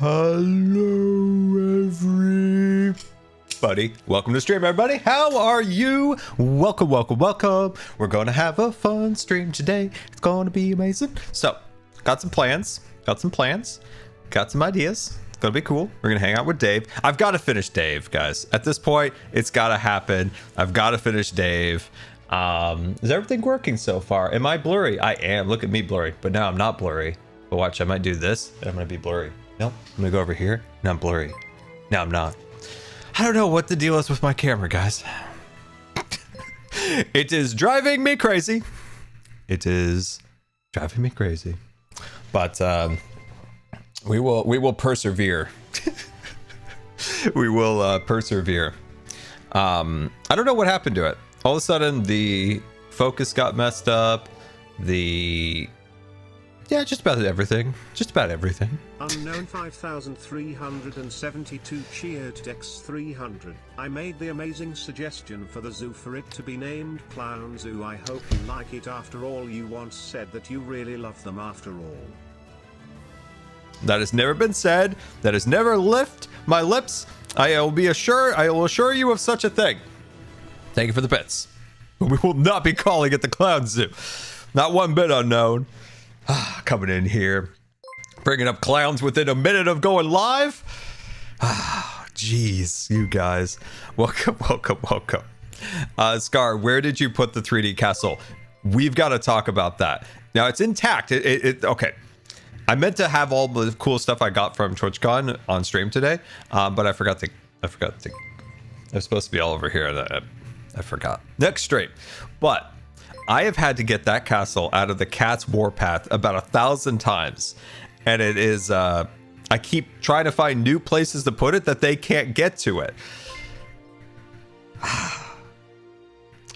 Hello, everybody. Welcome to stream, everybody. How are you? Welcome, welcome, welcome. We're going to have a fun stream today. It's going to be amazing. So, got some plans, got some ideas. It's going to be cool. We're going to hang out with Dave. I've got to finish Dave, guys. At this point, it's got to happen. I've got to finish Dave. Is everything working so far? Am I blurry? I am. Look at me blurry, but now I'm not blurry. But watch, I might do this and I'm going to be blurry. Nope. I'm going to go over here. Now I'm blurry. Now I'm not. I don't know what the deal is with my camera, guys. It is driving me crazy. It is driving me crazy. But we will persevere. We will persevere. I don't know what happened to it. All of a sudden, the focus got messed up. Yeah, just about everything. Just about everything. Unknown 5372 cheered X300. I made the amazing suggestion for the zoo for it to be named Clown Zoo. I hope you like it. After all, you once said that you really love them after all. That has never been said. That has never left my lips. I will assure you of such a thing. Thank you for the bits. We will not be calling it the Clown Zoo. Not one bit unknown. Coming in here, bringing up clowns within a minute of going live. Jeez, you guys. Welcome, welcome, welcome. Scar, where did you put the 3D castle? We've got to talk about that. Now, it's intact. Okay. I meant to have all the cool stuff I got from TwitchCon on stream today, but I forgot to. It was supposed to be all over here, and I forgot. Next stream. But I have had to get that castle out of the cat's warpath about 1,000 times. And it is, I keep trying to find new places to put it that they can't get to it.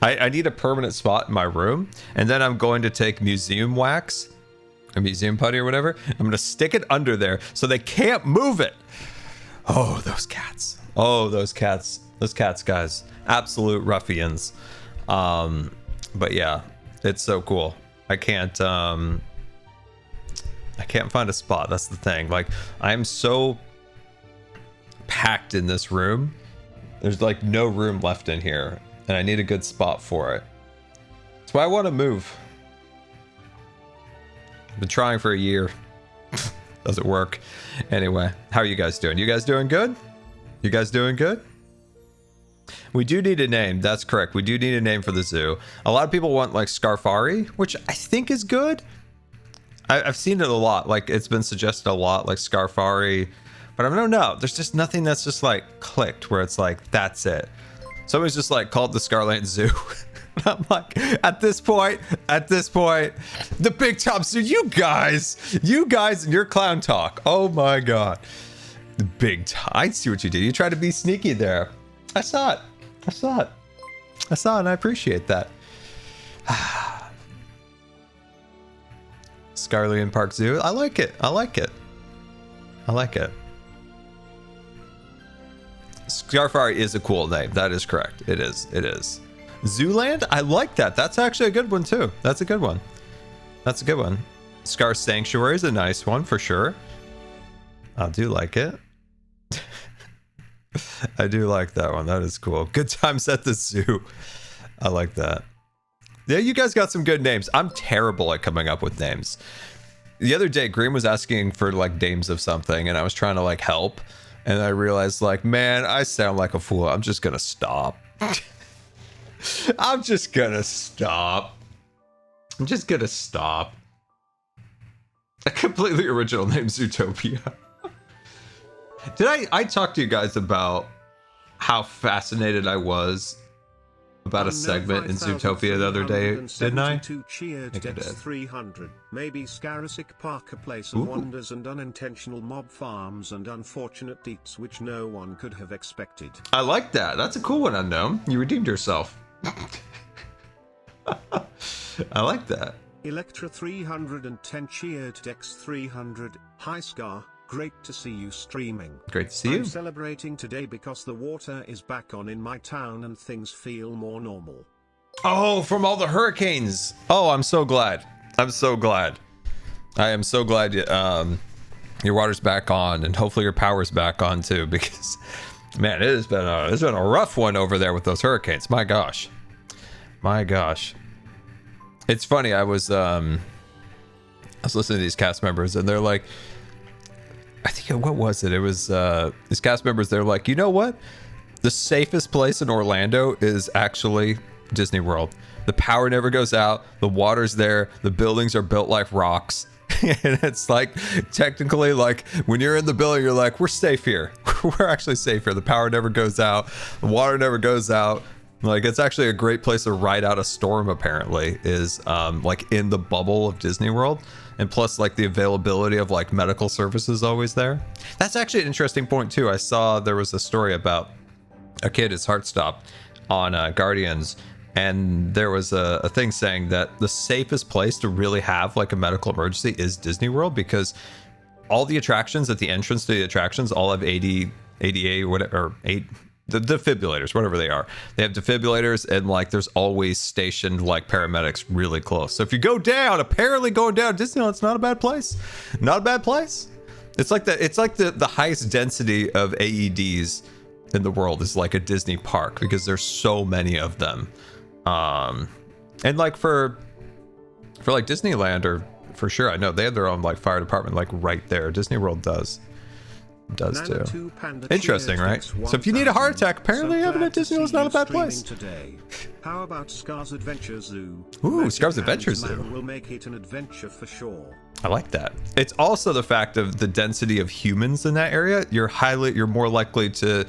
I need a permanent spot in my room. And then I'm going to take museum wax, or museum putty or whatever. I'm going to stick it under there so they can't move it. Oh, those cats. Oh, those cats. Those cats, guys. Absolute ruffians. But yeah, it's so cool. I can't find a spot. That's the thing. Like, I'm so packed in this room. There's like no room left in here, and I need a good spot for it. That's why I want to move. I've been trying for a year. Doesn't work. Anyway, how are you guys doing? You guys doing good? You guys doing good? We do need a name. That's correct. We do need a name for the zoo. A lot of people want like Scarfari, which I think is good. I've seen it a lot. Like, it's been suggested a lot, like Scarfari. But I don't know. There's just nothing that's just like clicked where it's like, that's it. Somebody's just like called the Scarland Zoo. I'm like, at this point, the Big Top Zoo, you guys and your clown talk. Oh my God. The Big Top. I see what you did. You tried to be sneaky there. I saw it, and I appreciate that. Scarlian Park Zoo. I like it. Scarfari is a cool name. That is correct. It is. Zooland? I like that. That's actually a good one, too. That's a good one. Scar Sanctuary is a nice one, for sure. I do like it. I do like that one. That is cool. Good times at the zoo. I like that. Yeah, you guys got some good names. I'm terrible at coming up with names. The other day, Green was asking for like names of something, and I was trying to like help, and I realized like, man, I sound like a fool. I'm just gonna stop. I'm just gonna stop. A completely original name, Zootopia. Did I talk to you guys about how fascinated I was about a segment in Zootopia the other day, didn't I? Cheered X300. Maybe Scarisic Park, a place of wonders and unintentional mob farms and unfortunate deeds which no one could have expected. I like that. That's a cool one, Unknown. You redeemed yourself. I like that. Electra 310 cheered X300. Hi Scar. Great to see you streaming. Great to see you. I'm celebrating today because the water is back on in my town and things feel more normal. Oh, from all the hurricanes. Oh, I'm so glad. I am so glad your water's back on, and hopefully your power's back on too, because man, it's been a rough one over there with those hurricanes. My gosh. It's funny, I was listening to these cast members, and they're like, I think, what was it? It was these cast members, they're like, you know what? The safest place in Orlando is actually Disney World. The power never goes out, the water's there, the buildings are built like rocks. And it's like, technically, like, when you're in the building, you're like, we're safe here. We're actually safe here. The power never goes out, the water never goes out. Like, it's actually a great place to ride out a storm, apparently, is like in the bubble of Disney World. And plus, like, the availability of like medical services always there. That's actually an interesting point too. I saw there was a story about a kid, his heart stopped on Guardians, and there was a thing saying that the safest place to really have like a medical emergency is Disney World, because all the attractions at the entrance to the attractions all have ADA, whatever, or the defibrillators, whatever they are. They have defibrillators, and like there's always stationed like paramedics really close. So if you go down, apparently going down Disneyland, it's not a bad place. Not a bad place. It's like the highest density of AEDs in the world is like a Disney park, because there's so many of them. And like for like Disneyland, or for sure, I know they have their own like fire department like right there. Disney World does too. Interesting, right? So if you need a heart attack, apparently having a Disney World is not a bad place. Today. How about Scar's Adventure Zoo? Ooh, Scar's Adventure Zoo. Will make it an adventure for sure. I like that. It's also the fact of the density of humans in that area. You're more likely to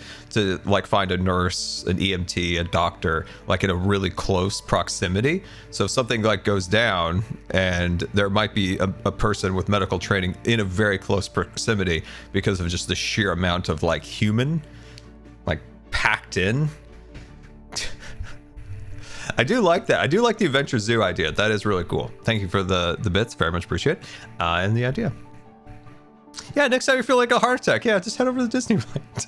like find a nurse, an EMT, a doctor, like in a really close proximity. So if something like goes down, and there might be a person with medical training in a very close proximity because of just the sheer amount of like human, like packed in. I do like that. I do like the Adventure Zoo idea. That is really cool. Thank you for the bits. Very much appreciate it. And the idea. Yeah, next time you feel like a heart attack, yeah, just head over to Disneyland.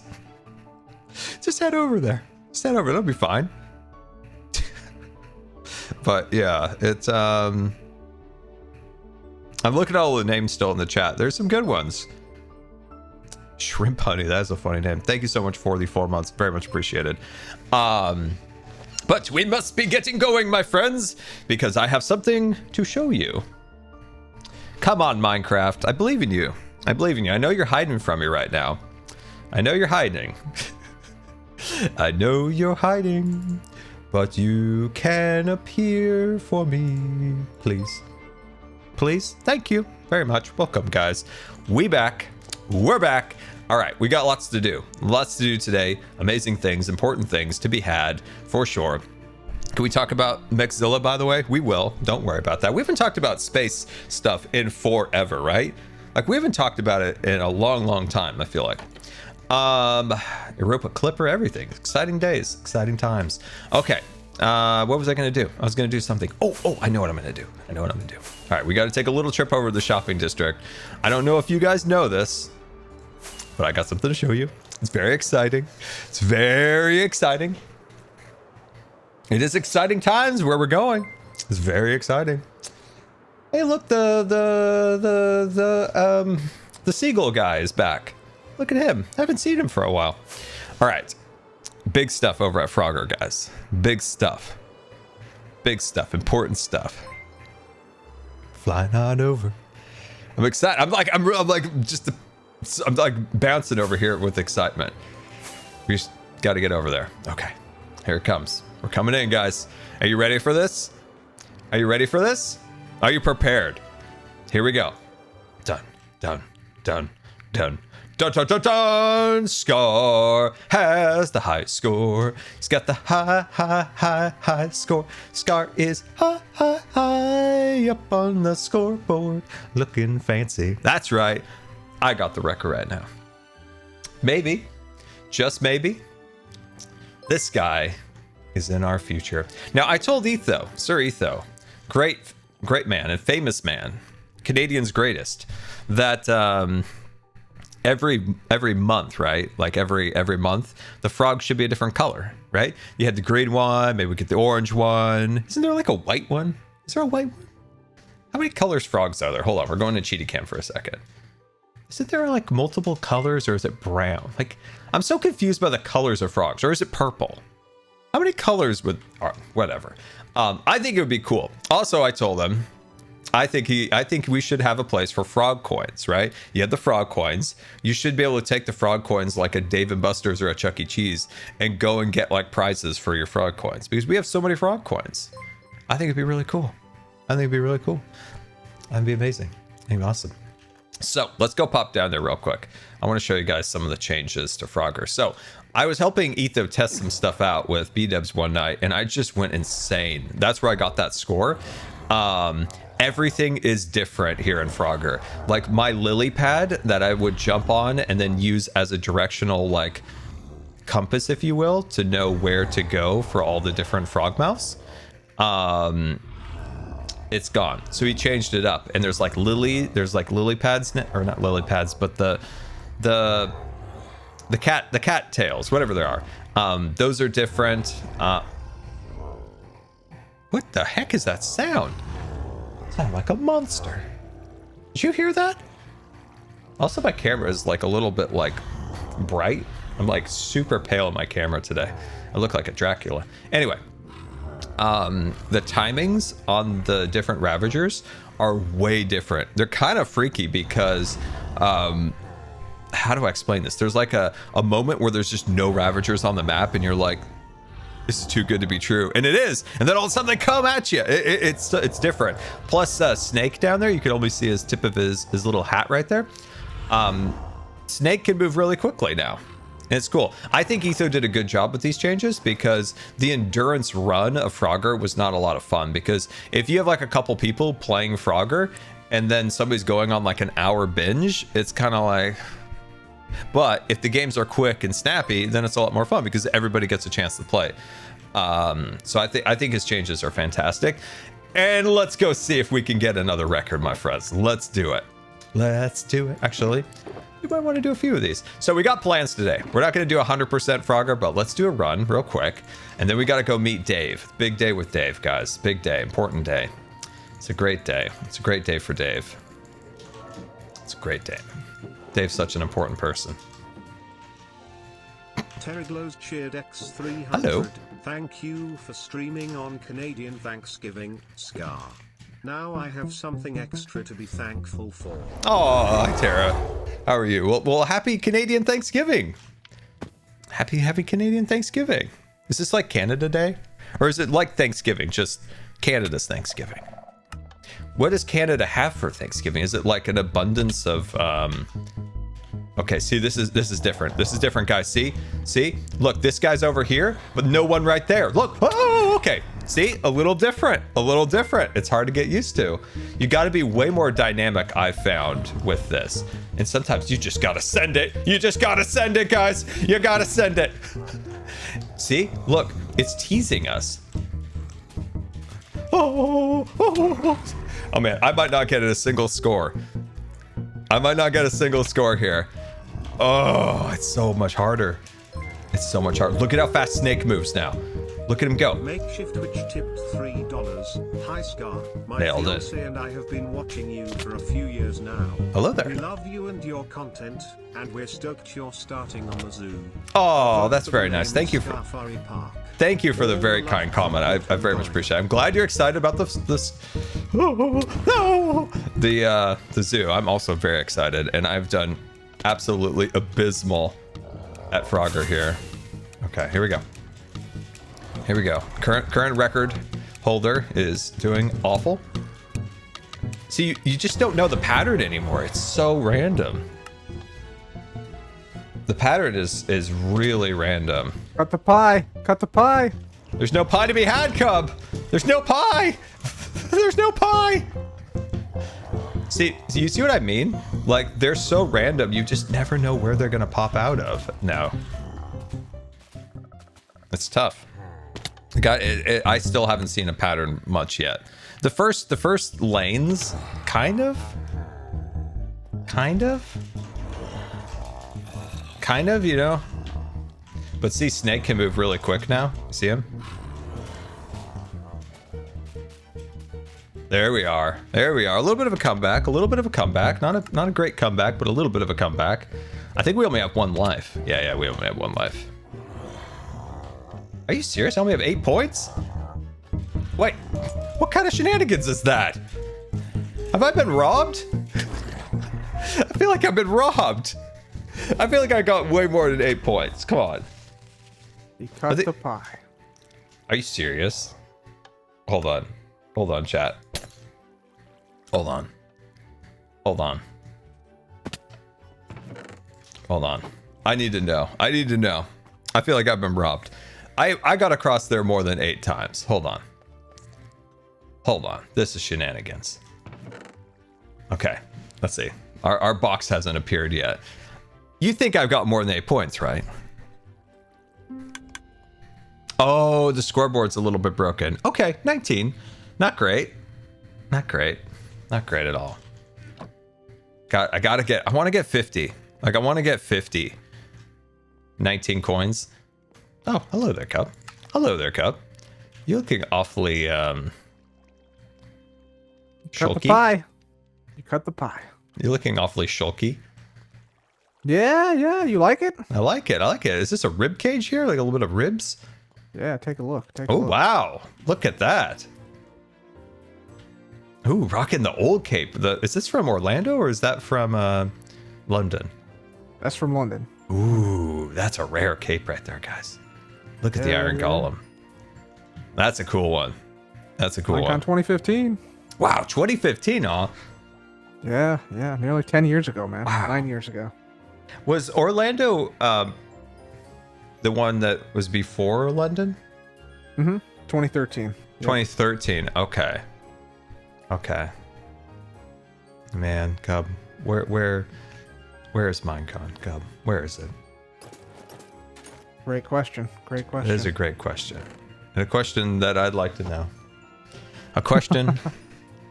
Just head over there. Just head over. That'll be fine. But yeah, it's I'm looking at all the names still in the chat. There's some good ones. Shrimp Honey, that is a funny name. Thank you so much for the 4 months. Very much appreciated. But we must be getting going, my friends, because I have something to show you. Come on, Minecraft. I believe in you. I believe in you. I know you're hiding from me right now. I know you're hiding. I know you're hiding, but you can appear for me. Please. Please. Thank you very much. Welcome, guys. We're back. All right, we got lots to do. Lots to do today. Amazing things, important things to be had, for sure. Can we talk about Mechzilla, by the way? We will. Don't worry about that. We haven't talked about space stuff in forever, right? Like, we haven't talked about it in a long, long time, I feel like. Europa Clipper, everything. Exciting days, exciting times. Okay, what was I going to do? I was going to do something. Oh, I know what I'm going to do. All right, we got to take a little trip over to the shopping district. I don't know if you guys know this, but I got something to show you. It's very exciting. It's very exciting. It is exciting times where we're going. It's very exciting. Hey, look, the seagull guy is back. Look at him. I haven't seen him for a while. All right. Big stuff over at Frogger, guys. Big stuff. Important stuff. Flying on over. I'm excited. I'm like bouncing over here with excitement. We just got to get over there. Okay, here it comes. We're coming in, guys. Are you ready for this? Are you prepared? Here we go. Dun. Scar has the high score. He's got the high score. Scar is high up on the scoreboard, looking fancy. That's right. I got the record right now. Maybe, just maybe, this guy is in our future. Now, I told Etho, Sir Etho, great man and famous man, Canadian's greatest, that every month, right? Like every month, the frog should be a different color, right? You had the green one, maybe we get the orange one. Isn't there like a white one? Is there a white one? How many colors frogs are there? Hold on, we're going to Cheetah Cam for a second. Isn't there like multiple colors, or is it brown? Like, I'm so confused by the colors of frogs. Or is it purple? How many colors would... whatever. I think it would be cool. Also, I told him, I think we should have a place for frog coins, right? You have the frog coins. You should be able to take the frog coins like a Dave & Buster's or a Chuck E. Cheese and go and get like prizes for your frog coins, because we have so many frog coins. I think it'd be really cool. I think it'd be really cool. That'd be amazing. That'd be awesome. So let's go pop down there real quick. I want to show you guys some of the changes to Frogger. So I was helping Etho test some stuff out with B-dubs one night, and I just went insane. That's where I got that score. Everything is different here in Frogger. Like my lily pad that I would jump on and then use as a directional like compass, if you will, to know where to go for all the different frog mouths. It's gone. So he changed it up, and there's like lily pads, or not lily pads, but the cat tails, whatever they are. Those are different. What the heck is that sound? Sound like a monster. Did you hear that? Also, my camera is like a little bit like bright. I'm like super pale in my camera today. I look like a Dracula. Anyway, the timings on the different ravagers are way different. They're kind of freaky because how do I explain this? There's like a moment where there's just no ravagers on the map, and you're like, this is too good to be true, and it is. And then all of a sudden they come at you. It's different. Plus, Snake down there, you can only see his tip of his little hat right there. Snake can move really quickly now, and it's cool. I think Etho did a good job with these changes, because the endurance run of Frogger was not a lot of fun. Because if you have like a couple people playing Frogger, and then somebody's going on like an hour binge, it's kind of like... But if the games are quick and snappy, then it's a lot more fun because everybody gets a chance to play. So I think his changes are fantastic. And let's go see if we can get another record, my friends. Let's do it. Let's do it. Actually, we might want to do a few of these. So we got plans today. We're not going to do 100% Frogger, but let's do a run real quick. And then we got to go meet Dave. Big day with Dave, guys. Big day. Important day. It's a great day. It's a great day for Dave. It's a great day. Dave's such an important person. Terraglows cheered X300. Hello. Thank you for streaming on Canadian Thanksgiving, Scar. Now I have something extra to be thankful for. Oh, hi Tara. How are you? Well, happy Canadian Thanksgiving. Happy Canadian Thanksgiving. Is this like Canada Day? Or is it like Thanksgiving, just Canada's Thanksgiving? What does Canada have for Thanksgiving? Is it like an abundance of okay, see, this is different. This is different, guys. See? Look, this guy's over here, but no one right there. Look. Oh, okay. See? A little different. It's hard to get used to. You got to be way more dynamic, I've found, with this. And sometimes you just got to send it. You just got to send it, guys. You got to send it. See? Look, it's teasing us. Oh man, I might not get a single score. Here. Oh, it's so much harder. Look at how fast Snake moves now. Look at him go. Makeshift Twitch tipped $3. Hi Scar, my Nailed it. fiancé and I have been watching you for a few years now. Hello there. We love you and your content, and we're stoked you're starting on the zoo. Oh, that's very nice. Thank you for the very All kind love comment. I very much appreciate it. I'm glad you're excited about this the zoo. I'm also very excited, and I've done absolutely abysmal at Frogger here. Okay, here we go. Current record holder is doing awful. See, you just don't know the pattern anymore. It's so random. The pattern is really random. Cut the pie. There's no pie to be had, Cub. There's no pie. See, you see what I mean? Like, they're so random, you just never know where they're gonna pop out of now. It's tough. I still haven't seen a pattern much yet. The first lanes, kind of, you know. But see, Snake can move really quick now. You see him? There we are. There we are. A little bit of a comeback. A little bit of a comeback. Not a great comeback, but a little bit of a comeback. I think we only have 1 life. Yeah, we only have 1 life. Are you serious? I only have 8 points? Wait, what kind of shenanigans is that? Have I been robbed? I feel like I've been robbed. I feel like I got way more than 8 points. Come on. You cut the pie. Are you serious? Hold on. Hold on, chat. Hold on. Hold on. Hold on. I need to know. I need to know. I feel like I've been robbed. I got across there more than 8 times. Hold on. Hold on. This is shenanigans. Okay. Let's see. Our box hasn't appeared yet. You think I've got more than 8 points, right? Oh, the scoreboard's a little bit broken. Okay, 19. Not great. Not great. Not great at all. I want to get 50. Like, I want to get 50. 19 coins. Oh, hello there, Cub. Hello there, Cub. You're looking awfully, Cut shulky. the pie. You cut the pie. You're looking awfully shulky. Yeah, you like it? I like it. I like it. Is this a rib cage here? Like a little bit of ribs? Yeah, take a look. Take a Oh, look. wow. Look at that. Ooh, rocking the old cape. Is this from Orlando or is that from London? That's from London. Ooh, that's a rare cape right there, guys. Look at the Iron Golem. That's a cool one. That's a cool Icon one. 2015. Wow, 2015, huh? Yeah, nearly 10 years ago, man. Wow. 9 years ago. Was Orlando the one that was before London? 2013. Yep. 2013. Okay. Okay. Man, Cub, where is Minecon, Cub? Where is it? Great question. Great question. It is a great question. And a question that I'd like to know. A question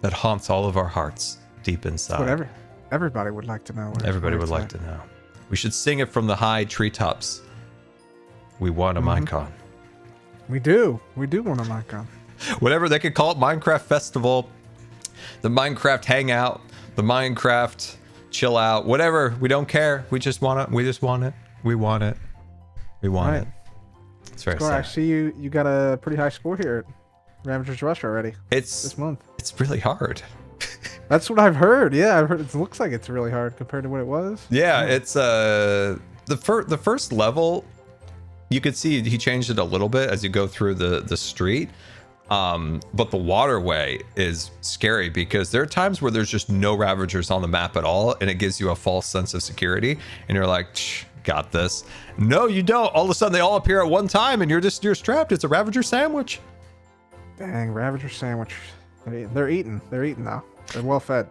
that haunts all of our hearts deep inside. Whatever. Everybody would like to know. Everybody would like to know. We should sing it from the high treetops. We want a Minecon. We do. We do want a Minecon. Whatever they could call it, Minecraft Festival, the Minecraft Hangout, the Minecraft Chill Out, whatever. We don't care. We just want it. We just want it. We want it. We want it. It's very I sad. see you got a pretty high score here at Ravager's Rush already. This month. It's really hard. That's what I've heard. Yeah, I've heard it looks like it's really hard compared to what it was. Yeah, it's the first level. You could see he changed it a little bit as you go through the street. But the waterway is scary because there are times where there's just no Ravagers on the map at all, and it gives you a false sense of security. And you're like, got this. No, you don't. All of a sudden, they all appear at one time, and you're strapped. It's a Ravager sandwich. Dang, Ravager sandwich. They're eating. They're eating now. They're well fed.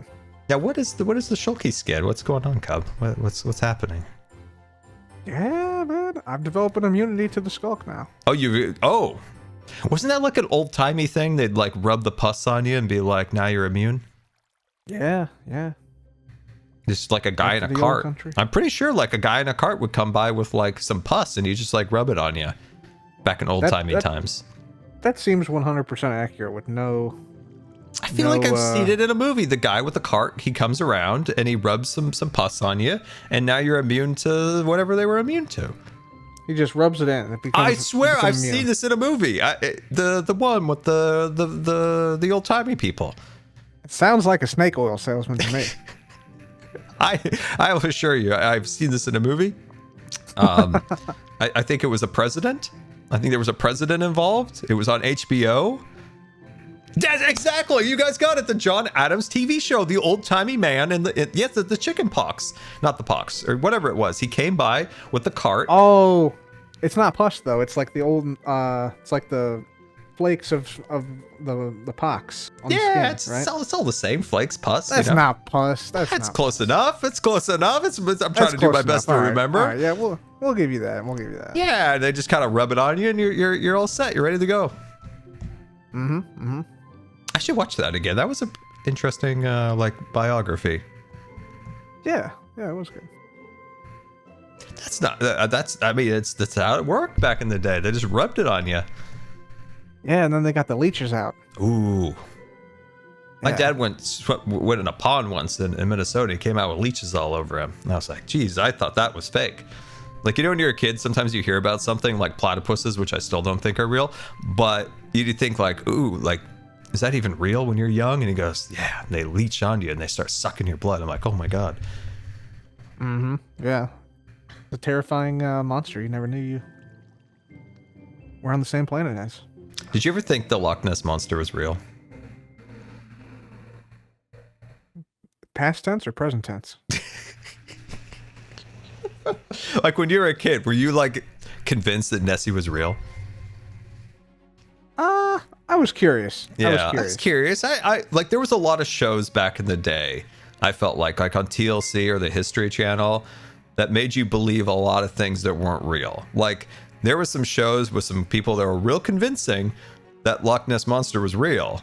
Yeah. What is the Shulky skid? What's going on, Cub? What's happening? Yeah, man. I've developed an immunity to the skulk now. Oh. Wasn't that like an old timey thing? They'd like rub the pus on you and be like, now you're immune. Yeah. Just like a guy in a to the old cart. country. I'm pretty sure like a guy in a cart would come by with like some pus and you just like rub it on you. Back in old timey times. That seems 100% accurate with no. I feel like I've seen it in a movie. The guy with the cart, he comes around and he rubs some pus on you, and now you're immune to whatever they were immune to. He just rubs it in. And it becomes, I swear I've immune. seen this in a movie. The one with the old timey people. It sounds like a snake oil salesman to me. I will assure you, I've seen this in a movie. I think it was a president. I think there was a president involved. It was on HBO. Yes, exactly. You guys got it. The John Adams TV show, the old-timey man and the chicken pox, not the pox or whatever it was. He came by with the cart. Oh, it's not pus though. It's like the old. It's like the flakes of the pox. On the skin, right? it's all the same. Flakes, pus. That's not pus. That's close enough. It's close enough. I'm trying to do my best to remember. All right, yeah, we'll give you that. Yeah, they just kind of rub it on you, and you're all set. You're ready to go. I should watch that again. That was an interesting like biography. Yeah, it was good. That's not. That's how it worked back in the day. They just rubbed it on you. Yeah, and then they got the leeches out. Ooh. My Yeah. dad went in a pond once in Minnesota. He came out with leeches all over him. And I was like, geez, I thought that was fake. Like, you know, when you're a kid, sometimes you hear about something like platypuses, which I still don't think are real. But you think like, ooh, like, is that even real when you're young? And he goes, yeah. And they leech on you and they start sucking your blood. I'm like, oh my God. Mm-hmm. Yeah. A terrifying monster. You never knew you were on the same planet as. Did you ever think the Loch Ness Monster was real? Past tense or present tense? Like when you were a kid, were you like convinced that Nessie was real? I was curious. Yeah, I was curious. I like there was a lot of shows back in the day. I felt like on TLC or the History Channel that made you believe a lot of things that weren't real. Like there were some shows with some people that were real convincing that Loch Ness Monster was real.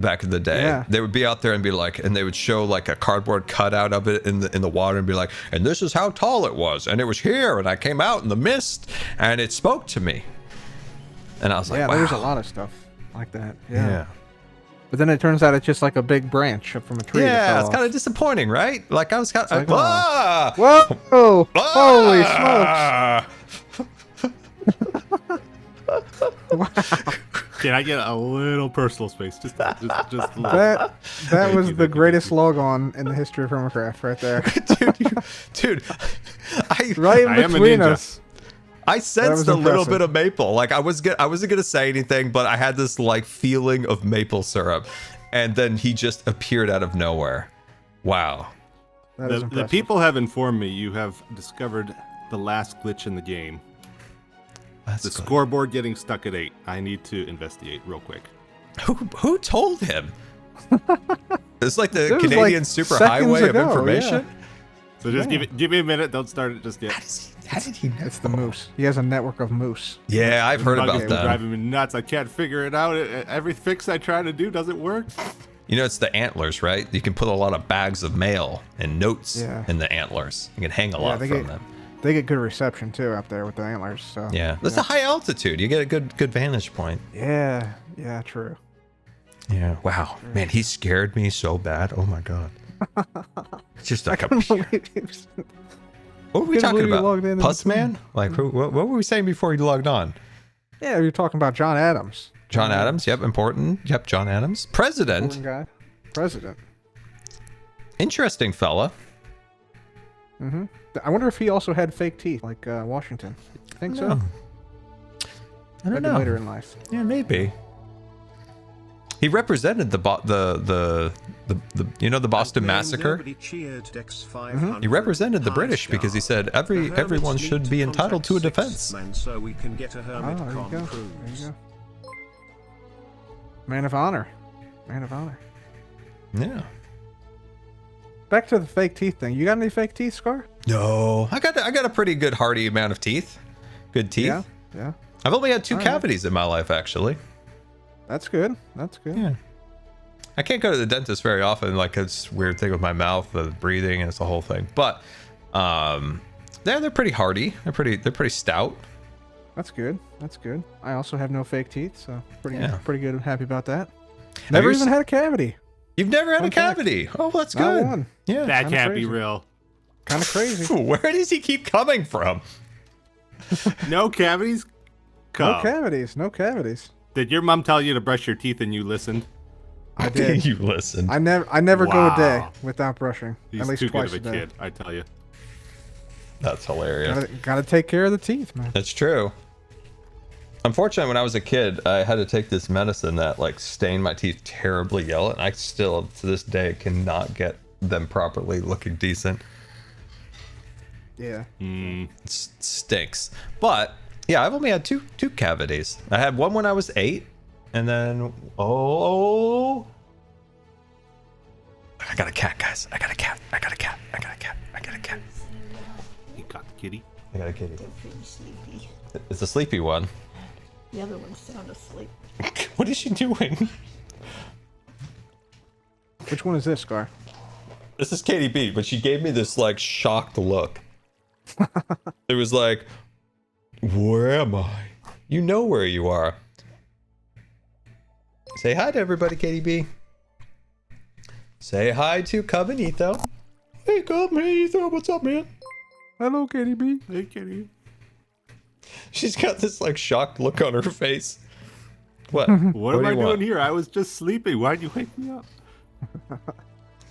Back in the day, Yeah. they would be out there and be like, and they would show like a cardboard cutout of it in the water and be like, and this is how tall it was, and it was here, and I came out in the mist, and it spoke to me, and I was like, Yeah, wow. there's a lot of stuff like that. Yeah. Yeah, But then it turns out it's just like a big branch from a tree. yeah, it's kind of disappointing, right? Like I was kind of like, ah! Whoa! Holy Ah! smokes! Wow. Can I get a little personal space? Just a little. That Thank was you, the thank you, greatest thank logon in the history of Hermitcraft right there. dude, Right I in am a between ninja. us. I was sensed a little impressive. bit of maple. Like I wasn't gonna say anything, but I had this like feeling of maple syrup, and then he just appeared out of nowhere. Wow. That is The impressive. people have informed me you have discovered the last glitch in the game. That's The good. scoreboard getting stuck at 8. I need to investigate real quick. Who told him? It's like the It was, Canadian like, superhighway seconds of ago, information. So just Yeah. give me a minute. Don't start it just yet. How did he know? It's the moose. He has a network of moose. Yeah, I've heard Bug about is that. driving me nuts. I can't figure it out. Every fix I try to do doesn't work. You know, it's the antlers, right? You can put a lot of bags of mail and notes Yeah. in the antlers. You can hang a lot they from get- them. They get good reception too up there with the antlers. So Yeah, that's a high altitude. You get a good vantage point. yeah, yeah, true. Yeah. Wow, man, he scared me so bad. Oh my god. It's just like a. What were we Couldn't talking believe you about? logged in Puss between. man? Like, what were we saying before he logged on? Yeah, you're talking about John Adams. John Adams. Yep, important. Yep, John Adams, president. Important guy. President. Interesting fella. Mm-hmm. I wonder if he also had fake teeth like Washington. I think so. No. I don't Maybe know. later in life. Yeah, maybe. He represented the you know the Boston Massacre. Nobody cheered Dex 500. He represented the British because he said The hermits everyone need should to be entitled to a contact defense. 6 men so we can get a Oh, there you Hermitcon go. There cruise. you go. Man of honor. Man of honor. Yeah. Back to the fake teeth thing. You got any fake teeth, Scar? No, I got a pretty good hearty amount of teeth. Good teeth. Yeah. Yeah. I've only had 2 All right. cavities in my life, actually. That's good. That's good. Yeah. I can't go to the dentist very often. Like it's a weird thing with my mouth, the breathing, and it's the whole thing. But they're pretty hardy. They're pretty stout. That's good. That's good. I also have no fake teeth, so pretty good. I'm happy about that. Have Never you even s- had a cavity. You've never had a Fun fact. cavity. Oh, that's Not good. one. Yeah. That Kinda can't crazy. be real. Kind of crazy. Where does he keep coming from? No cavities? No Cub. cavities. No cavities. Did your mom tell you to brush your teeth and you listened? I did. You listen. I never go a day Wow. without brushing. He's At least too good twice of a a day. kid, I tell you. That's hilarious. Gotta take care of the teeth, man. That's true. Unfortunately, when I was a kid, I had to take this medicine that like stained my teeth terribly yellow, and I still to this day cannot get them properly looking decent. Yeah. It stinks. But yeah, I've only had two cavities. I had one when I was 8, and then I got a cat, guys. I got a cat. He caught the kitty. I got a kitty. Feeling sleepy. It's a sleepy one. The other one's sound asleep. What is she doing? Which one is this, Scar? This is Katie B, but she gave me this like shocked look. It was like, where am I? You know where you are. Say hi to everybody, Katie B. Say hi to Cub and Etho. Hey, Cub. Hey, Etho. What's up, man? Hello, Kitty B. Hey, kitty. She's got this like shocked look on her face. What? What am do I you doing want? here? I was just sleeping. Why'd you wake me up?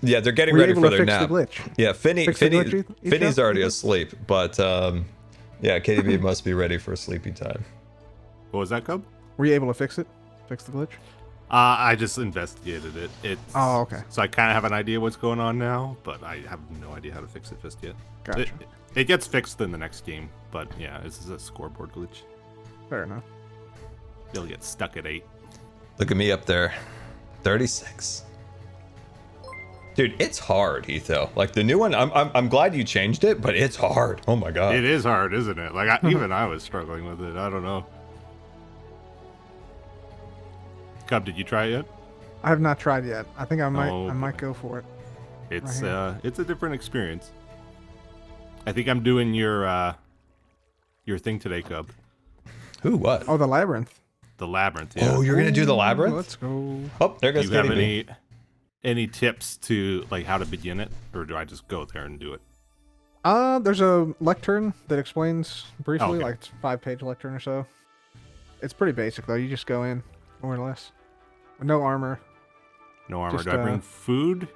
Yeah, they're getting Were you ready able for to their fix the nap. glitch? Yeah, Finny, Fix the glitch, Etho? Finny's already asleep, but yeah, KDB must be ready for sleepy time. What was that, Cub? Were you able to fix it? Fix the glitch? I just investigated it. Oh, okay. So I kind of have an idea what's going on now, but I have no idea how to fix it just yet. Gotcha. It gets fixed in the next game, but yeah, this is a scoreboard glitch. Fair enough. You'll get stuck at 8. Look at me up there, 36. Dude, it's hard, Etho. Like the new one, I'm glad you changed it, but it's hard. Oh my god. It is hard, isn't it? Like even I was struggling with it. I don't know. Cub, did you try it yet? I have not tried yet. I think I might. Oh, I might boy. go for it. It's Right it's a different experience. I think I'm doing your thing today, Cub. Who? What? Oh, the labyrinth. The labyrinth. Yeah. Oh, you're gonna do the labyrinth? Let's go. Oh, there Do goes you have KDB. any tips to like how to begin it, or do I just go there and do it? There's a lectern that explains briefly, Okay. like it's a 5-page lectern or so. It's pretty basic though. You just go in, more or less. No armor. No armor. Just, Do I bring food,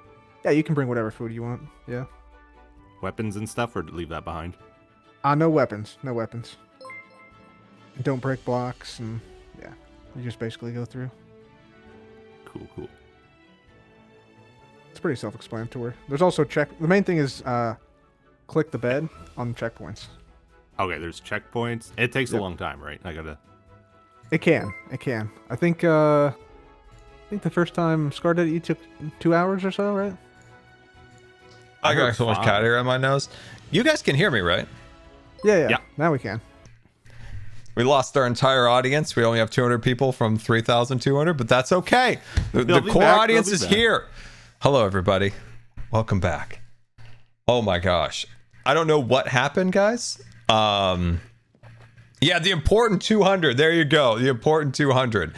Yeah, you can bring whatever food you want. Yeah. weapons, and stuff, or leave that behind? No weapons. No weapons. Don't break blocks, and yeah, you just basically go through. Cool. It's pretty self-explanatory. There's also The main thing is click the bed on checkpoints. Okay, there's checkpoints. It takes a Yep. long time, right? I gotta. It can. I think the first time Scar did it, you took 2 hours or so, right? I got so much Fine. cat hair on my nose. You guys can hear me, right? Yeah. Yeah. Now we can. We lost our entire audience. We only have 200 people from 3,200, but that's okay. The They'll be core back, audience they'll is be back. here. Hello, everybody. Welcome back. Oh my gosh. I don't know what happened, guys. Yeah, the important 200. There you go. The important 200.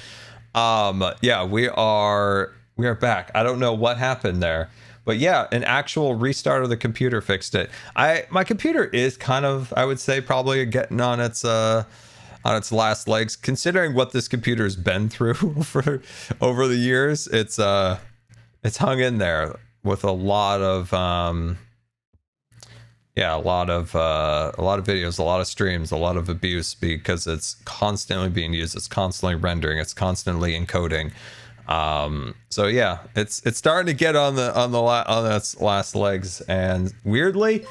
Yeah, we are back. I don't know what happened there. But yeah, an actual restart of the computer fixed it. My computer is kind of, I would say, probably getting on its last legs, considering what this computer's been through for over the years. It's hung in there with a lot of a lot of videos, a lot of streams, a lot of abuse, because it's constantly being used, it's constantly rendering, it's constantly encoding. So yeah, it's starting to get on its last legs, and weirdly,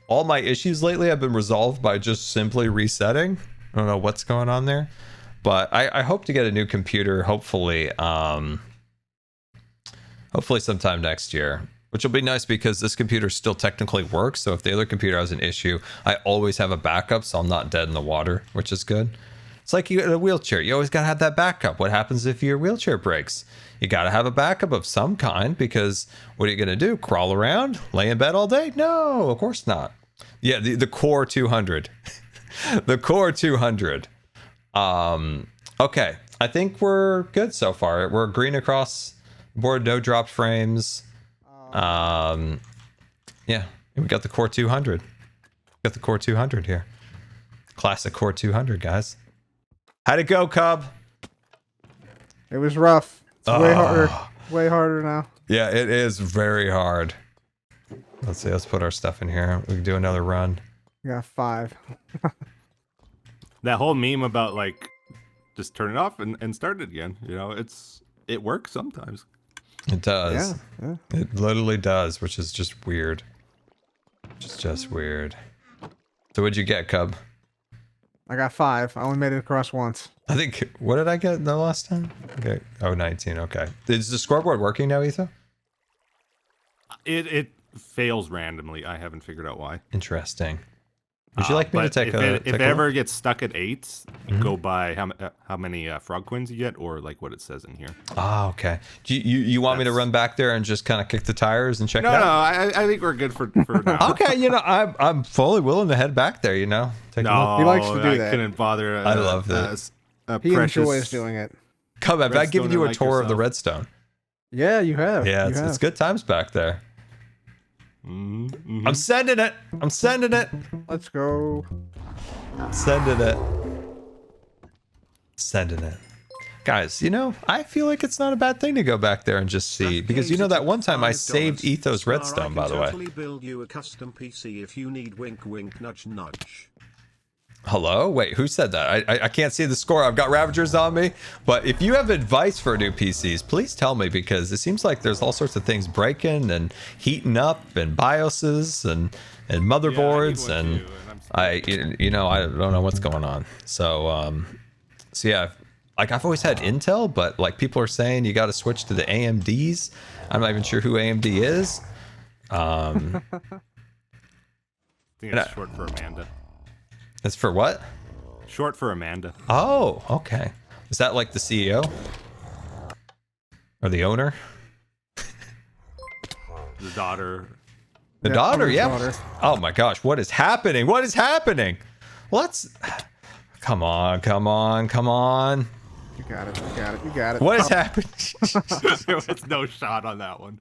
all my issues lately have been resolved by just simply resetting. I don't know what's going on there, but I hope to get a new computer, hopefully sometime next year, which will be nice because this computer still technically works. So if the other computer has an issue, I always have a backup, so I'm not dead in the water, which is good. It's like you in a wheelchair. You always got to have that backup. What happens if your wheelchair breaks? You got to have a backup of some kind, because what are you going to do? Crawl around? Lay in bed all day? No, of course not. Yeah, the core 200. The core 200. Okay, I think we're good so far. We're green across the board, no dropped frames. Yeah, we got the core 200. Got the core 200 here. Classic core 200, guys. How'd it go, Cub? It was rough. It's way harder. Way harder now. Yeah, it is very hard. Let's see. Let's put our stuff in here. We can do another run. We got 5. That whole meme about like just turn it off and start it again. You know, it works sometimes. It does. Yeah. It literally does, which is just weird. Just weird. So what'd you get, Cub? I got 5. I only made it across once. I think, what did I get the last time? Okay. Oh, 19. Okay. Is the scoreboard working now, Etho? It fails randomly. I haven't figured out why. Interesting. Would you like me to But take if a it ever gets stuck at 8, Mm-hmm. go by how many frog coins you get, or like what it says in here. Oh, okay. Do you want me to That's- run back there and just kind of kick the tires and check No, it no, out? I think we're good for now. Okay, I'm fully willing to head back there, Take a look. No, He likes to do I that. couldn't bother. I love that. He Precious, enjoys doing it. Cub, have I given Redstone you a like tour of the yourself. redstone? Yeah, you have. Yeah, you it's have. good times back there. Mm-hmm. I'm sending it. I'm sending it. Let's go. Sending it. Sending it. Guys, you know, I feel like it's not a bad thing to go back there and just see. Because you know that one time I saved Etho's redstone, by the way. I can totally build you a custom PC if you need. Wink, wink, nudge, nudge. Hello? Wait, who said that? I can't see the score. I've got Ravagers on me. But if you have advice for new PCs, please tell me, because it seems like there's all sorts of things breaking and heating up, and BIOSes and motherboards, and I don't know what's going on. So yeah, like I've always had Intel, but like people are saying you got to switch to the AMDs. I'm not even sure who AMD is. I think it's short for Amanda. It's for what? Short for Amanda. Oh, okay. Is that like the CEO? Or the owner? The daughter. The Yeah, daughter, owner's yeah. daughter. Oh my gosh, what is happening? What is happening? Let's... Come on, come on, come on. You got it. You got it. You got it. What is happening? There was no shot on that one.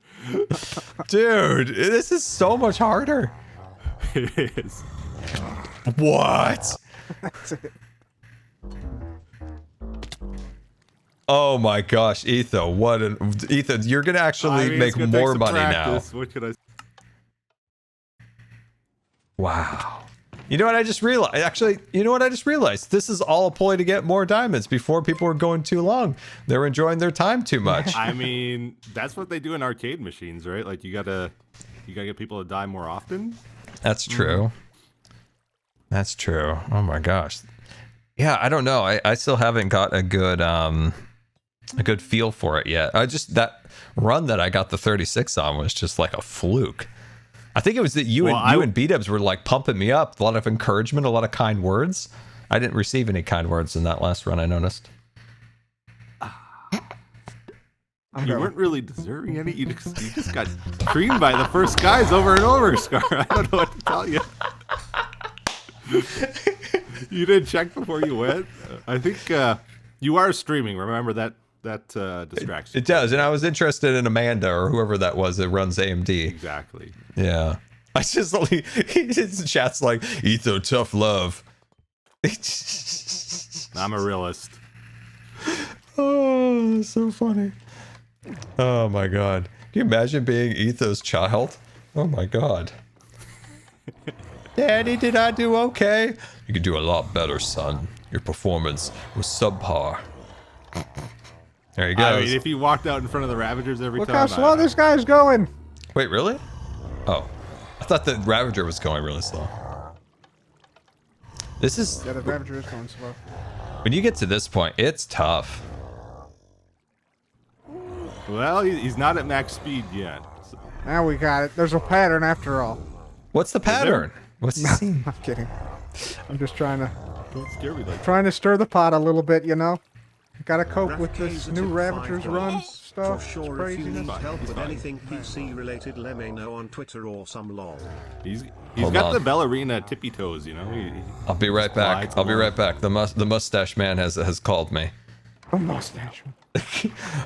Dude, this is so much harder. It is. What? That's it. Oh my gosh, Etho, Etho, you're gonna actually make more money now. What could I? Wow. You know what I just realized? Actually, you know what I just realized? This is all a ploy to get more diamonds. Before, people were going too long. They were enjoying their time too much. I mean, that's what they do in arcade machines, right? Like you gotta get people to die more often. That's true. That's true. Oh my gosh. Yeah, I don't know. I still haven't got a good feel for it yet. That run that I got the 36 on was just like a fluke. I think it was that you and B-Dubs were like pumping me up. A lot of encouragement, a lot of kind words. I didn't receive any kind words in that last run, I noticed. You weren't really deserving any. You just got creamed by the first guys over and over, Scar. I don't know what to tell you. You didn't check before you went. I think you are streaming. Remember that distraction. It does, and I was interested in Amanda or whoever that was that runs AMD. Exactly. Yeah. I just like his chat's like Etho tough love. I'm a realist. Oh, so funny. Oh my god. Can you imagine being Etho's child? Oh my god. Daddy, did I do okay? You could do a lot better, son. Your performance was subpar. There he goes. I mean, if you walked out in front of the Ravagers every Look time. how slow this guy's going. Wait, really? Oh. I thought the Ravager was going really slow. This is... Yeah, the Ravager is going slow. When you get to this point, it's tough. Well, he's not at max speed yet. So. Now we got it. There's a pattern after all. What's the pattern? What's the scene? I'm kidding. I'm just trying to Don't scare me like that. trying to stir the pot a little bit, you know. Gotta cope with Rafk's this at new $5. Ravagers run For stuff. sure, if you Craziness. need help with anything PC related, let me know on Twitter or some lol. He's Hold got on. the ballerina tippy toes, you know. I'll be right back. slides I'll be along. right back. The mustache man has called me. A mustache.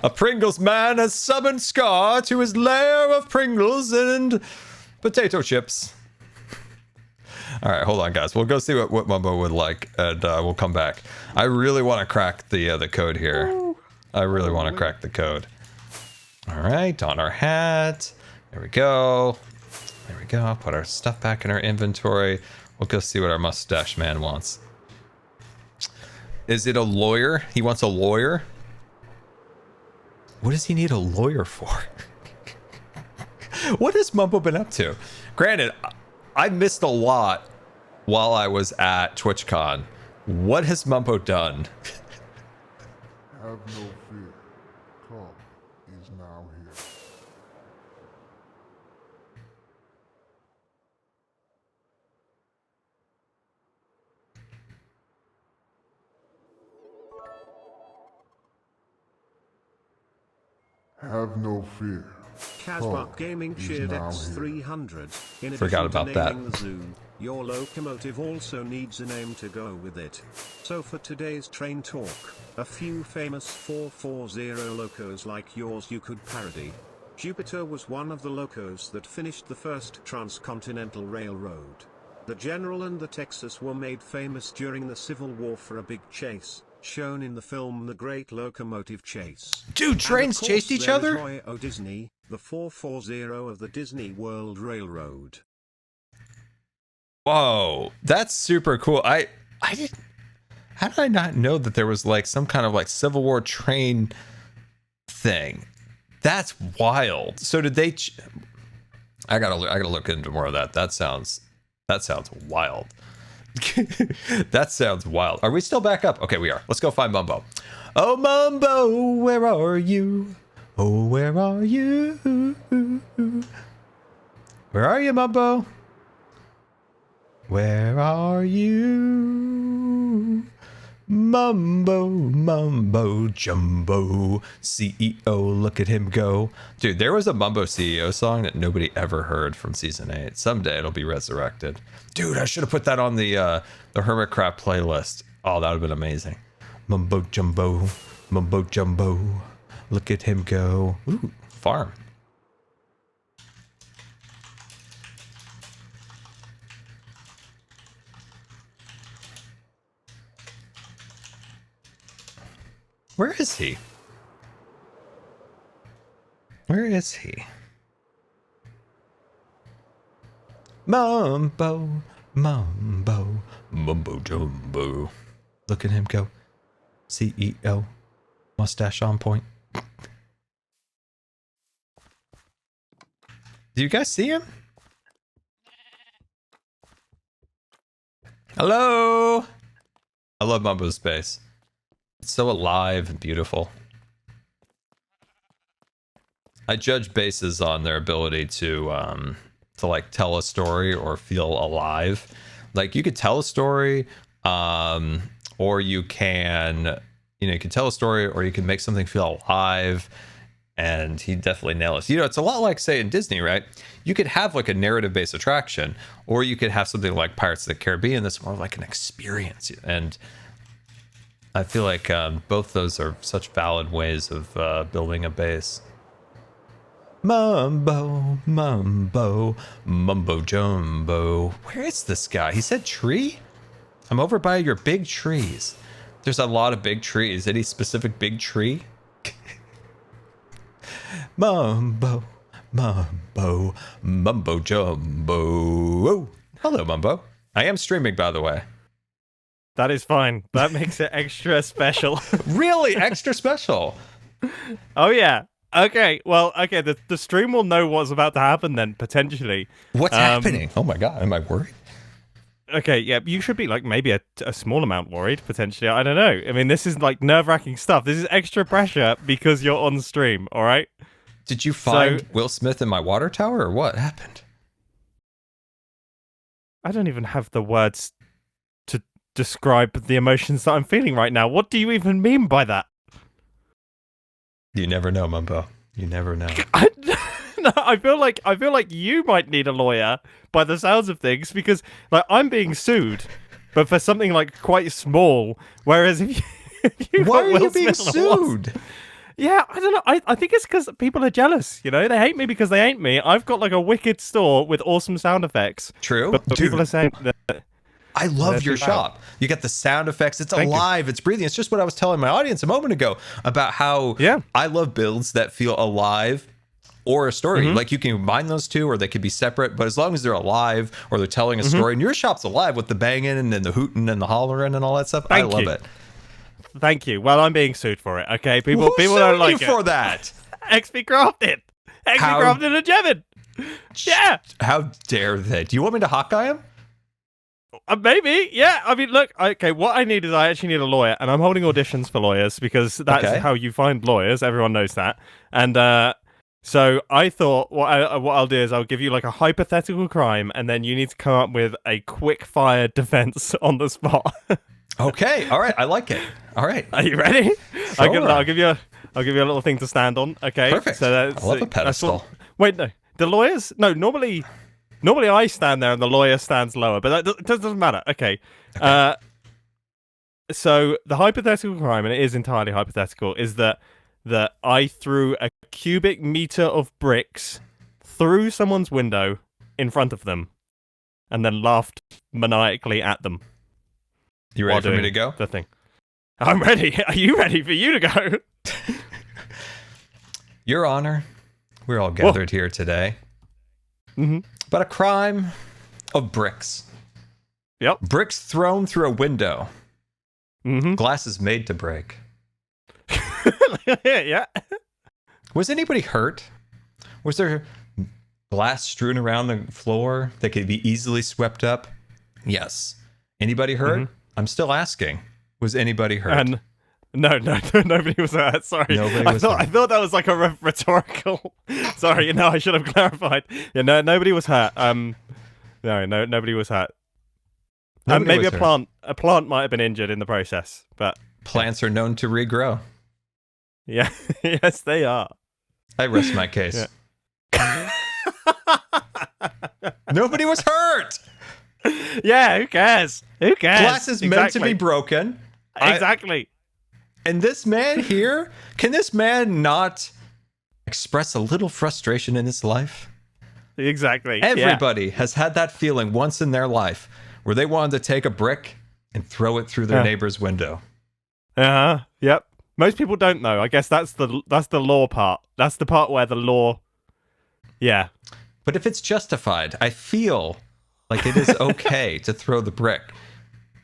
A Pringles man has summoned Scar to his lair of Pringles and potato chips. All right, hold on, guys. We'll go see what Mumbo would like, and we'll come back. I really want to crack the code here. I really want to crack the code. All right, on our hat. There we go. There we go. Put our stuff back in our inventory. We'll go see what our mustache man wants. Is it a lawyer? He wants a lawyer? What does he need a lawyer for? What has Mumbo been up to? Granted, I missed a lot while I was at TwitchCon. What has Mumbo done? Have no fear. Cub is now here. Have no fear. Casbah Gaming is cheered now X300. In Forgot addition about to that. naming the zoo, your locomotive also needs a name to go with it. So for today's train talk, a few famous 440 locos like yours you could parody. Jupiter was one of the locos that finished the first transcontinental railroad. The General and the Texas were made famous during the Civil War for a big chase, shown in the film The Great Locomotive Chase. Dude, And of trains course chased each there is other? Roy O. Disney, the 440 of the Disney World Railroad. Whoa, that's super cool. I didn't. How did I not know that there was like some kind of like Civil War train thing? That's wild. So did they? I gotta look into more of that. That sounds wild. That sounds wild. Are we still back up? Okay, we are. Let's go find Mumbo. Oh, Mumbo, where are you? Oh, where are you? Where are you, Mumbo? Where are you? Mumbo, Mumbo Jumbo, CEO, look at him go. Dude, there was a Mumbo CEO song that nobody ever heard from season 8. Someday it'll be resurrected. Dude, I should have put that on the Hermitcraft playlist. Oh, that would have been amazing. Mumbo Jumbo, look at him go. Ooh, farm. Where is he? Where is he? Mumbo, Mumbo, Mumbo Jumbo. Look at him go. CEO. Mustache on point. Do you guys see him? Hello? I love Mumbo's space. It's so alive and beautiful. I judge bases on their ability to like tell a story or feel alive. Like you could tell a story, or you can, you can tell a story, or you can make something feel alive. And he definitely nails it. It's a lot like, say, in Disney, right? You could have like a narrative-based attraction, or you could have something like Pirates of the Caribbean that's more like an experience. And I feel like both those are such valid ways of building a base. Mumbo, Mumbo, Mumbo Jumbo. Where is this guy? He said tree? I'm over by your big trees. There's a lot of big trees. Any specific big tree? Mumbo, Mumbo, Mumbo Jumbo. Oh, hello, Mumbo. I am streaming, by the way. That is fine. That makes it extra special. Really? Extra special? Oh, yeah. Okay. Well, okay. The stream will know what's about to happen then, potentially. What's happening? Oh, my God. Am I worried? Okay. Yeah. You should be like maybe a small amount worried, potentially. I don't know. I mean, this is like nerve-wracking stuff. This is extra pressure because you're on stream. All right. Did you find Will Smith in my water tower or what happened? I don't even have the words to describe the emotions that I'm feeling right now. What do you even mean by that? You never know, Mumbo. You never know. No, I feel like you might need a lawyer by the sounds of things, because like I'm being sued, but for something like quite small. Whereas if you Why got are Will you being Smith on sued? yeah, I don't know. I think it's because people are jealous. They hate me because they ain't me. I've got like a wicked store with awesome sound effects. True. But people are saying that. I love That's your too shop. You got the sound effects. It's Thank you. alive. It's breathing. It's just what I was telling my audience a moment ago about how I love builds that feel alive or a story. Like you can combine those two, or they could be separate. But as long as they're alive or they're telling a story, and your shop's alive with the banging and the hooting and the hollering and all that stuff, I love it. Thank you. Well, I'm being sued for it. Okay, people Who's don't suing like you it. for that? XP Crafted. XP Crafted and Jevin. Yeah. How dare they? Do you want me to Hawkeye him? Maybe, yeah. I mean, look, okay, what I need is I actually need a lawyer, and I'm holding auditions for lawyers because that's how you find lawyers. Everyone knows that. And so I thought what I'll do is I'll give you like a hypothetical crime, and then you need to come up with a quick fire defense on the spot. Okay, all right, I like it. All right, are you ready? Sure. I'll give you a little thing to stand on. Okay, Perfect. So I love a pedestal. Wait, no. The lawyers? No, normally I stand there and the lawyer stands lower, but that doesn't matter. Okay. So the hypothetical crime, and it is entirely hypothetical, is that I threw a cubic meter of bricks through someone's window in front of them, and then laughed maniacally at them. You ready for me to go? The thing. I'm ready. Are you ready for you to go? Your Honor, we're all gathered here today. About a crime of bricks. Yep. Bricks thrown through a window. Glass is made to break. Yeah. Was anybody hurt? Was there glass strewn around the floor that could be easily swept up? Yes. Anybody hurt? I'm still asking. Was anybody hurt? And no, nobody was hurt. Sorry. I thought that was like a rhetorical. Sorry, I should have clarified. Yeah, no, nobody was hurt. No, nobody was hurt. Maybe a plant might have been injured in the process, but plants are known to regrow. Yeah, yes, they are. I rest my case. Yeah. Nobody was hurt. Yeah, who cares? Who cares? Glass is meant to be broken. Exactly. And this man here, can this man not express a little frustration in his life? Exactly. Everybody has had that feeling once in their life where they wanted to take a brick and throw it through their neighbor's window. Yep. Most people don't know. I guess that's the law part. That's the part where the law. Yeah. But if it's justified, I feel like it is okay to throw the brick.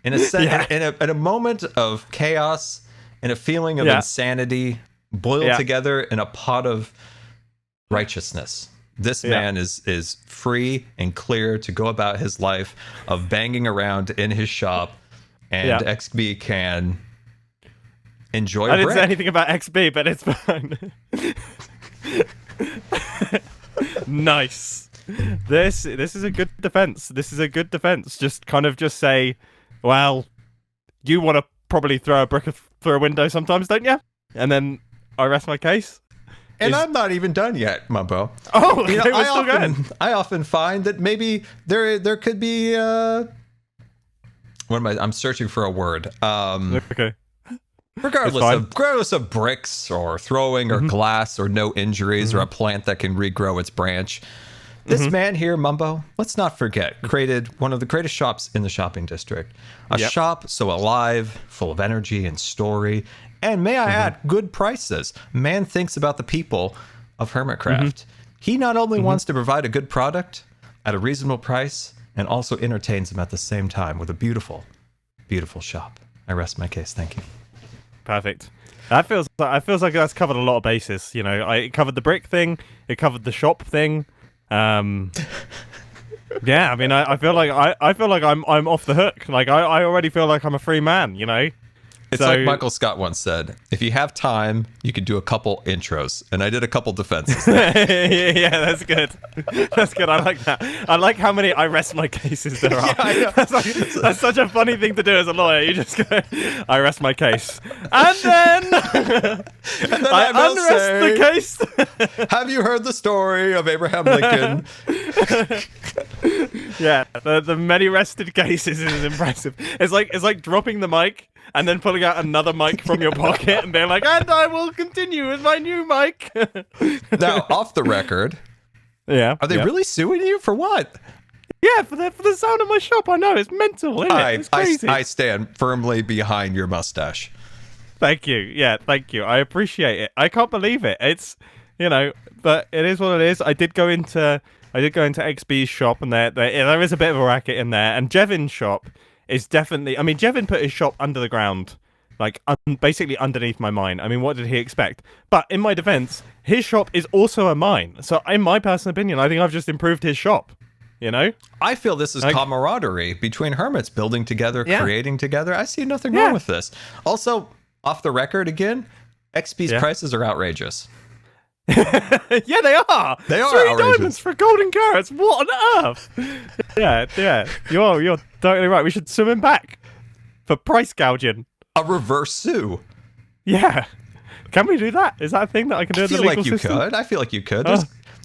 In a moment of chaos and a feeling of insanity boiled together in a pot of righteousness. This man is free and clear to go about his life of banging around in his shop, and XB can enjoy I didn't say anything about XB, but it's fine. Nice. This is a good defense. This is a good defense. Just say, well, you want to probably throw a brick through a window sometimes, don't you? And then I rest my case. And I'm not even done yet, Mumbo. Oh, we're still going. I often find that maybe there could be what am I? I'm searching for a word. Okay. Regardless of bricks or throwing or glass or no injuries or a plant that can regrow its branch. This man here, Mumbo, let's not forget, created one of the greatest shops in the shopping district. A shop so alive, full of energy and story, and may I add, good prices. Man thinks about the people of Hermitcraft. He not only wants to provide a good product at a reasonable price, and also entertains them at the same time with a beautiful, beautiful shop. I rest my case. Thank you. Perfect. That feels like that's covered a lot of bases. I covered the brick thing. It covered the shop thing. Yeah, I mean, I feel like I'm off the hook. Like I already feel like I'm a free man. It's like Michael Scott once said, if you have time, you could do a couple intros. And I did a couple defenses. Yeah, that's good. That's good. I like that. I like how many I rest my cases there are. Yeah, that's such a funny thing to do as a lawyer. You just go, I rest my case. And then I unrest the case. Have you heard the story of Abraham Lincoln? Yeah, the many rested cases is impressive. It's like dropping the mic and then pulling out another mic from your pocket and being like, and I will continue with my new mic. Now, off the record, are they really suing you for what? Yeah, for the sound of my shop. I know, it's mental, isn't it? It's crazy. I stand firmly behind your mustache. Thank you. Yeah, thank you. I appreciate it. I can't believe it. It's, but it is what it is. I did go into XB's shop, and there is a bit of a racket in there. And Jevin's shop is definitely... I mean, Jevin put his shop under the ground, like basically underneath my mine. I mean, what did he expect? But in my defense, his shop is also a mine. So in my personal opinion, I think I've just improved his shop. I feel this is camaraderie between hermits, building together, creating together. I see nothing wrong with this. Also, off the record again, XP's prices are outrageous. Yeah, they are. They are 3 outrageous. diamonds for golden carrots. What on earth? Yeah. You're totally right. We should sue him back for price gouging. A reverse sue. Yeah. Can we do that? Is that a thing that I can do in the legal system? I feel like you could.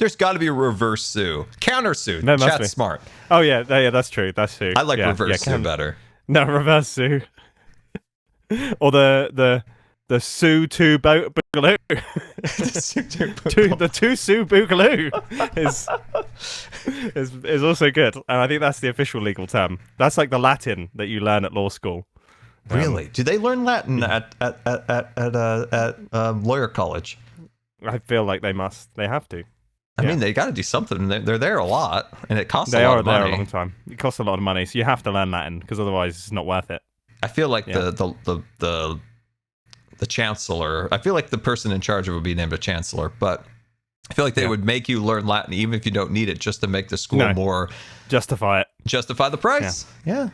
There's got to be a reverse sue. Counter sue. There must Chat's be. smart. Oh yeah, that's true. That's true. I like reverse sue better. No, reverse sue. Or the Sue two boogaloo. The two Sue boogaloo is also good, and I think that's the official legal term. That's like the Latin that you learn at law school. Really? Do they learn Latin at lawyer college? I feel like they must. They have to. I mean, they got to do something. They're there a lot, and it costs They a lot are of money. there a long time. It costs a lot of money, so you have to learn Latin because otherwise it's not worth it. I feel like the chancellor. I feel like the person in charge of it would be named a chancellor, but I feel like they would make you learn Latin even if you don't need it, just to make the school more justify the price. Yeah.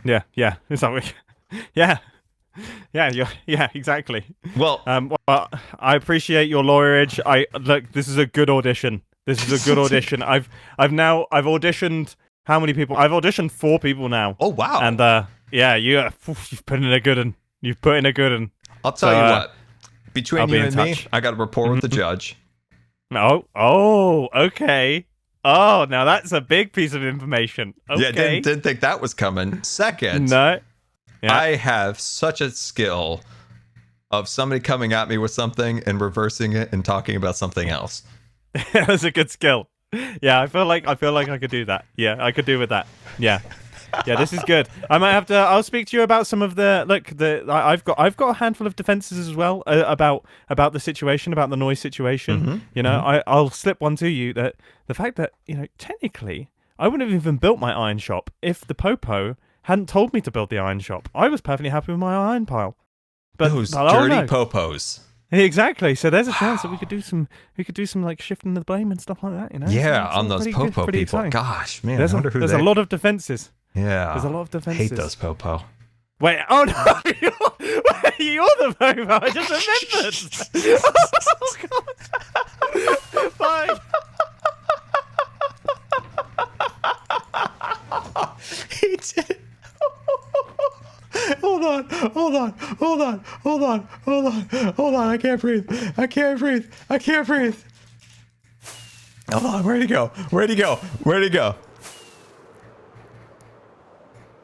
Is that what? Yeah. Yeah, exactly. Well, I appreciate your lawyerage. Look, this is a good audition. This is a good audition. I've auditioned how many people? I've auditioned 4 people now. Oh wow. And you've put in a good one. You've put in a good one. I'll tell you what. Between you and me, I got a rapport with the judge. Oh, okay. Oh, now that's a big piece of information. Okay. Yeah, didn't think that was coming. Second, no. Yeah. I have such a skill of somebody coming at me with something and reversing it and talking about something else. That's a good skill. Yeah, I feel like I could do that. Yeah, I could do with that. Yeah. Yeah, this is good. I might have to. I'll speak to you about some of the. Look, I've got a handful of defenses as well about the situation, about the noise situation. Mm-hmm. You know, I'll slip one to you that the fact that technically I wouldn't have even built my iron shop if the Popo hadn't told me to build the iron shop. I was perfectly happy with my iron pile. But those dirty Popos. Exactly. So there's a chance that we could do some like shifting the blame and stuff like that. Yeah, on those Popo people. Exciting. Gosh, man. There's a lot of defenses. Yeah. There's a lot of defenses. Hate those Popo. Wait, oh no, you're the Popo. I just remembered. Oh god. Fine. He did. Hold on. I can't breathe. Hold on. Where'd he go?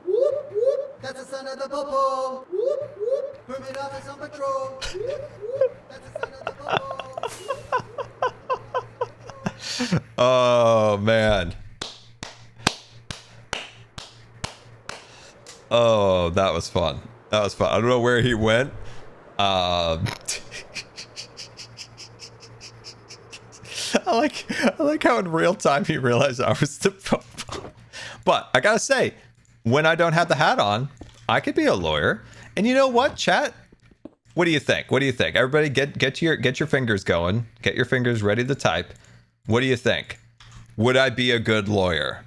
Whoop, whoop, that's the son of the Popo. Whoop, whoop, Hermit office on patrol. Whoop, whoop, that's the son of the Popo. Oh, man. Oh, that was fun. I don't know where he went. I like how in real time he realized I was the Popo. But I gotta say, when I don't have the hat on, I could be a lawyer. And you know what, chat? What do you think? Everybody get your fingers going. Get your fingers ready to type. What do you think? Would I be a good lawyer?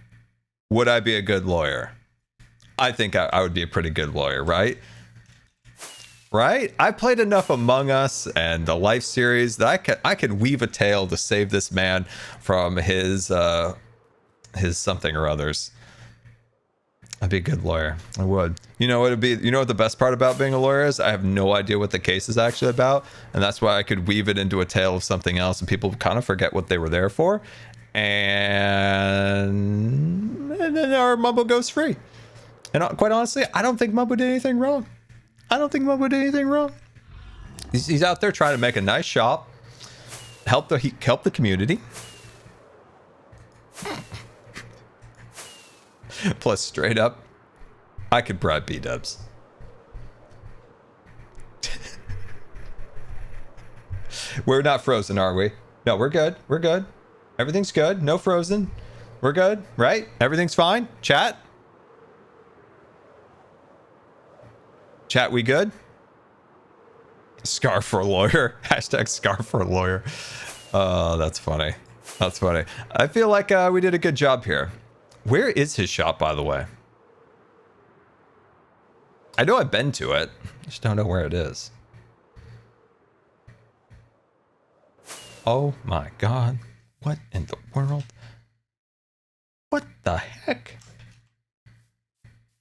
I think I would be a pretty good lawyer, right? Right? I played enough Among Us and the Life series that I could weave a tale to save this man from his something or others. I'd be a good lawyer. I would. You know what the best part about being a lawyer is? I have no idea what the case is actually about, and that's why I could weave it into a tale of something else, and people kind of forget what they were there for, and then our Mumbo goes free. And quite honestly, I don't think Mumbo did anything wrong. He's out there trying to make a nice shop, help the community. Plus, straight up, I could bribe B-dubs. We're not frozen, are we? No, we're good. Everything's good. No frozen. We're good, right? Everything's fine. Chat, we good? Scar for a lawyer. Hashtag scar for a lawyer. Oh, that's funny. I feel like we did a good job here. Where is his shop, by the way? I know I've been to it. I just don't know where it is. Oh my god. What in the world? What the heck?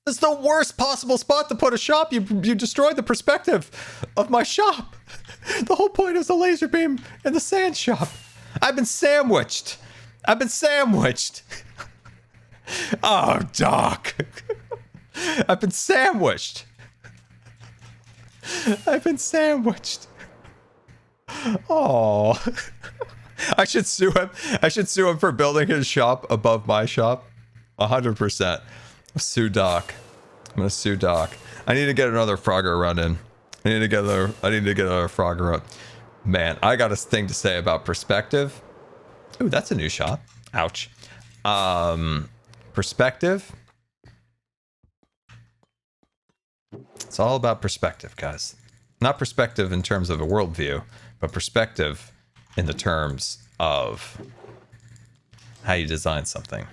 This is the worst possible spot to put a shop. You destroyed the perspective of my shop. The whole point is the laser beam and the sand shop. I've been sandwiched. I've been sandwiched. Oh, Doc. I've been sandwiched. I've been sandwiched. Oh. I should sue him. I should sue him for building his shop above my shop. 100%. Sue Doc. I'm gonna sue Doc. I need to get another Frogger run in. I need to get another Frogger run. Man, I got a thing to say about perspective. Ooh, that's a new shop. Ouch. Perspective. It's all about perspective, guys. Not perspective in terms of a worldview, but perspective in the terms of how you design something.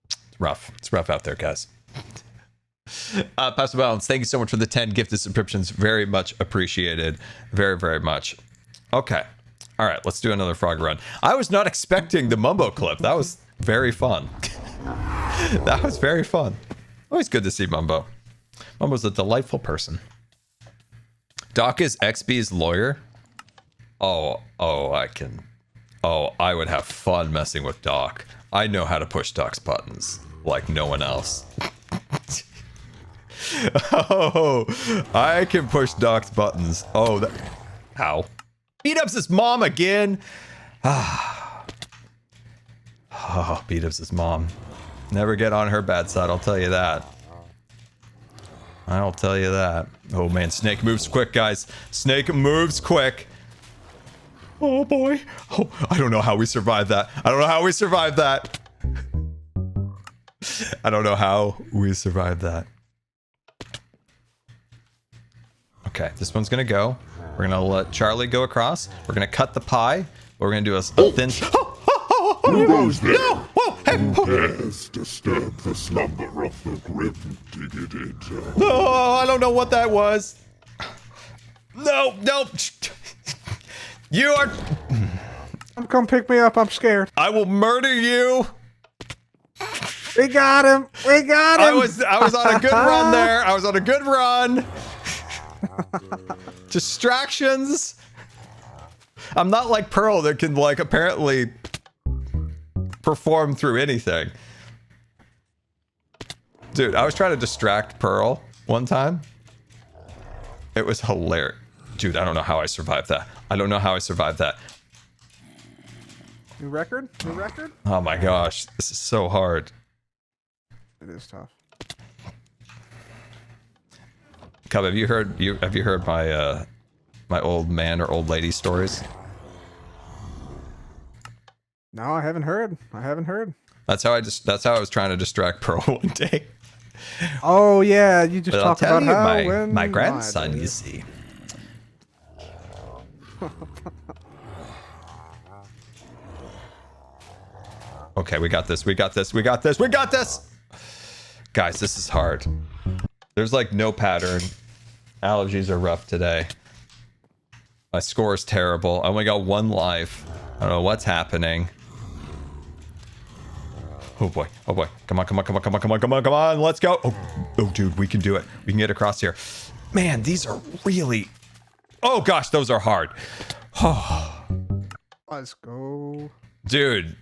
It's rough. It's rough out there, guys. Pastor Balance, thank you so much for the 10 gifted subscriptions. Very much appreciated. Very, very much. Okay. All right, let's do another frog run. I was not expecting the Mumbo clip. That was very fun. That was very fun. Always good to see Mumbo. Mumbo's a delightful person. Doc is XB's lawyer. I would have fun messing with Doc. I know how to push Doc's buttons like no one else. Oh, I can push Doc's buttons. Oh, ow. Beat-up's his mom again. Oh, beat-up's his mom. Never get on her bad side, I'll tell you that. I'll tell you that. Oh man, Snake moves quick, guys. Snake moves quick. Oh boy. Oh, I don't know how we survived that. I don't know how we survived that. I don't know how we survived that. Okay, this one's gonna go. We're gonna let Charlie go across. We're gonna cut the pie. We're gonna do a thin. Who goes there? No! Whoa! Hey! Who dares disturb the slumber of the grim-digged? Oh, I don't know what that was. No, no. You are. Come pick me up. I'm scared. I will murder you. We got him. We got him. I was on a good run there. I was on a good run. Distractions. I'm not like Pearl that can like apparently perform through anything. Dude, I was trying to distract Pearl one time. It was hilarious. Dude, I don't know how I survived that. I don't know how I survived that. New record? New record? Oh my gosh, this is so hard. It is tough. Cub, have you heard my my old man or old lady stories? No, I haven't heard. I haven't heard. That's how I was trying to distract Pearl one day. Oh yeah, you just But talked I'll tell about you, how my grandson, you see. Okay, we got this. We got this. We got this. We got this. Guys, this is hard. There's like no pattern. Allergies are rough today. My score is terrible. I only got one life. I don't know what's happening. Oh boy. Oh boy. Come on, come on, come on, come on, come on, come on, come on. Let's go. Oh, dude, we can do it. We can get across here. Man, these are really... Oh gosh, those are hard. Oh. Let's go. Dude.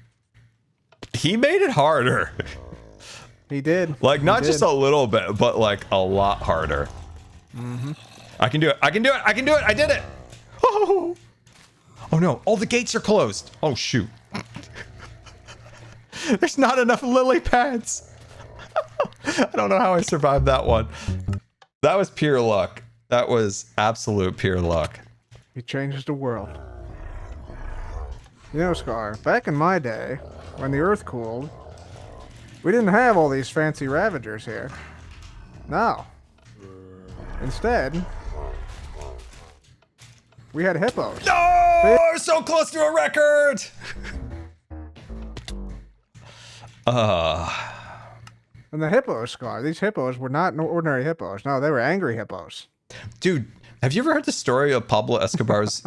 He made it harder. He did. Like, not just a little bit, but like a lot harder. Mm-hmm. I can do it. I can do it. I can do it. I did it. Oh, oh no. All the gates are closed. Oh, shoot. There's not enough lily pads. I don't know how I survived that one. That was pure luck. That was absolute pure luck. He changes the world. You know, Scar, back in my day, when the Earth cooled, we didn't have all these fancy ravagers here. No. Instead, we had hippos. No! We're so close to a record! And the hippos, Scar, these hippos were not ordinary hippos. No, they were angry hippos. Dude, have you ever heard the story of Pablo Escobar's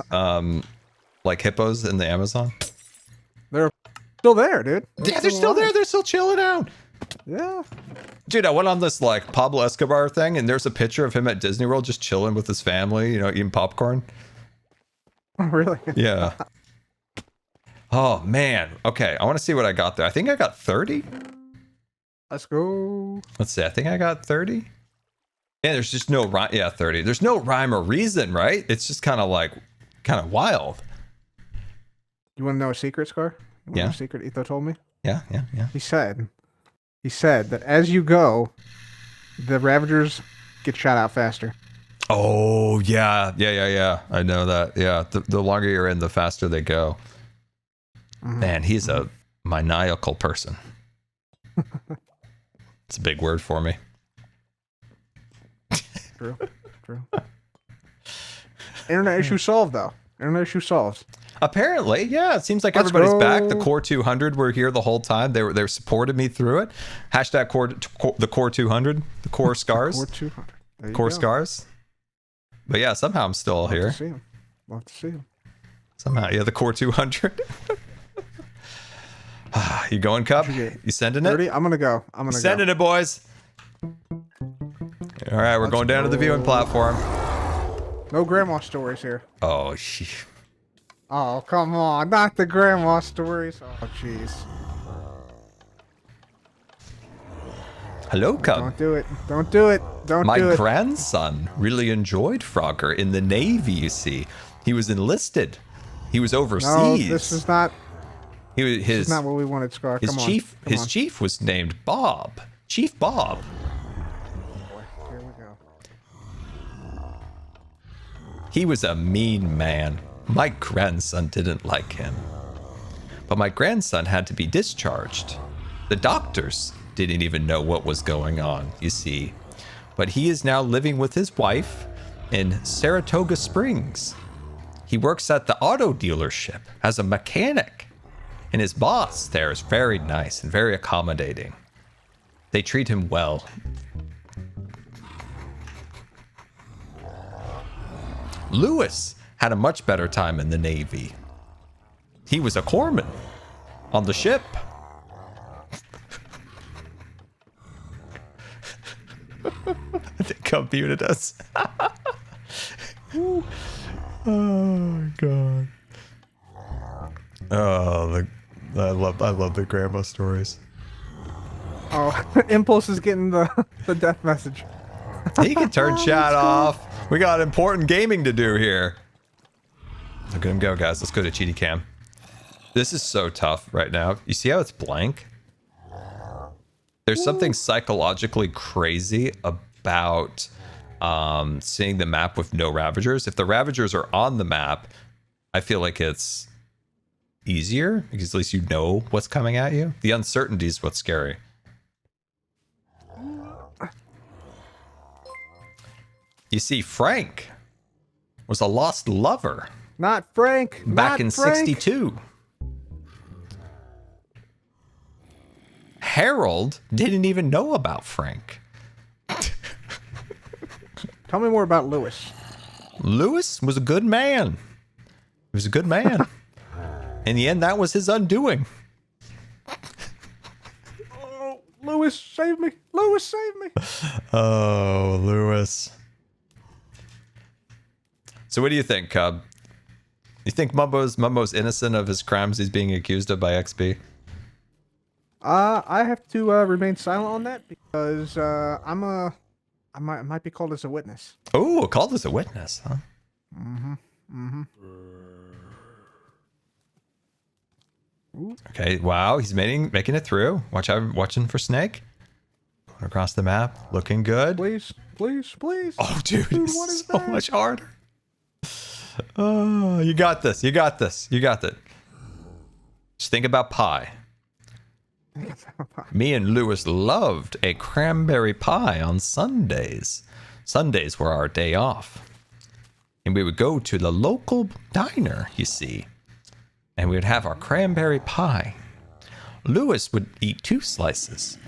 like hippos in the Amazon? They're still there, dude. Yeah, they're still there. They're still chilling out. Yeah. Dude, I went on this like Pablo Escobar thing, and there's a picture of him at Disney World just chilling with his family, you know, eating popcorn. Oh, really? Yeah. Oh, man. Okay, I want to see what I got there. I think I got 30. Let's go. Let's see. I think I got 30. Yeah, there's just no rhyme. Yeah, 30. There's no rhyme or reason, right? It's just kind of wild. You want to know a secret, Scar? You want to know a secret Etho told me? Yeah. He said that as you go, the Ravagers get shot out faster. Oh, yeah. I know that. Yeah, the longer you're in, the faster they go. Man, he's a maniacal person. It's a big word for me. True. Internet issue solved, though. Internet issue solved. Apparently, yeah. It seems like everybody's back. The Core 200 were here the whole time. They supported me through it. Hashtag the Core 200. The Core Scars. Core 200. There you Core go. Scars. But yeah, somehow I'm still here. Love to see him. Somehow, yeah, the Core 200. You going, Cub? You sending it? 30? I'm gonna go. Sending it, boys. All right, we're going down to the viewing platform. No grandma stories here. Oh, Oh, come on. Not the grandma stories. Oh, jeez. Hello, Cub. Don't do it. Don't do it. Don't My do it. grandson really enjoyed Frogger in the Navy, you see. He was enlisted. He was overseas. No, this is not. This is not what we wanted, Scar. His Come chief, on. his chief was named Bob. Chief Bob. Here we go. He was a mean man. My grandson didn't like him. But my grandson had to be discharged. The doctors didn't even know what was going on, you see. But he is now living with his wife in Saratoga Springs. He works at the auto dealership as a mechanic. And his boss there is very nice and very accommodating. They treat him well. Lewis had a much better time in the Navy. He was a corpsman on the ship. I think Cub muted us. Oh God. Oh, I love the grandma stories. Oh, Impulse is getting the death message. He can turn chat off. We got important gaming to do here. Look at him go, guys. Let's go to Cheaty Cam. This is so tough right now. You see how it's blank? There's something psychologically crazy about seeing the map with no Ravagers. If the Ravagers are on the map, I feel like it's easier because at least you know what's coming at you. The uncertainty is what's scary. You see, Frank was a lost lover. Not Frank. Back in 62. Harold didn't even know about Frank. Tell me more about Lewis. Lewis was a good man. He was a good man. In the end, that was his undoing. Oh, Lewis, save me. Lewis, save me. Oh, Lewis. So what do you think, Cub? You think Mumbo's innocent of his crimes he's being accused of by XP? I have to remain silent on that because I might be called as a witness. Oh, called as a witness, huh? Okay, wow, he's making it through. Watching for Snake. Going across the map, looking good. Please. Oh, dude, what it's is so that? much harder. Oh, you got this. You got it. Just think about pie. Me and Lewis loved a cranberry pie on Sundays. Sundays were our day off. And we would go to the local diner, you see. And we would have our cranberry pie. Lewis would eat 2 slices.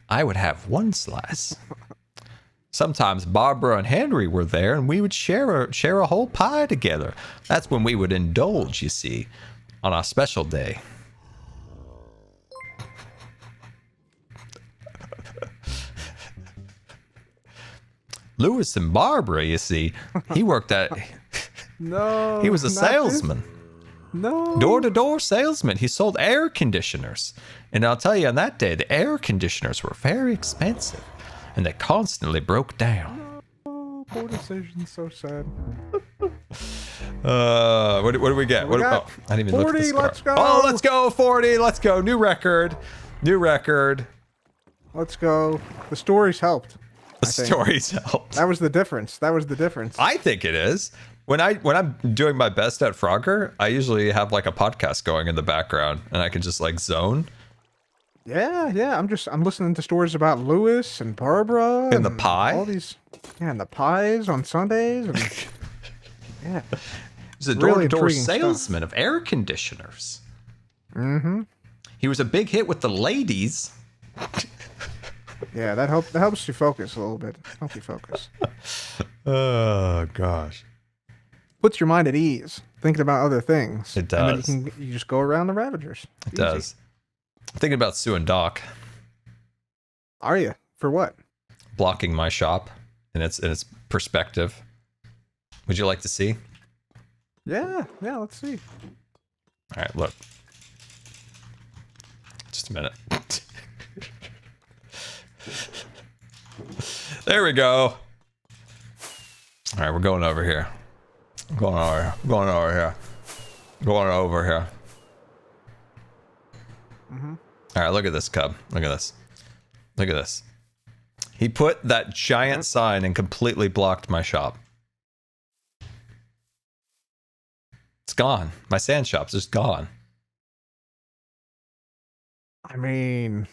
I would have 1 slice. Sometimes Barbara and Henry were there, and we would share a whole pie together. That's when we would indulge, you see, on our special day. Lewis and Barbara, you see, he worked at... No. He was a not this. salesman. No. Door-to-door salesman. He sold air conditioners. And I'll tell you, on that day, the air conditioners were very expensive. And they constantly broke down. Oh, poor decision. So sad. What do we get? We got I didn't even look at the 40, score. let's go. Oh, let's go, 40. Let's go. New record. Let's go. The stories helped. The stories helped. That was the difference. I think it is. When I'm doing my best at Frogger, I usually have like a podcast going in the background, and I can just like zone. Yeah. I'm listening to stories about Lewis and Barbara and the pie. All these, and the pies on Sundays. And, yeah, He's a really door-to-door intriguing salesman of air conditioners. Mm-hmm. He was a big hit with the ladies. Yeah, that helps you focus a little bit. Help you focus. Oh gosh. Puts your mind at ease, thinking about other things. It does. And then you just go around the Ravagers. It does. I'm thinking about suing Doc. Are you? For what? Blocking my shop in its perspective. Would you like to see? Yeah, let's see. All right, look. Just a minute. There we go. All right, we're going over here. Going over here. Mm-hmm. All right, look at this, Cub. Look at this. He put that giant sign and completely blocked my shop. It's gone. My sand shop's just gone. I mean,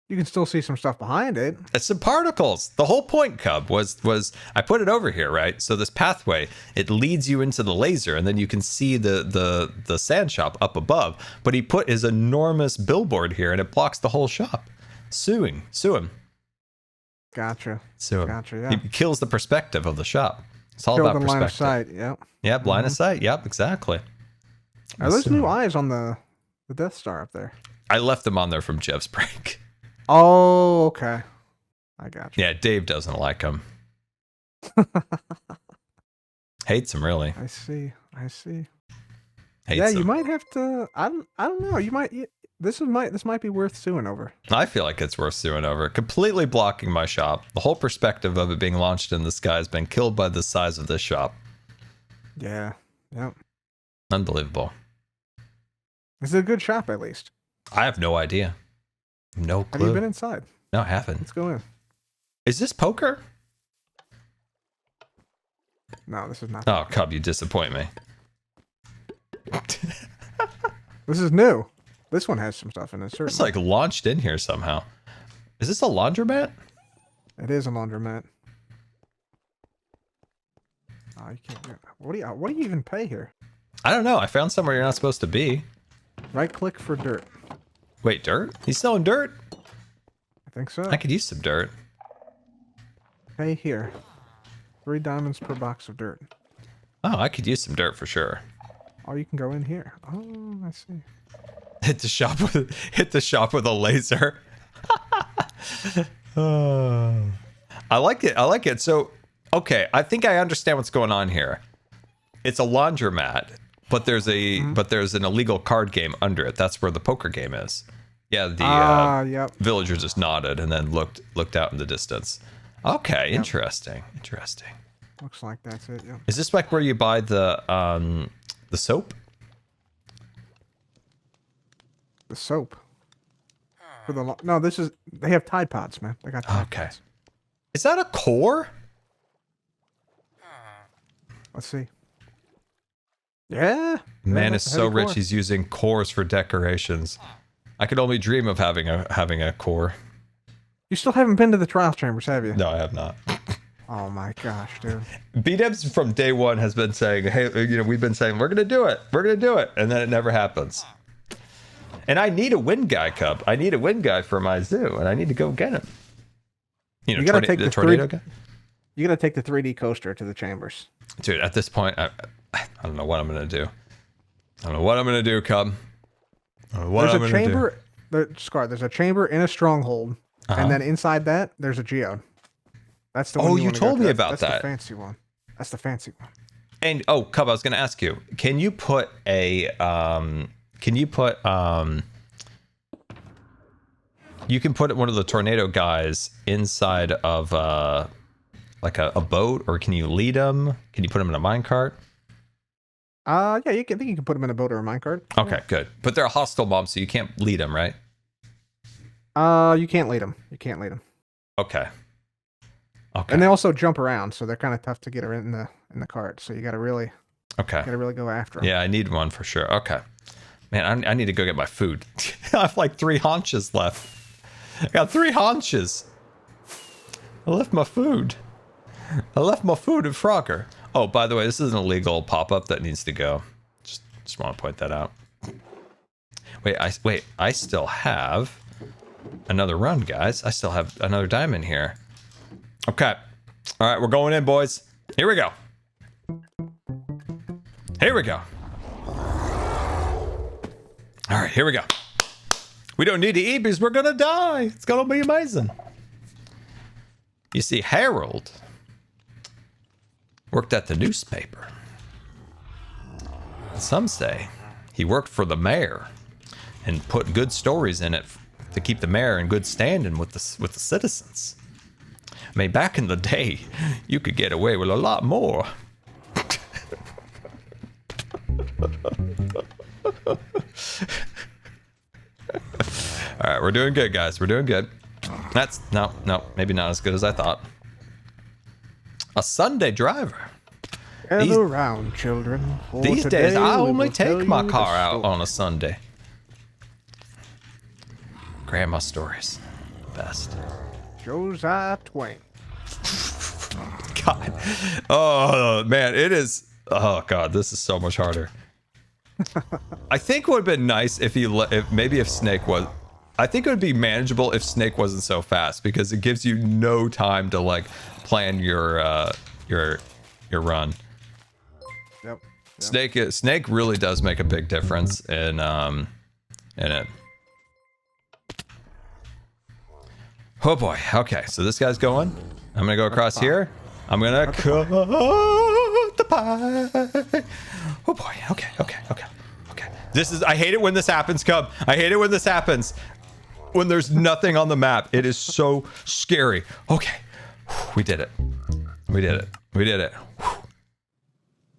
you can still see some stuff behind it. It's some particles. The whole point, Cub, was I put it over here, right? So this pathway, it leads you into the laser, and then you can see the sand shop up above. But he put his enormous billboard here, and it blocks the whole shop. Sue him. Gotcha. Sue him. Gotcha, yeah. He kills the perspective of the shop. It's all Killed about the perspective. line of sight, yep. Yep, line of sight. Yep, exactly. Are those new eyes on the Death Star up there? I left them on there from Jeff's break. Oh, okay. I got you. Yeah, Dave doesn't like them. Hates them, really. I see. Hates Yeah, you them. might have to. I don't know. You might. This might be worth suing over. I feel like it's worth suing over. Completely blocking my shop. The whole perspective of it being launched in the sky has been killed by the size of this shop. Yeah. Yep. Unbelievable. Is it a good shop at least? I have no idea. No clue. Have you been inside? No, I haven't. Let's go in. Is this poker? No, this is not. Oh, Cub, you disappoint me. This is new. This one has some stuff in it. Certainly. It's like launched in here somehow. Is this a laundromat? It is a laundromat. Oh, you can't get. What do you even pay here? I don't know. I found somewhere you're not supposed to be. Right click for dirt. Wait, dirt? He's selling dirt? I think so. I could use some dirt. Pay here. 3 diamonds per box of dirt. Oh, I could use some dirt for sure. Oh, you can go in here. Oh, I see. Hit the shop with a laser. Oh. I like it. So, okay, I think I understand what's going on here. It's a laundromat, but there's an illegal card game under it. That's where the poker game is. Yeah, the yep. villager just nodded and then looked out in the distance. Okay, yep. Interesting. Looks like that's it. Yep. Is this like where you buy the soap? The soap. For the no, this is they have Tide Pods, man. They got Tide Pods. Is that a core? Let's see. Yeah. Man is so rich he's using cores for decorations. I could only dream of having a core. You still haven't been to the trial chambers, have you? No, I have not. Oh my gosh, dude. B-Dubs from day one has been saying, hey, we've been saying we're gonna do it, and then it never happens. And I need a wind guy, Cub. I need a wind guy for my zoo, and I need to go get him. You gotta take the tornado guy. You gotta take the 3D coaster to the chambers. Dude, at this point, I don't know what I'm gonna do. I don't know what I'm gonna do, Cub. There's a chamber. There's a chamber in a stronghold, and then inside that, there's a geode. That's the one. Oh, you told me about that. That's the fancy one. And oh, Cub, I was going to ask you, can you put a you can put one of the tornado guys inside of like a boat, or can you lead them? Can you put them in a minecart? Yeah, I think you can put them in a boat or a minecart. Okay, good. But they're a hostile mob, so you can't lead them, right? You can't lead them. You can't lead them. Okay. Okay. And they also jump around, so they're kind of tough to get in the cart. So you got to really go after them. Yeah, I need one for sure. Okay. Man, I need to go get my food. I have like 3 haunches left. I got 3 haunches. I left my food. I left my food at Frogger. Oh, by the way, this is an illegal pop-up that needs to go. Just want to point that out. Wait, I still have another run, guys. I still have another diamond here. Okay. All right, we're going in, boys. Here we go. Here we go. All right, here we go. We don't need to eat because we're going to die. It's going to be amazing. You see, Harold worked at the newspaper. Some say he worked for the mayor and put good stories in it to keep the mayor in good standing with the citizens. I mean, back in the day, you could get away with a lot more. All right, we're doing good, guys. We're doing good. That's no, maybe not as good as I thought. A Sunday driver. Gather round, children. These days, I only take my car out on a Sunday. Grandma stories, best. Josiah Twain. God, oh man, it is. Oh God, this is so much harder. I think it would have been nice if if Snake was. I think it would be manageable if Snake wasn't so fast, because it gives you no time to like plan your run. Yep. Snake really does make a big difference in it. Oh boy. Okay, so this guy's going. I'm gonna go across here. I'm gonna cut the pie. Oh boy. Okay. This is. I hate it when this happens, Cub. I hate it when this happens. When there's nothing on the map. It is so scary. Okay. We did it. We did it.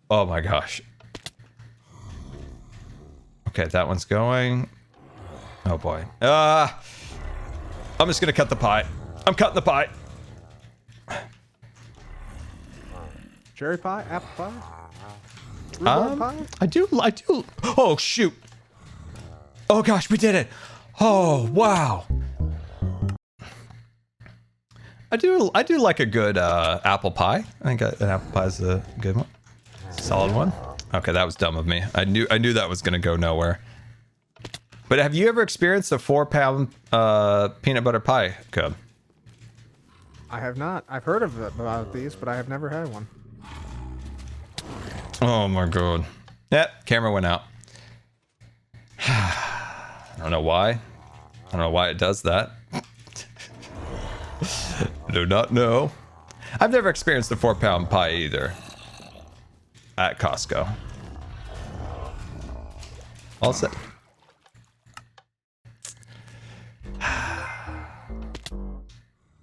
Oh my gosh. Okay, that one's going. Oh boy. I'm just gonna cut the pie. I'm cutting the pie. Cherry pie? Apple pie? Rhubarb pie? I do. Oh shoot. Oh gosh, we did it. Oh wow. I do like a good apple pie. I think an apple pie is a good one. Solid one. Okay, that was dumb of me. I knew that was gonna go nowhere. But have you ever experienced a 4-pound peanut butter pie, Cub? I have not. I've heard about these, but I have never had one. Oh my god. Yep, camera went out. I don't know why. I don't know why it does that. I do not know. I've never experienced a 4-pound pie either. At Costco. All set.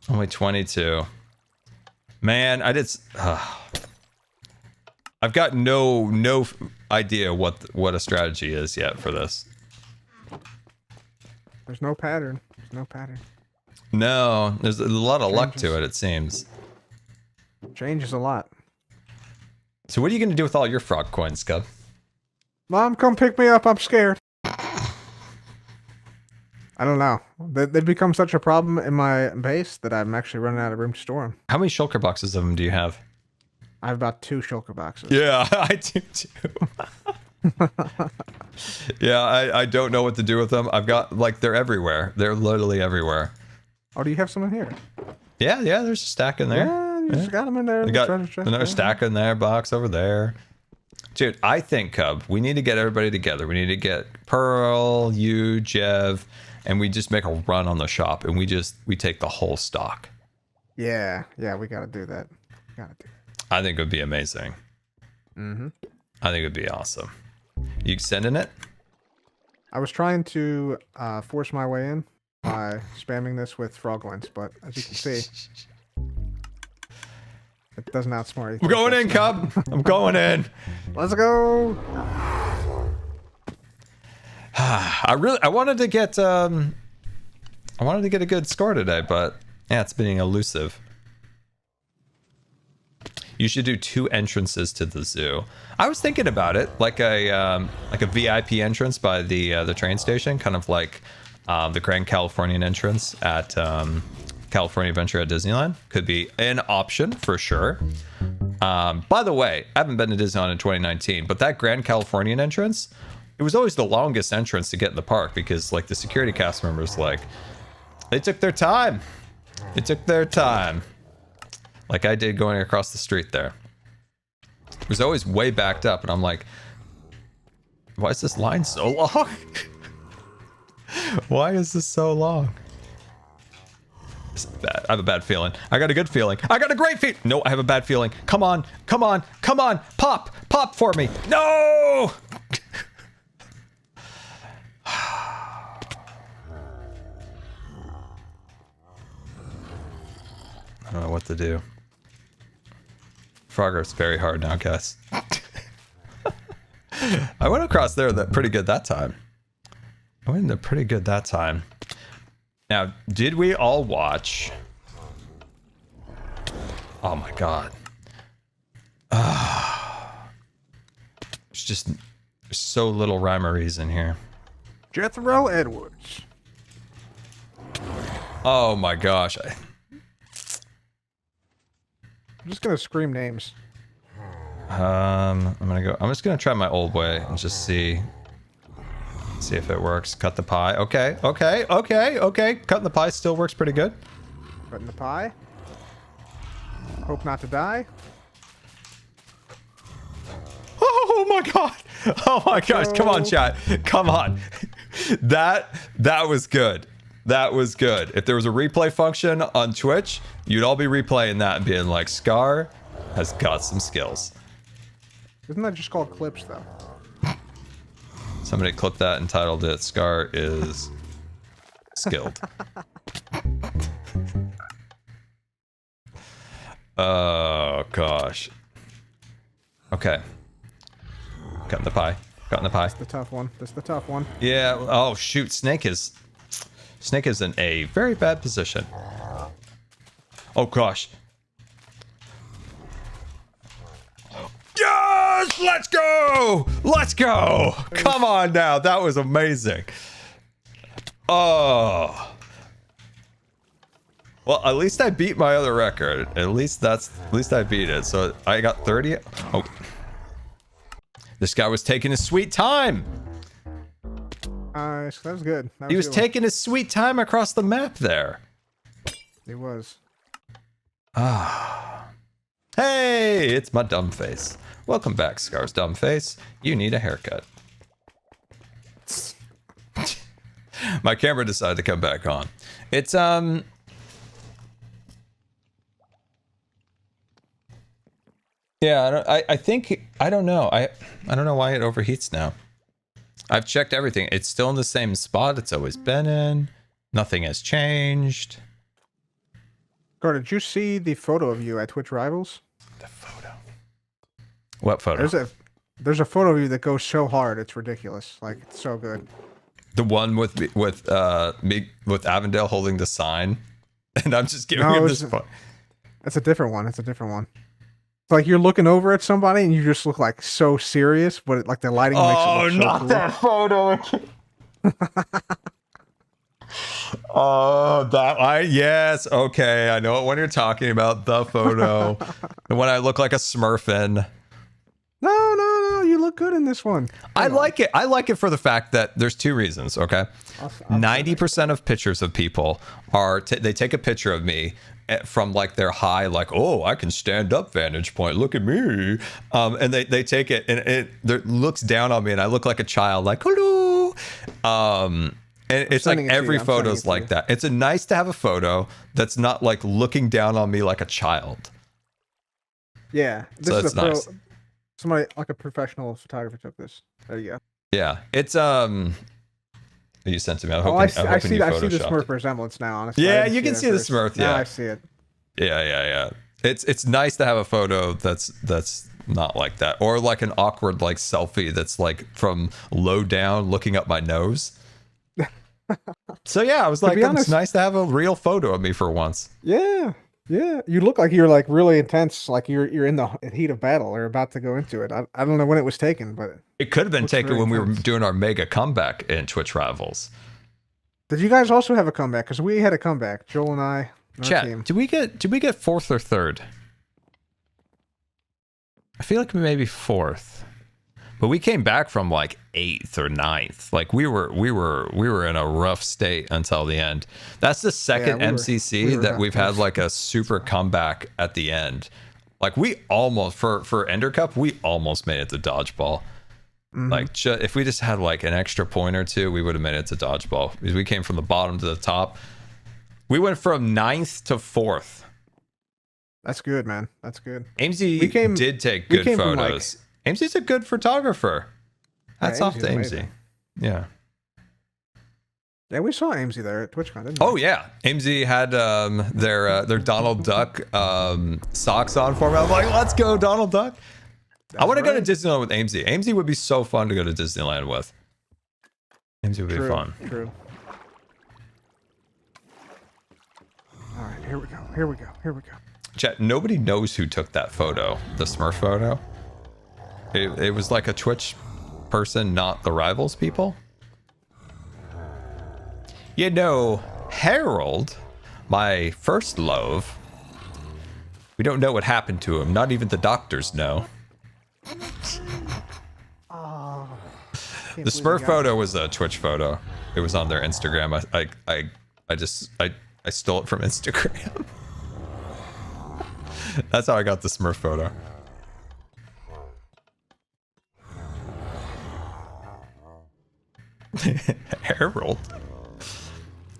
Only 22. Man, I did. I've got no idea what a strategy is yet for this. There's no pattern. There's no pattern. No, there's a lot of luck to it. It seems. Changes a lot. So what are you going to do with all your frog coins, Cub? Mom, come pick me up. I'm scared. I don't know. They've become such a problem in my base that I'm actually running out of room to store them. How many shulker boxes of them do you have? I have about 2 shulker boxes. Yeah, I do too. Yeah, I don't know what to do with them. I've got, like, they're everywhere. They're literally everywhere. Oh, do you have some in here? Yeah, there's a stack in there. Yeah, you just got them in there. I got another stack in there, box over there. Dude, I think, Cub, we need to get everybody together. We need to get Pearl, you, Jev, and we just make a run on the shop, and we take the whole stock. Yeah, we gotta do that. I think it would be amazing. Mm-hmm. I think it'd be awesome. You sending it? I was trying to force my way in by spamming this with frogwinds, but as you can see, it doesn't outsmart you. I'm going in, Cub. I'm going in. Let's go. I wanted to get a good score today, but yeah, it's being elusive. You should do 2 entrances to the zoo. I was thinking about it, like a VIP entrance by the train station, kind of like the Grand Californian entrance at California Adventure at Disneyland. Could be an option for sure. By the way, I haven't been to Disneyland in 2019, but that Grand Californian entrance, it was always the longest entrance to get in the park because like the security cast members, like they took their time. They took their time. Like I did going across the street there. It was always way backed up, and I'm like, why is this line so long? Why is this so long? This is bad. I have a bad feeling. I got a good feeling. I got a great feeling. No, I have a bad feeling. Come on, come on, come on. Pop, pop for me. No! I don't know what to do. Frogger's very hard now, guys. I went across there pretty good that time. I went in there pretty good that time. Now, did we all watch? Oh my god. There's just there's so little rhyme or reason here. Jethro Edwards. Oh my gosh. I'm just gonna scream names. I'm just gonna try my old way and just see if it works. Cut the pie. Okay. Cutting the pie still works pretty good. Cutting the pie. Hope not to die. Oh my god. Oh my gosh. Come on, chat. Come on. That was good. That was good. If there was a replay function on Twitch, you'd all be replaying that and being like, Scar has got some skills. Isn't that just called clips, though? Somebody clipped that and titled it, Scar is skilled. Oh, gosh. Okay. Cutting the pie. Cutting the pie. That's the tough one. That's the tough one. Yeah. Oh, shoot. Snake is in a very bad position. Oh, gosh. Yes! Let's go! Let's go! Come on now. That was amazing. Oh. Well, at least I beat my other record. At least I beat it. So I got 30. Oh. This guy was taking his sweet time. That was good. He was taking his sweet time across the map there. He was. Ah. Hey, it's my dumb face. Welcome back, Scar's dumb face. You need a haircut. My camera decided to come back on. It's yeah, I think I don't know. I don't know why it overheats now. I've checked everything. It's still in the same spot it's always been in. Nothing has changed. Gar, did you see the photo of you at Twitch Rivals? The photo. What photo? There's a photo of you that goes so hard, it's ridiculous. Like, it's so good. The one with me with Avondale holding the sign, and I'm just giving him this. It's a different one. It's a different one. It's like you're looking over at somebody and you just look like so serious, but like the lighting makes it look so not cool. that photo. Oh, yes, okay, I know what one you're talking about. The photo, the one I look like a Smurfin. No, you look good in this one. I like it. I like it for the fact that there's 2 reasons. Okay, 90% of pictures of people are they take a picture of me from like their high, like, oh, I can stand up vantage point. Look at me, and they take it and it looks down on me, and I look like a child, like hello. And it's like every photo's like that. It's nice to have a photo that's not like looking down on me like a child. Yeah, So that's nice. Somebody like a professional photographer took this. There you go. Yeah, it's you sent to me. I'm Oh, hoping, I see, I'm I hoping see, you I see the photoshopped Smurf it. resemblance now. Honestly, Yeah, I didn't you can that see the first. Smurf. Now Yeah, I see it. yeah. It's nice to have a photo that's not like that, or like an awkward like selfie that's like from low down looking up my nose. So yeah, I was like, be honest, it's nice to have a real photo of me for once. Yeah, yeah. You look like you're like really intense, like you're in the heat of battle or about to go into it. I don't know when it was taken, but It could have been looks taken very when we were intense. doing our mega comeback in Twitch Rivals. Did you guys also have a comeback? Because we had a comeback. Joel and I, our Chat, team. did we get fourth or third? I feel like maybe fourth, but we came back from like 8th or 9th. Like we were in a rough state until the end. That's the second MCC that we've had like a super comeback at the end. Like we almost for Ender Cup, we almost made it to dodgeball. Like if we just had like an extra point or two, we would have made it to dodgeball because we came from the bottom to the top. We went from 9th to 4th. That's good, man. That's good. Amesy did take good photos. Amesy's a good photographer. Hats off to Amesy. Yeah. Yeah, we saw Amesy there at TwitchCon, didn't we? Oh yeah, Amesy had their Donald Duck socks on for me. I'm like, let's go, Donald Duck. I want to go to Disneyland with Amesy. Amesy would be so fun to go to Disneyland with. Amesy would be fun. True. All right, here we go. Chat, nobody knows who took that photo, the Smurf photo. It was like a Twitch person, not the Rivals people. You know, Harold, my first love, we don't know what happened to him. Not even the doctors know. The Smurf photo was a Twitch photo. It was on their Instagram. I stole it from Instagram. That's how I got the Smurf photo. Harold.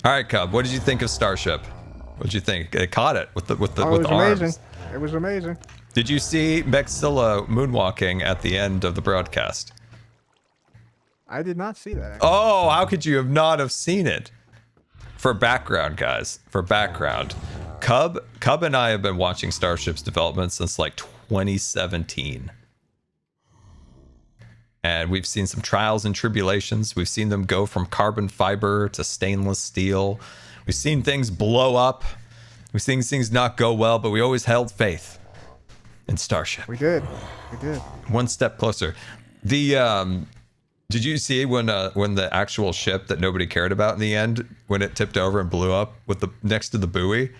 All right, Cub. What did you think of Starship? What did you think? It caught it with the arms. Amazing. It was amazing. Did you see Mexilla moonwalking at the end of the broadcast? I did not see that. Actually. Oh, how could you have seen it? For background, guys. For background, Cub and I have been watching Starship's development since like 2017. And we've seen some trials and tribulations. We've seen them go from carbon fiber to stainless steel. We've seen things blow up. We've seen things not go well, but we always held faith in Starship. We did. One step closer. Did you see when the actual ship that nobody cared about in the end, when it tipped over and blew up with the next to the buoy?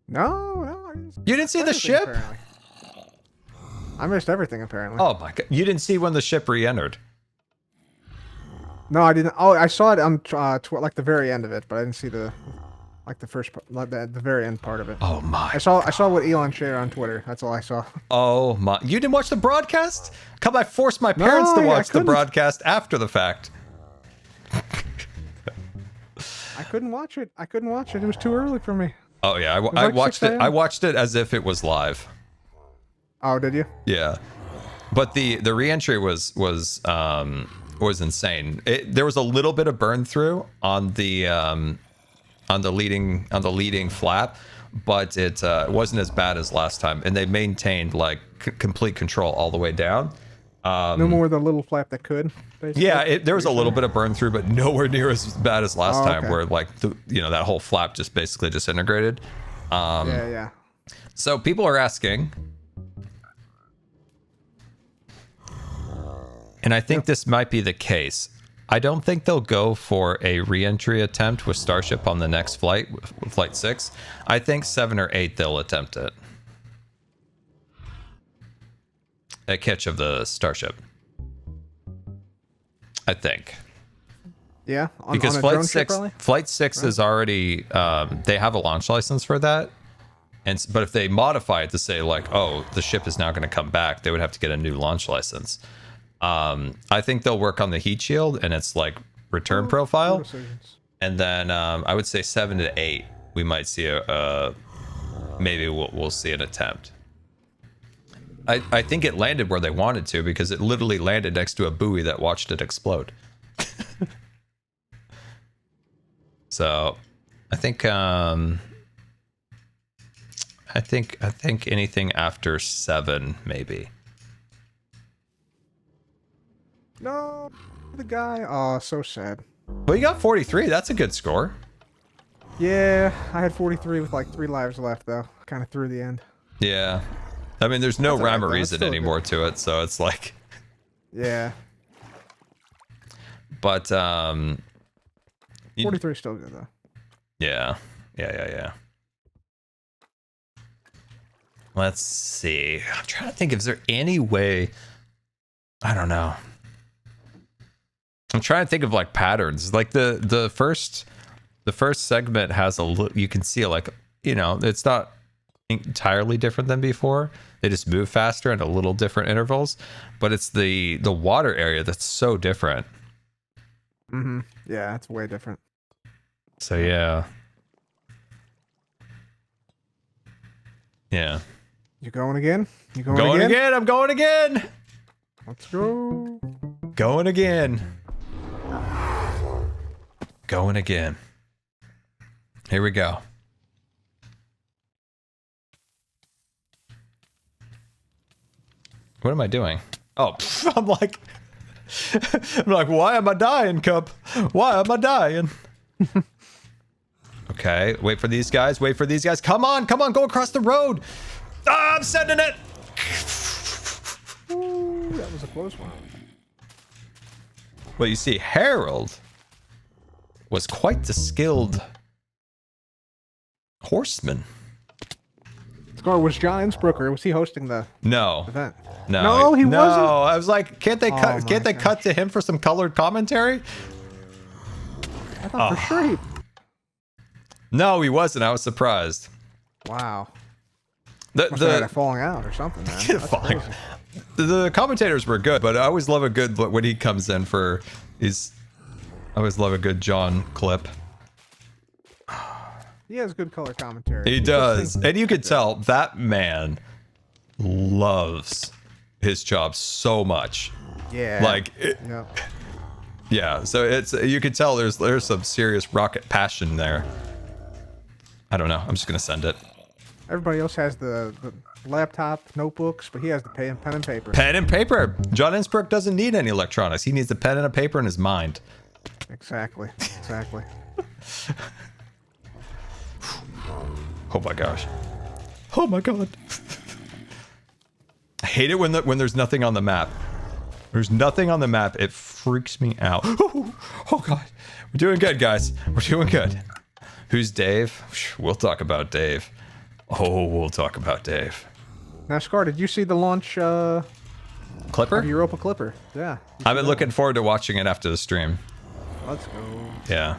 No. You didn't see the ship? Apparently. I missed everything apparently. Oh my god! You didn't see when the ship re-entered? No, I didn't. Oh, I saw it on like the very end of it, but I didn't see the first like the very end part of it. Oh my! I saw what Elon shared on Twitter. That's all I saw. Oh my! You didn't watch the broadcast? Come, I forced my parents to watch the broadcast after the fact. I couldn't watch it. It was too early for me. Oh yeah, I watched it. I watched it as if it was live. Oh, did you? Yeah, but the re-entry was insane. There was a little bit of burn through on the leading flap, but it wasn't as bad as last time, and they maintained like complete control all the way down. No more the little flap that could. Basically. Yeah, there was a little bit of burn through, but nowhere near as bad as last time, where like that whole flap just basically disintegrated. Yeah. So people are asking, and I think this might be the case. I don't think they'll go for a re-entry attempt with Starship on the next flight, with Flight 6. I think 7 or 8 they'll attempt it. A catch of the Starship. I think. Yeah, because on a Flight drone 6 ship, Flight 6 is already they have a launch license for that. But if they modify it to say like, oh, the ship is now going to come back, they would have to get a new launch license. I think they'll work on the heat shield and its like return profile, and then I would say 7 to 8 we might see maybe we'll see an attempt. I think it landed where they wanted to because it literally landed next to a buoy that watched it explode. So, I think anything after 7 maybe. No, the guy. Oh, so sad. Well, you got 43. That's a good score. Yeah, I had 43 with like 3 lives left though. Kind of through the end. Yeah. I mean, there's no That's all right, rhyme or though. That's reason still anymore good. to it, so it's like. Yeah. But 43 is still good though. Yeah. Let's see. I'm trying to think. Is there any way? I don't know. I'm trying to think of like patterns. Like the first segment has you can see like, you know, it's not entirely different than before. They just move faster and a little different intervals, but it's the water area that's so different. Mm-hmm. Yeah, it's way different. So yeah. Yeah. You going again? You going, Going again. I'm going again. Let's go. Going again. Going again. Here we go. What am I doing? Oh, I'm like, why am I dying, Cub? Why am I dying? Okay, wait for these guys. Wait for these guys. Come on, go across the road. Ah, I'm sending it. Ooh, that was a close one. Well, you see, Harold was quite the skilled horseman. Scar, was John Innsbrucker, was he hosting the No. event? No, No, he no. wasn't? I was like, can't they cut? my Can't they cut to him for some colored commentary? I thought for sure he... No, he wasn't. I was surprised. Wow. Must have had a falling out or something, man. That's falling. crazy. The commentators were good, but I always love a good when he comes in for his. I always love a good John clip. He has good color commentary. He does, and you could tell that man loves his job so much. Yeah. Like, Yeah. yeah. So it's you could tell there's some serious rocket passion there. I don't know. I'm just gonna send it. Everybody else has the laptop, notebooks, but he has the pen and paper. Pen and paper. John Innsbruck doesn't need any electronics. He needs a pen and a paper in his mind. Exactly. Exactly. Oh my gosh. Oh my god. I hate it when there's nothing on the map. There's nothing on the map. It freaks me out. Oh god. We're doing good, guys. We're doing good. Who's Dave? We'll talk about Dave. Oh, we'll talk about Dave. Now, Scar, did you see the launch Clipper? of Europa Clipper? Yeah. I've been looking forward to watching it after the stream. Let's go. Yeah.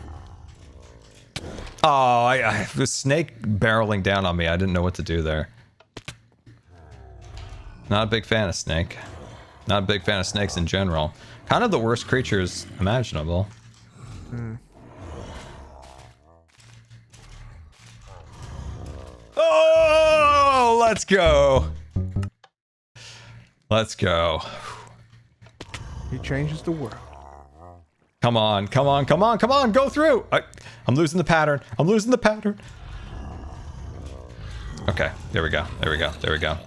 Oh, I the snake barreling down on me. I didn't know what to do there. Not a big fan of snake. Not a big fan of snakes in general. Kind of the worst creatures imaginable. Oh, let's go. Let's go. He changes the world. Come on, come on, come on, come on, go through. I'm losing the pattern. I'm losing the pattern. Okay, there we go. There we go. There we go.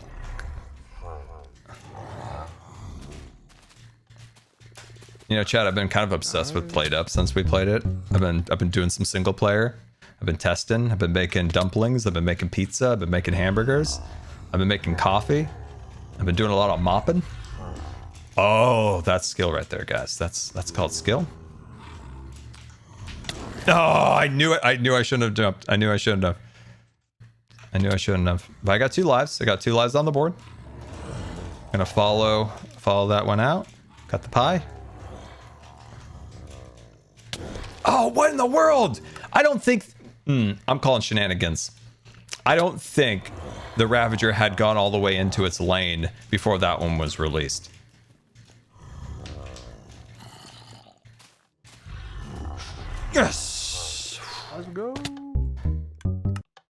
You know, Chad, I've been kind of obsessed with Played Up since we played it. I've been doing some single player. I've been testing. I've been making dumplings. I've been making pizza. I've been making hamburgers. I've been making coffee. I've been doing a lot of mopping. Oh, that's skill right there, guys. That's called skill. Oh, I knew it. I knew I shouldn't have jumped. I knew I shouldn't have. I knew I shouldn't have. But I got 2 lives. I got 2 lives on the board. Gonna follow that one out. Got the pie. Oh, what in the world? I don't think... I'm calling shenanigans. I don't think the Ravager had gone all the way into its lane before that one was released. Yes! Let's go.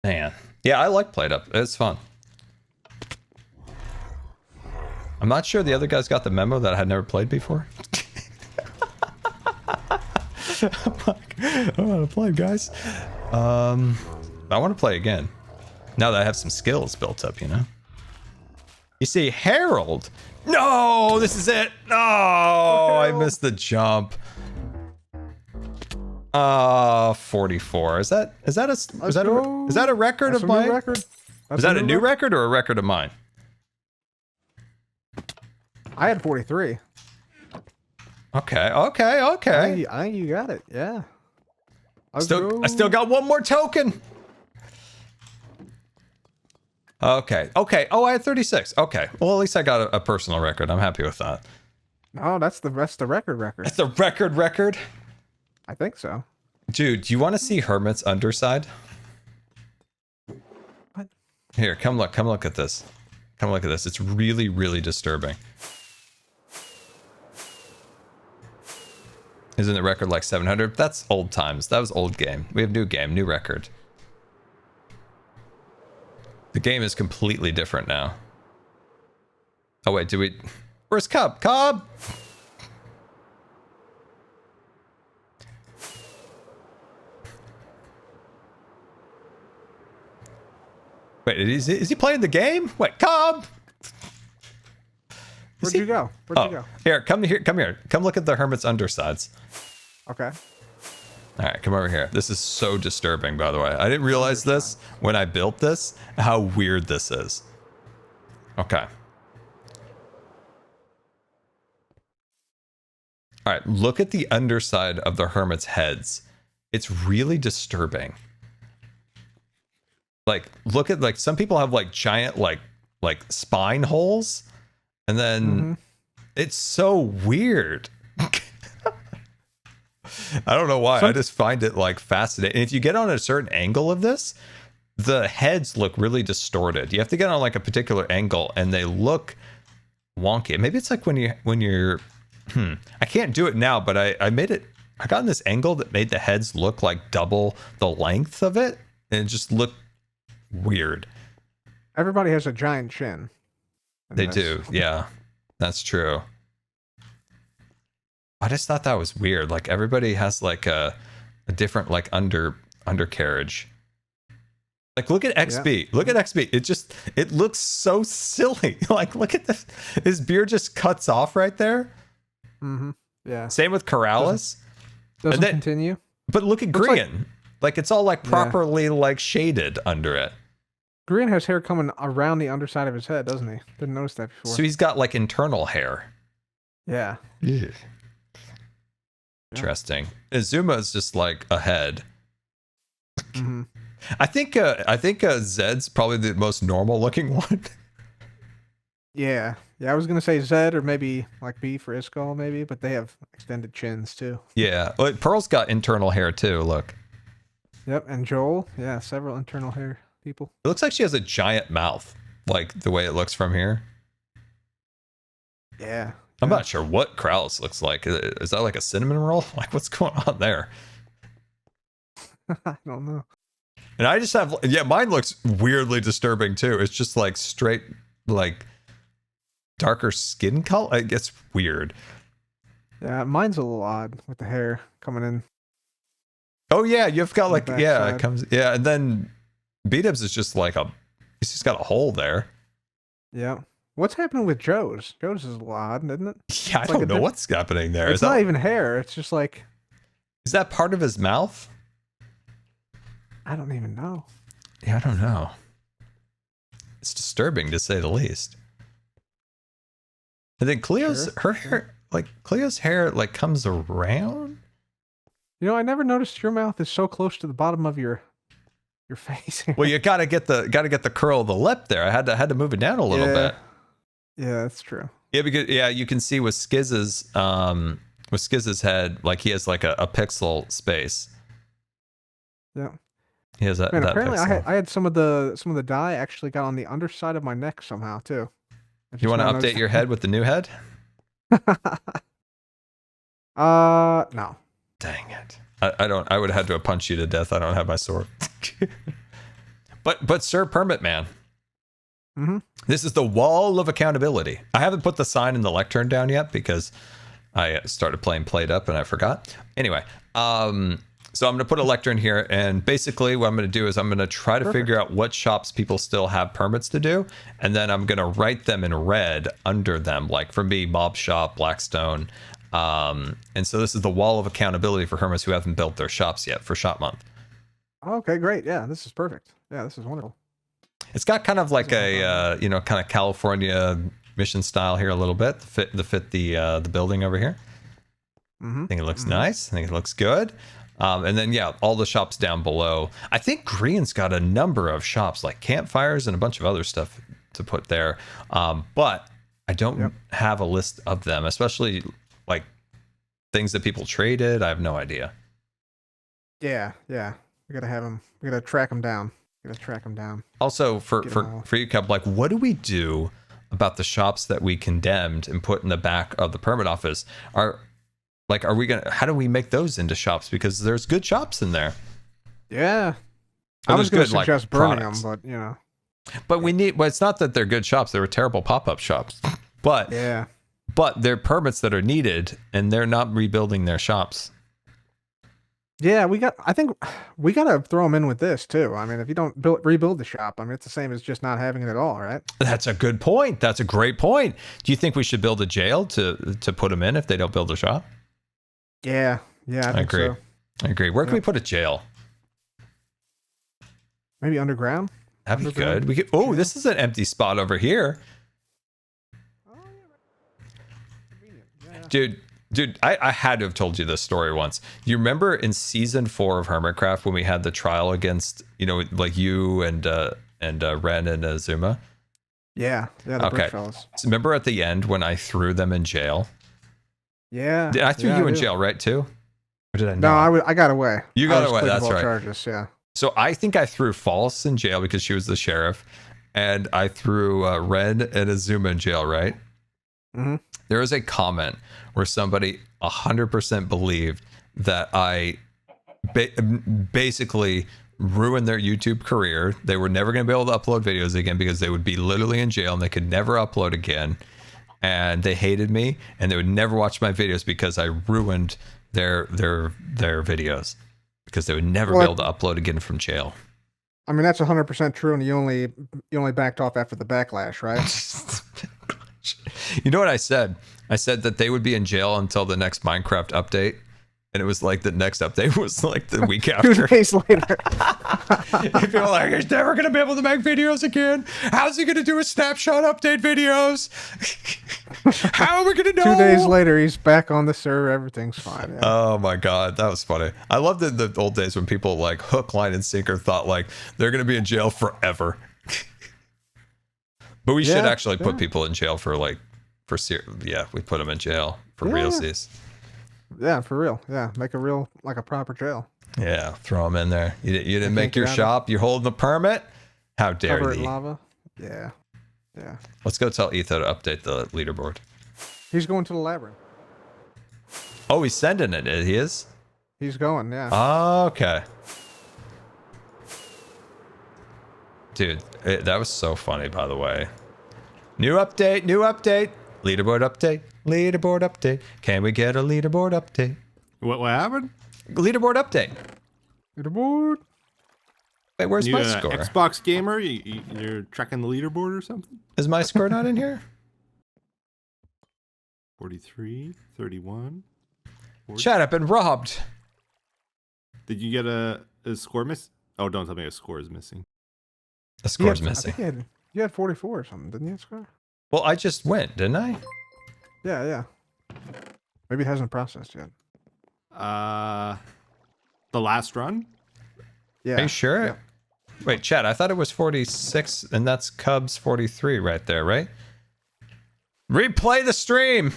Man. Yeah, I like Played Up. It's fun. I'm not sure the other guys got the memo that I had never played before. I'm like, I want to play, guys. I want to play again. Now that I have some skills built up, you know? You see, Harold. No, this is it. No, I missed the jump. 44. Is that a record of mine? Is that a new record or a record of mine? I had 43. Okay. I think you got it. Yeah. I still got one more token. Okay. Oh, I had 36. Okay. Well, at least I got a personal record. I'm happy with that. No, that's the record. That's the record. I think so. Dude, do you want to see Hermit's underside? What? Here, come look at this. Come look at this. It's really, really disturbing. Isn't the record like 700? That's old times. That was old game. We have new game, new record. The game is completely different now. Oh wait, where's Cub? Cub! Wait, is he playing the game? Wait, Cub! Where'd you go? Here, come here. Come look at the Hermit's undersides. Okay. All right, come over here. This is so disturbing, by the way. I didn't realize this when I built this, how weird this is. Okay. All right, look at the underside of the Hermit's heads. It's really disturbing. Like, look at, like, some people have, like, giant, like spine holes. And then it's so weird. I don't know why. I just find it like fascinating. And if you get on a certain angle of this, the heads look really distorted. You have to get on like a particular angle and they look wonky. Maybe it's like when you're I can't do it now, but I got in this angle that made the heads look like double the length of it. And it just looked weird. Everybody has a giant chin. They do, yeah. That's true. I just thought that was weird. Like everybody has like a different like undercarriage. Like look at XB. Yeah. Look at XB. It looks so silly. Like look at this. His beard just cuts off right there. Mm-hmm. Yeah. Same with Corrales. Doesn't continue. But look at Grian. Like it's all like properly like shaded under it. Grian has hair coming around the underside of his head, doesn't he? Didn't notice that before. So he's got like internal hair. Yeah. Interesting. Azuma is just like a head. Mm-hmm. I think Zed's probably the most normal looking one. Yeah. I was gonna say Zed or maybe like B for Iskall maybe, but they have extended chins too. Yeah. Like Pearl's got internal hair too. Look. Yep, and Joel, yeah, several internal hair people. It looks like she has a giant mouth, like the way it looks from here. Yeah. I'm not sure what Krause looks like. Is that like a cinnamon roll? Like what's going on there? I don't know. And I just have, mine looks weirdly disturbing too. It's just like straight, like darker skin color. I guess weird. Yeah, mine's a little odd with the hair coming in. Oh yeah, you've got like, side. It comes, and then B-Dubs is just like he's just got a hole there. Yeah. What's happening with Joe's? Joe's is a little odd, isn't it? Yeah, I don't know what's happening there. It's not even hair. It's just like... Is that part of his mouth? I don't even know. Yeah, I don't know. It's disturbing to say the least. And then Cleo's, her hair, like Cleo's hair like comes around. You know, I never noticed your mouth is so close to the bottom of your face. Well, you gotta get the curl of the lip there. I had to move it down a little bit. Yeah, that's true. Yeah, because you can see with Skiz's head, like he has like a pixel space. Yeah. He has that. Man, that apparently pixel. I had some of the dye actually got on the underside of my neck somehow too. You want to update your head with the new head? No. Dang it. I don't. I would have had to have punched you to death. I don't have my sword. But Sir Permit Man. This is the wall of accountability. I haven't put the sign in the lectern down yet because I started playing Played Up and I forgot. Anyway, so I'm going to put a lectern here, and basically what I'm going to do is I'm going to try to figure out what shops people still have permits to do, and then I'm going to write them in red under them, like for me, Mob Shop, Blackstone. And so this is the wall of accountability for hermits who haven't built their shops yet for shop month. Okay, great. Yeah, this is perfect. Yeah, this is wonderful. It's got kind of like a kind of California mission style here a little bit to fit the building over here. I think it looks nice. I think it looks good. And then all the shops down below. I think Green's got a number of shops like campfires and a bunch of other stuff to put there. But I don't have a list of them, especially like things that people traded. I have no idea. Yeah. We gotta have them. We gotta track them down. Also, for you, Cub, like, what do we do about the shops that we condemned and put in the back of the permit office? How do we make those into shops? Because there's good shops in there. Yeah. I was going to like, suggest burning products. them, but, you know. But it's not that they're good shops. They were terrible pop-up shops. But they're permits that are needed, and they're not rebuilding their shops. Yeah, I think we got to throw them in with this, too. I mean, if you don't rebuild the shop, I mean, it's the same as just not having it at all, right? That's a good point. That's a great point. Do you think we should build a jail to put them in if they don't build a shop? Yeah, I agree. So. I agree. Where can we put a jail? Maybe underground? That'd be good. We could. Oh, this is an empty spot over here. Dude, I had to have told you this story once. You remember in season 4 of Hermitcraft when we had the trial against, like you and Ren and Azuma? Yeah, the Brick fellas. So remember at the end when I threw them in jail? Yeah. I threw you in jail, right, too? Or did I not? No, I got away. You got away, that's right. Charges, yeah. So I think I threw False in jail because she was the sheriff, and I threw Ren and Azuma in jail, right? Mm-hmm. There was a comment where somebody 100% believed that I basically ruined their YouTube career. They were never going to be able to upload videos again because they would be literally in jail and they could never upload again. And they hated me, and they would never watch my videos because I ruined their videos because they would never be able to upload again from jail. I mean, that's 100% true, and you only backed off after the backlash, right? You know what I said? I said that they would be in jail until the next Minecraft update. And it was like the next update was like the week after. 2 days later. People are like, he's never going to be able to make videos again. How's he going to do a snapshot update videos? How are we going to know? 2 days later, he's back on the server. Everything's fine. Yeah. Oh my God. That was funny. I loved the old days when people like hook, line, and sinker thought like they're going to be in jail forever. But we should actually put people in jail for we put them in jail for realsies. Yeah, for real. Yeah, make a proper jail. Yeah, throw them in there. You didn't make your shop. You're holding the permit. How dare you? Cover it in lava. Yeah. Let's go tell Etho to update the leaderboard. He's going to the labyrinth. Oh, he's sending it. He is? He's going, yeah. Okay. Dude, that was so funny, by the way. New update. Leaderboard update. Can we get a leaderboard update? What happened? Leaderboard update. Leaderboard. Wait, where's my score? Xbox gamer, you're tracking the leaderboard or something? Is my score not in here? 43, 31. 40. Chat, I've been robbed. Did you get a score miss? Oh, don't tell me a score is missing. A score's missing. I think you had 44 or something, didn't you, score? Well, I just went, didn't I? Yeah. Maybe it hasn't processed yet. The last run? Yeah. Are you sure? Yeah. Wait, chat, I thought it was 46, and that's Cubs 43 right there, right? Replay the stream!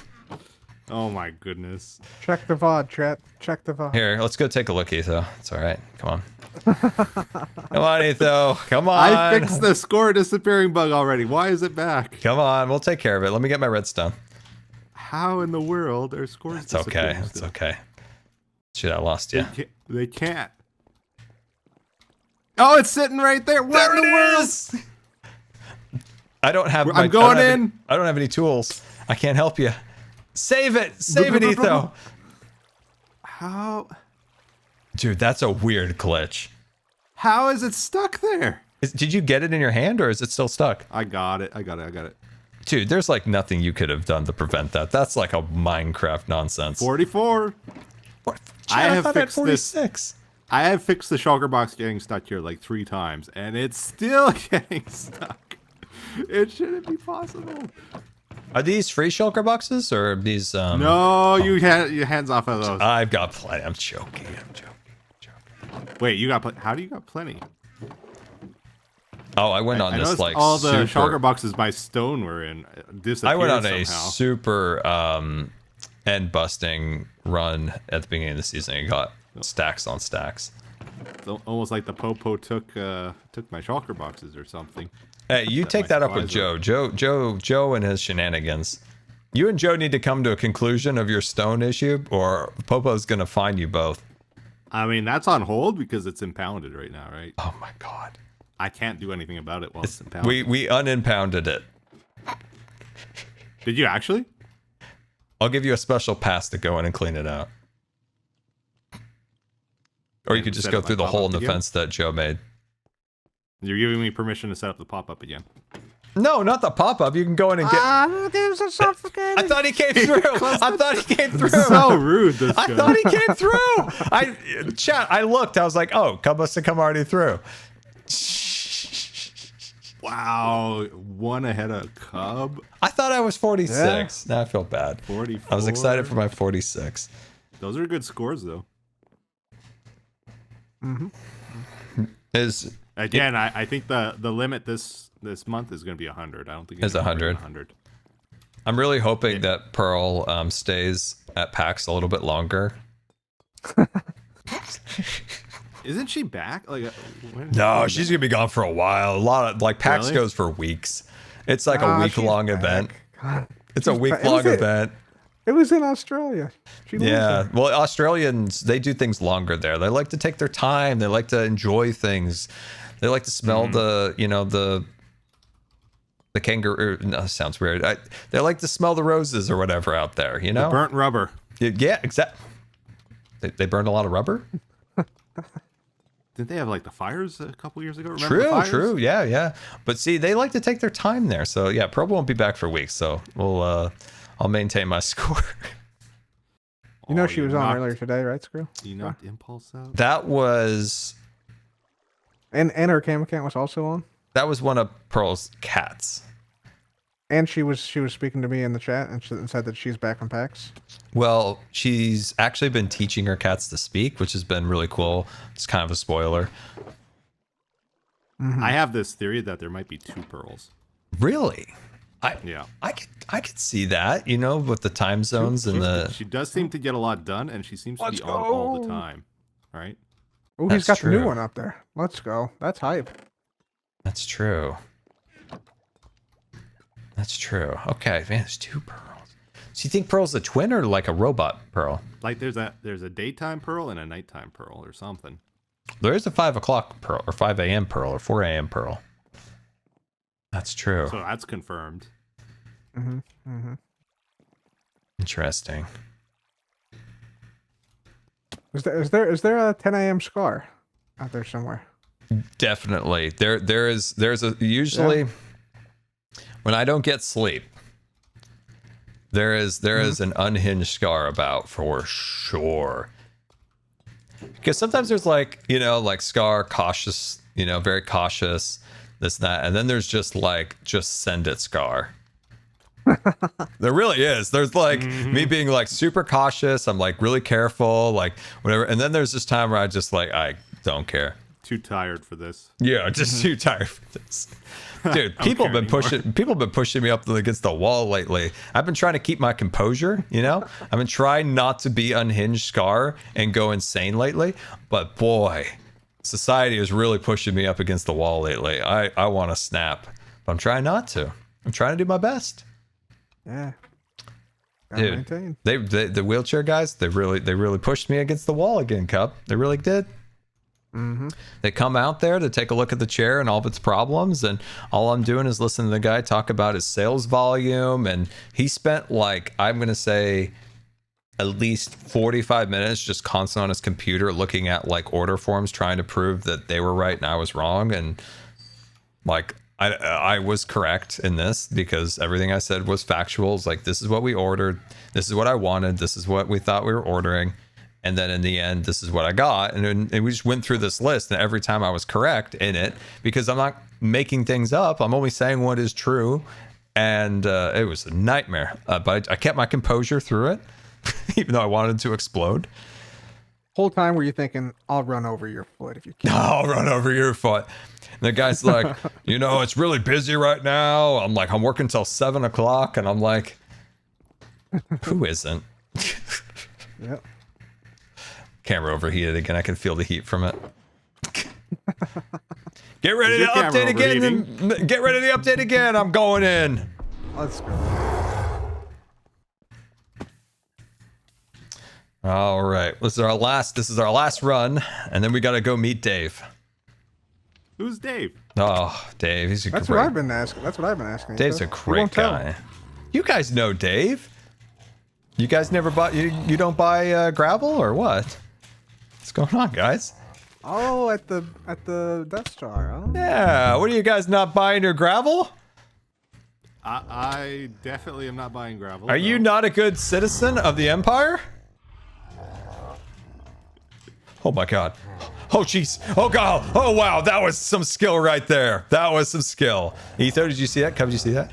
Oh my goodness. Check the VOD, chat. Check the VOD. Here, let's go take a look, Etho. It's all right. Come on. Come on, Etho. Come on. I fixed the score disappearing bug already. Why is it back? Come on. We'll take care of it. Let me get my redstone. How in the world are scores disappearing? It's okay. Shit, I lost you. They can't. Oh, it's sitting right there. What there in the it world? is! I don't have. I'm going in. I don't have any tools. I can't help you. Save it. Save it, Etho. How? Dude, that's a weird glitch. How is it stuck there? Did you get it in your hand or is it still stuck? I got it. I got it. Dude, there's like nothing you could have done to prevent that. That's like a Minecraft nonsense. 44. What? I have thought I had fixed 46. I have fixed the shulker box getting stuck here like 3 times, and it's still getting stuck. It shouldn't be possible. Are these free shulker boxes or are these? No, you had your hands off of those. I've got plenty. I'm joking. Wait, you got how do you got plenty? Oh, I went on I this noticed like all the super, shulker boxes by stone were in. I went on a somehow. super end busting run at the beginning of the season. I got stacks on stacks. It's almost like the Popo took my shulker boxes or something. Hey, you take that up with Joe. Joe and his shenanigans. You and Joe need to come to a conclusion of your stone issue, or Popo's gonna find you both. I mean, that's on hold because it's impounded right now, right? Oh my god. I can't do anything about it while it's impounded. We unimpounded it. Did you actually? I'll give you a special pass to go in and clean it out. Or you could just go through the hole in the fence that Joe made. You're giving me permission to set up the pop-up again. No, not the pop-up. You can go in and get... There's a suffocating. I thought he came through. I thought he came through. So rude, this guy. I thought he came through. I looked. I was like, oh, Cub must have come already through. Wow, 1 ahead of Cub. I thought I was 46. Yeah. Now I feel bad. 44. I was excited for my 46. Those are good scores, though. Is Again, I think the limit this month is going to be 100. I don't think it's 100. I'm really hoping that Pearl stays at PAX a little bit longer. Isn't she back? Like, No, she's gonna be gone for a while. A lot of like PAX goes for weeks. It's like a week-long event. God. It's a week-long event. It was in Australia. Yeah. Well, Australians, they do things longer there. They like to take their time. They like to enjoy things. They like to smell the kangaroo. No, that sounds weird. They like to smell the roses or whatever out there, you know? The burnt rubber. Yeah, exactly. They burned a lot of rubber? Didn't they have like the fires a couple years ago? Remember the fires? True. Yeah. But see, they like to take their time there. So yeah, Probe won't be back for weeks. So I'll maintain my score. You know she was on earlier today, right, Screw? You knocked Impulse out? That was... And her cam account was also on? That was one of Pearl's cats. And she was speaking to me in the chat and said that she's back from PAX. Well, she's actually been teaching her cats to speak, which has been really cool. It's kind of a spoiler. I have this theory that there might be 2 Pearls. Really? I could see that, you know, with the time zones and the... She does seem to get a lot done, and she seems to be on all the time. Right? Oh, he's got the new one up there. Let's go. That's hype. That's true. That's true. Okay, man, there's 2 Pearls. So you think Pearl's a twin or like a robot Pearl? Like there's a daytime Pearl and a nighttime Pearl or something. There is a 5 o'clock Pearl or 5 a.m. Pearl or 4 a.m. Pearl. That's true. So that's confirmed. Interesting. Is there a 10 a.m. Scar out there somewhere? Definitely. There's a usually when I don't get sleep, there is an unhinged Scar about for sure. Because sometimes there's like, you know, like Scar cautious, you know, very cautious, this, that, and then there's just send it Scar. There really is. There's like me being like super cautious. I'm like really careful, like whatever. And then there's this time where I just like, I don't care. Too tired for this. Yeah, just too tired for this. Dude, people have been pushing me up against the wall lately. I've been trying to keep my composure, you know? I've been trying not to be unhinged Scar and go insane lately. But boy, society is really pushing me up against the wall lately. I want to snap, but I'm trying not to. I'm trying to do my best. Yeah. Dude, the wheelchair guys, they really pushed me against the wall again, Cub. They really did. They come out there to take a look at the chair and all of its problems, and all I'm doing is listening to the guy talk about his sales volume, and he spent like, I'm gonna say, at least 45 minutes just constant on his computer looking at like order forms, trying to prove that they were right and I was wrong. And like I was correct in this because everything I said was factual. It's like, this is what we ordered, this is what I wanted, this is what we thought we were ordering, and then in the end this is what I got. And we just went through this list, and every time I was correct in it, because I'm not making things up, I'm only saying what is true. And it was a nightmare, but I kept my composure through it. Even though I wanted to explode. Whole time were you thinking, I'll run over your foot if you can. I'll run over your foot. And the guy's like, you know, it's really busy right now. I'm like, I'm working till 7 o'clock. And I'm like, who isn't? Yep. Camera overheated again. I can feel the heat from it. Get ready to update again. Get ready to update again. I'm going in. Let's go. All right, this is our last run, and then we gotta go meet Dave. Who's Dave? Oh, Dave, he's a That's great... what I've been asking. That's what I've been asking. Dave's a great guy. You guys know Dave. You guys never bought, you don't buy gravel or what? What's going on, guys? Oh, at the Death Star, huh? Yeah, what are you guys not buying your gravel? I definitely am not buying gravel. Are you not a good citizen of the Empire? Oh my god. Oh jeez. Oh god. Oh wow. That was some skill right there. That was some skill. Etho, did you see that? Cub, did you see that?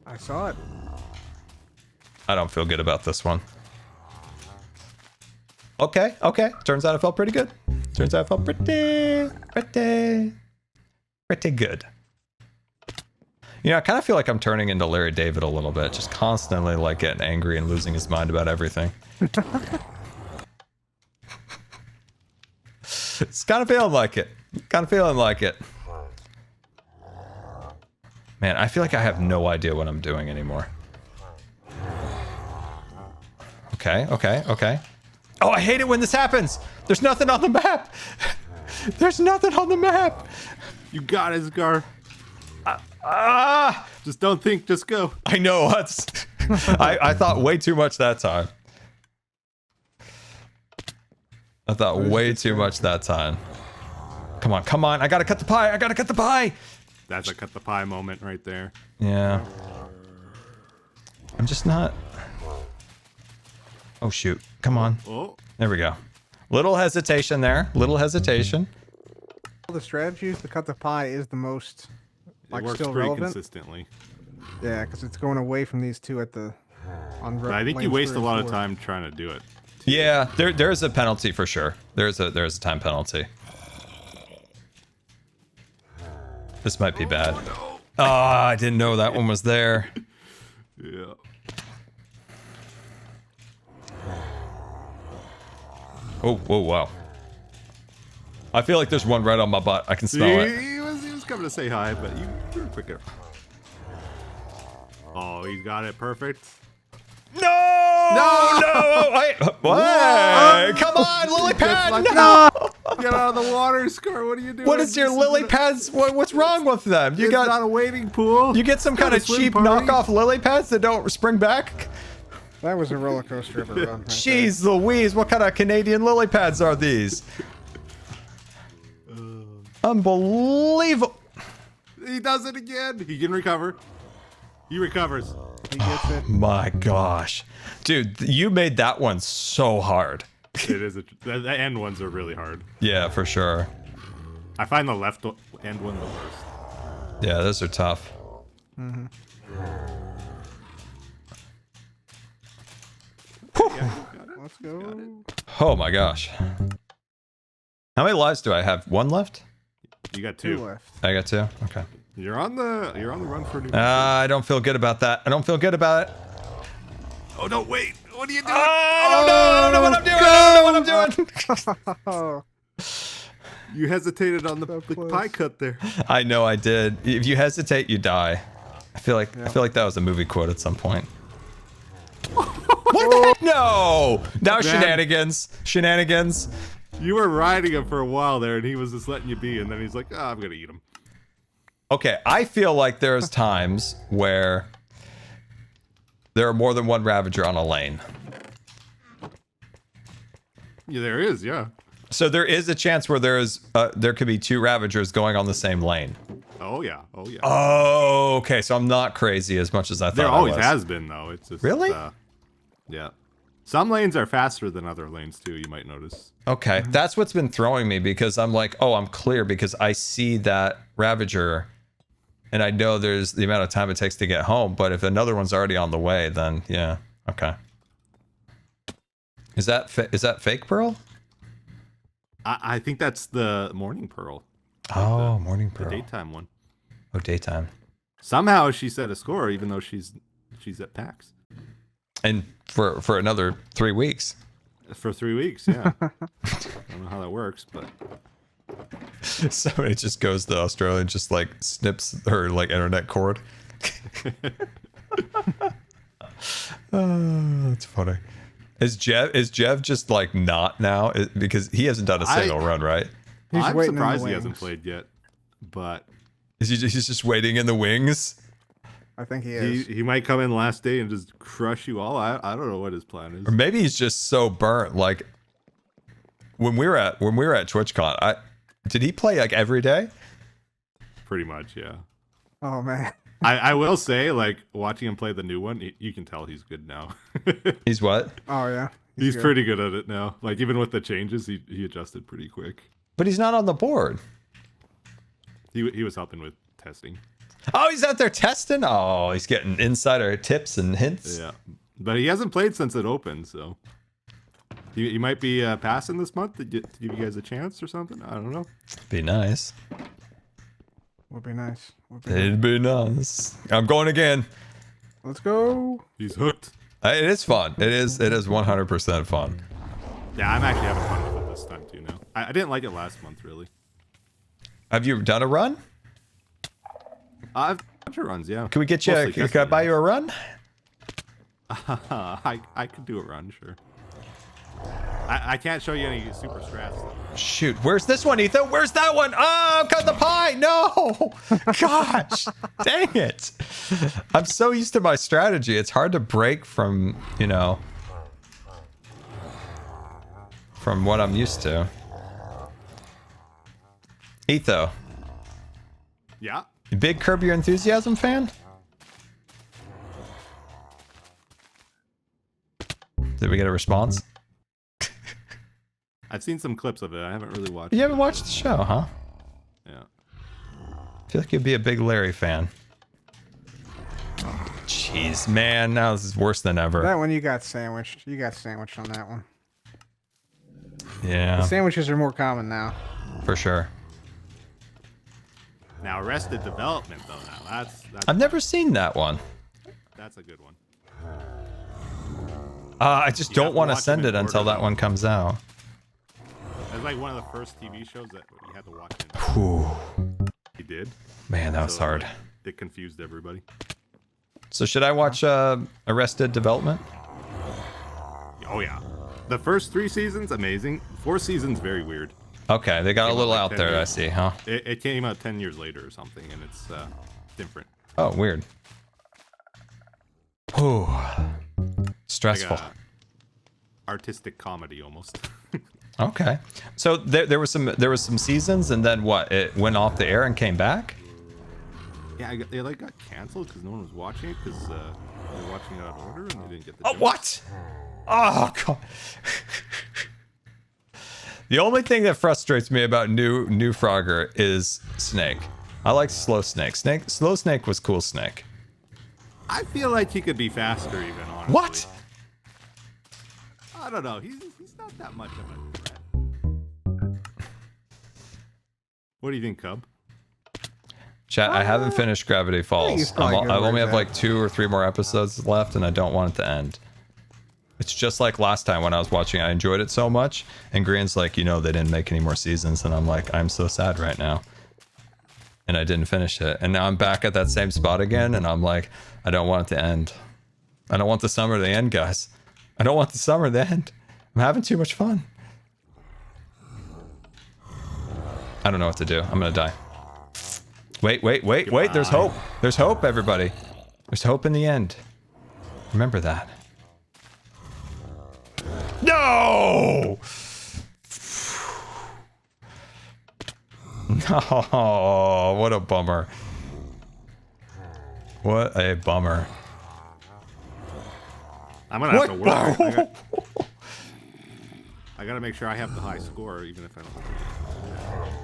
I saw it. I don't feel good about this one. Okay. Turns out I felt pretty good. Turns out I felt pretty good. You know, I kind of feel like I'm turning into Larry David a little bit. Just constantly like getting angry and losing his mind about everything. It's kind of feeling like it. Man, I feel like I have no idea what I'm doing anymore. Okay. Oh, I hate it when this happens. There's nothing on the map. There's nothing on the map. You got it, Scar. Just don't think, just go. I know. I thought way too much that time. Come on. I gotta cut the pie. That's a cut the pie moment right there. Yeah. I'm just not. Oh, shoot. Come on. Oh. There we go. Little hesitation there. The strategies to cut the pie is the most, like, it works still pretty relevant. consistently. Yeah, because it's going away from these two at the... But I think you waste a lot of time trying to do it. Yeah, there's a penalty for sure. There's a time penalty. This might be bad. Oh, I didn't know that one was there. Yeah. Oh, whoa, wow. I feel like there's one right on my butt. I can smell it. He was coming to say hi, but you were quicker. Oh, he's got it perfect. No! What? Come on, lily pad! No! Get out of the water, Scar. What are you doing? What is your lily pads? What's wrong with them? It's not a wading pool. You get some kind of cheap knockoff lily pads that don't spring back? That was a roller coaster of a run. Right Jeez Louise, what kind of Canadian lily pads are these? Unbelievable. He does it again. He can recover. He recovers. He gets it. My gosh. Dude, you made that one so hard. It is. The end ones are really hard. Yeah, for sure. I find the left end one the worst. Yeah, those are tough. Mm-hmm. Let's go. Oh my gosh. How many lives do I have? One left? You got two. Left. I got two? Okay. You're on the run for a new. I don't feel good about that. I don't feel good about it. Oh no! Wait. What are you doing? I don't know what I'm doing. You hesitated on the pie cut there. I know I did. If you hesitate, you die. I feel like that was a movie quote at some point. What the heck? No! Now shenanigans. You were riding him for a while there, and he was just letting you be, and then he's like, "Oh, I'm gonna eat him." Okay, I feel like there's times where there are more than one Ravager on a lane. Yeah, there is. Yeah. So there is a chance where there could be 2 Ravagers going on the same lane. Oh yeah. Oh yeah. Oh, okay. So I'm not crazy as much as I thought. There always I was. has been though. It's just Really? Yeah. Some lanes are faster than other lanes too. You might notice. Okay, that's what's been throwing me because I'm like, oh, I'm clear because I see that Ravager, and I know there's the amount of time it takes to get home. But if another one's already on the way, then yeah, okay. Is that fake Pearl? I think that's the Morning Pearl. Oh, Morning Pearl. The daytime one. Oh, daytime. Somehow she set a score, even though she's at PAX. And for another 3 weeks. For 3 weeks, yeah. I don't know how that works, but Somebody just goes to Australia and just like snips her like internet cord. Oh, that's funny. Is Jev just like not now? Because he hasn't done a single run, right? I'm waiting in the surprised he wings. hasn't played yet. But He's just waiting in the wings? I think he is. he might come in last day and just crush you all. I don't know what his plan is. Or maybe he's just so burnt. Like when we were at TwitchCon, did he play like every day? Pretty much, yeah. Oh man. I will say, like, watching him play the new one, you can tell he's good now. He's what? Oh yeah. He's good. pretty good at it now. Like, even with the changes, he adjusted pretty quick. But he's not on the board. He was helping with testing. Oh, he's out there testing? Oh, he's getting insider tips and hints. Yeah. But he hasn't played since it opened, so... He might be passing this month to give you guys a chance or something. I don't know. Be nice. Would be nice. It'd be nice. I'm going again. Let's go. He's hooked. It is fun. It is 100% fun. Yeah, I'm actually having fun with it this time too now. I didn't like it last month, really. Have you done a run? I've done a bunch of runs, yeah. Can we get you? Mostly Can I testing buy you a run? I could do a run, sure. I can't show you any super strats. Shoot, where's this one, Etho? Where's that one? Oh, cut the pie! No! Gosh! Dang it! I'm so used to my strategy. It's hard to break from, from what I'm used to. Etho, Yeah. you big Curb Your Enthusiasm fan? Did we get a response? I've seen some clips of it. I haven't really watched You it. haven't watched the show, huh? Yeah. I feel like you'd be a big Larry fan. Jeez, man, now this is worse than ever. That one you got sandwiched. You got sandwiched on that one. Yeah, Sandwiches are more common now. for sure. Now, Arrested Development, though, that's I've never seen that one. that's a good one. I just You don't have to want to watch send them it in until order. that one comes out. It's like one of the first TV shows that you had to watch. Whew. He did. Man, that was So, hard. like, it confused everybody. So should I watch Arrested Development? Oh yeah. The first 3 seasons, amazing. 4 seasons, very weird. Okay, they got a Came out little like out 10 there, I years. see, huh? It came out 10 years later or something, and it's different. Oh, weird. Whew. Stressful. Like a artistic comedy almost. Okay. So there was some seasons, and then what? It went off the air and came back? Yeah, it like got canceled because no one was watching it because they were watching it out of order and they didn't get the. Oh, jokes. what? Oh, God. The only thing that frustrates me about new Frogger is Snake. I like Slow Snake. Slow Snake was cool Snake. I feel like he could be faster even. Honestly. What? I don't know. He's not that much of a threat. What do you think, Cub? Chat, I haven't finished Gravity he's Falls. probably good I where only he's have at. like 2 or 3 more episodes left, and I don't want it to end. It's just like last time when I was watching. I enjoyed it so much, and Green's like, they didn't make any more seasons, and I'm like, I'm so sad right now. And I didn't finish it, and now I'm back at that same spot again, and I'm like, I don't want it to end. I don't want the summer to end, guys. I don't want the summer to end. I'm having too much fun. I don't know what to do. I'm gonna die. Wait. There's hope. There's hope, everybody. There's hope in the end. Remember that. No! No, what a bummer. What a bummer. I'm gonna have to work. I gotta make sure I have the high score, even if I don't.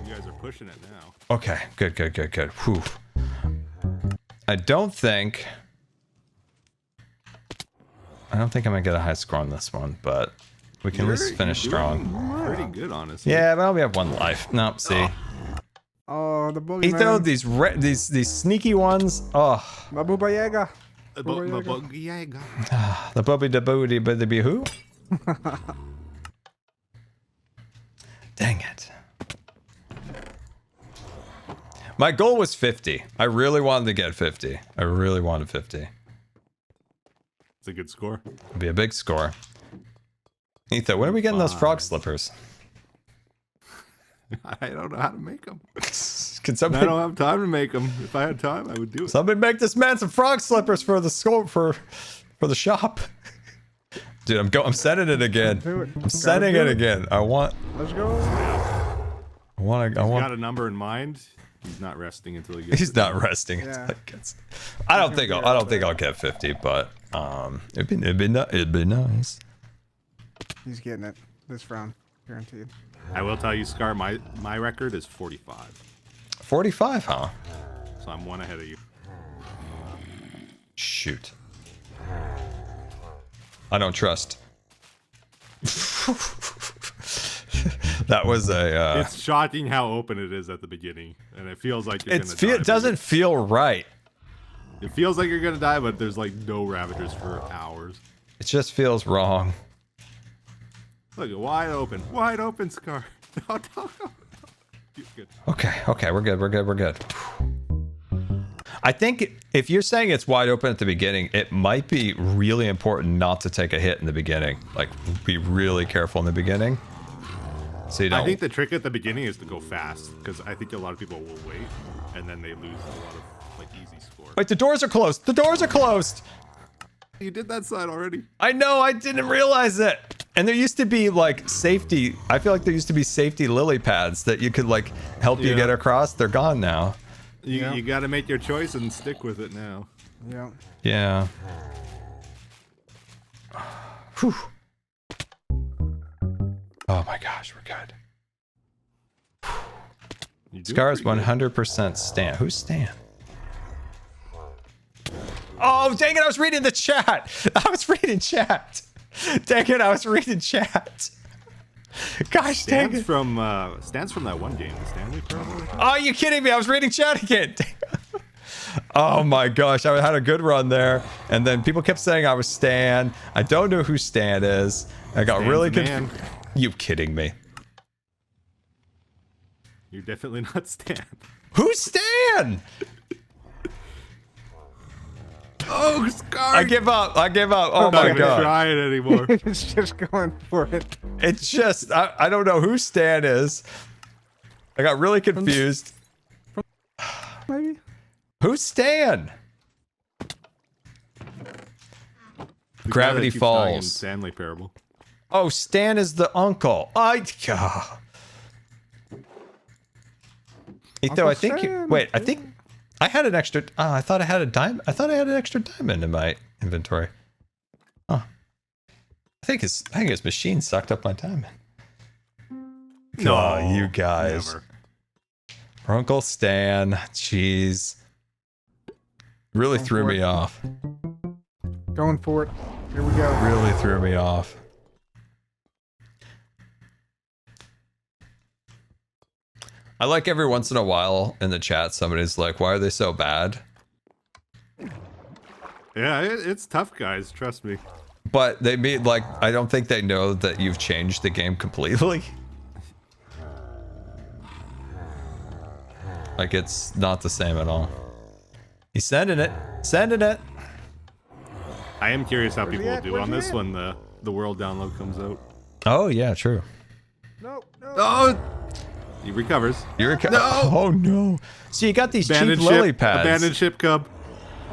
You guys are pushing it now. Okay, good. Whew. I don't think I'm gonna get a high score on this one, but we can at least finish strong. Pretty good, honestly. Yeah, but I only have one life. No, see. Oh, the boogeyman. Etho, these sneaky ones. Oh. Mabuba Yaga. The bubby da booty biddy who? Dang it. My goal was 50. I really wanted to get 50. I really wanted 50. It's a good score. It'd be a big score. Etho, when are we getting those frog slippers? I don't know how to make them. Can somebody? I don't have time to make them. If I had time, I would do it. Somebody make this man some frog slippers for the for the shop. Dude, I'm sending it again. I'm sending it again. I want. Let's go. I want. He's got a number in mind. He's not resting until he gets. He's not resting until he gets. I don't think I'll get 50, but it'd be nice. He's getting it this round, guaranteed. I will tell you, Scar, my record is 45. 45, huh? So I'm one ahead of you. Shoot. I don't trust. That was a. It's shocking how open it is at the beginning, and it feels like you're gonna die. It doesn't feel right. It feels like you're gonna die, but there's like no ravagers for hours. It just feels wrong. Look, wide open, Scar. No. Good. Okay, we're good. I think if you're saying it's wide open at the beginning, it might be really important not to take a hit in the beginning. Like, be really careful in the beginning. So you don't. I think the trick at the beginning is to go fast, because I think a lot of people will wait, and then they lose a lot of like easy scores. Wait, the doors are closed. The doors are closed. You did that side already. I know, I didn't realize it. And there used to be like safety. I feel like there used to be safety lily pads that you could like help you get across. They're gone now. You got to make your choice and stick with it now. Yeah. Yeah. Whew. Oh my gosh, we're good. Scar's 100% Stan. Who's Stan? Oh, dang it, I was reading the chat. I was reading chat. Dang it, I was reading chat. Gosh, dang it. Stan's from that one game, the Stanley Parable. Oh, you kidding me? I was reading chat again. Oh my gosh, I had a good run there. And then people kept saying I was Stan. I don't know who Stan is. I got really confused. You kidding me? You're definitely not Stan. Who's Stan? Oh, Scar! I give up. Oh I'm my not god. Try it anymore. It's just going for it. It's just I don't know who Stan is. I got really confused. Maybe. Who's Stan? Gravity Falls. Stanley Parable. Oh, Stan is the uncle. Etho, I think you, wait, I think I had an extra. I thought I had a diamond. I thought I had an extra diamond in my inventory. Huh. I think his machine sucked up my diamond. No, oh, you guys. Never. Uncle Stan, jeez. Really threw me off. Going for it. Here we go. Really threw me off. I like every once in a while in the chat, somebody's like, why are they so bad? Yeah, it's tough, guys. Trust me. But they mean, like, I don't think they know that you've changed the game completely. Like, it's not the same at all. He's sending it. Sending it. I am curious how people will do on this when the world download comes out. Oh, yeah, true. No. Oh! He recovers. No! Oh no! So you got these cheap lily pads. Abandoned ship, Cub.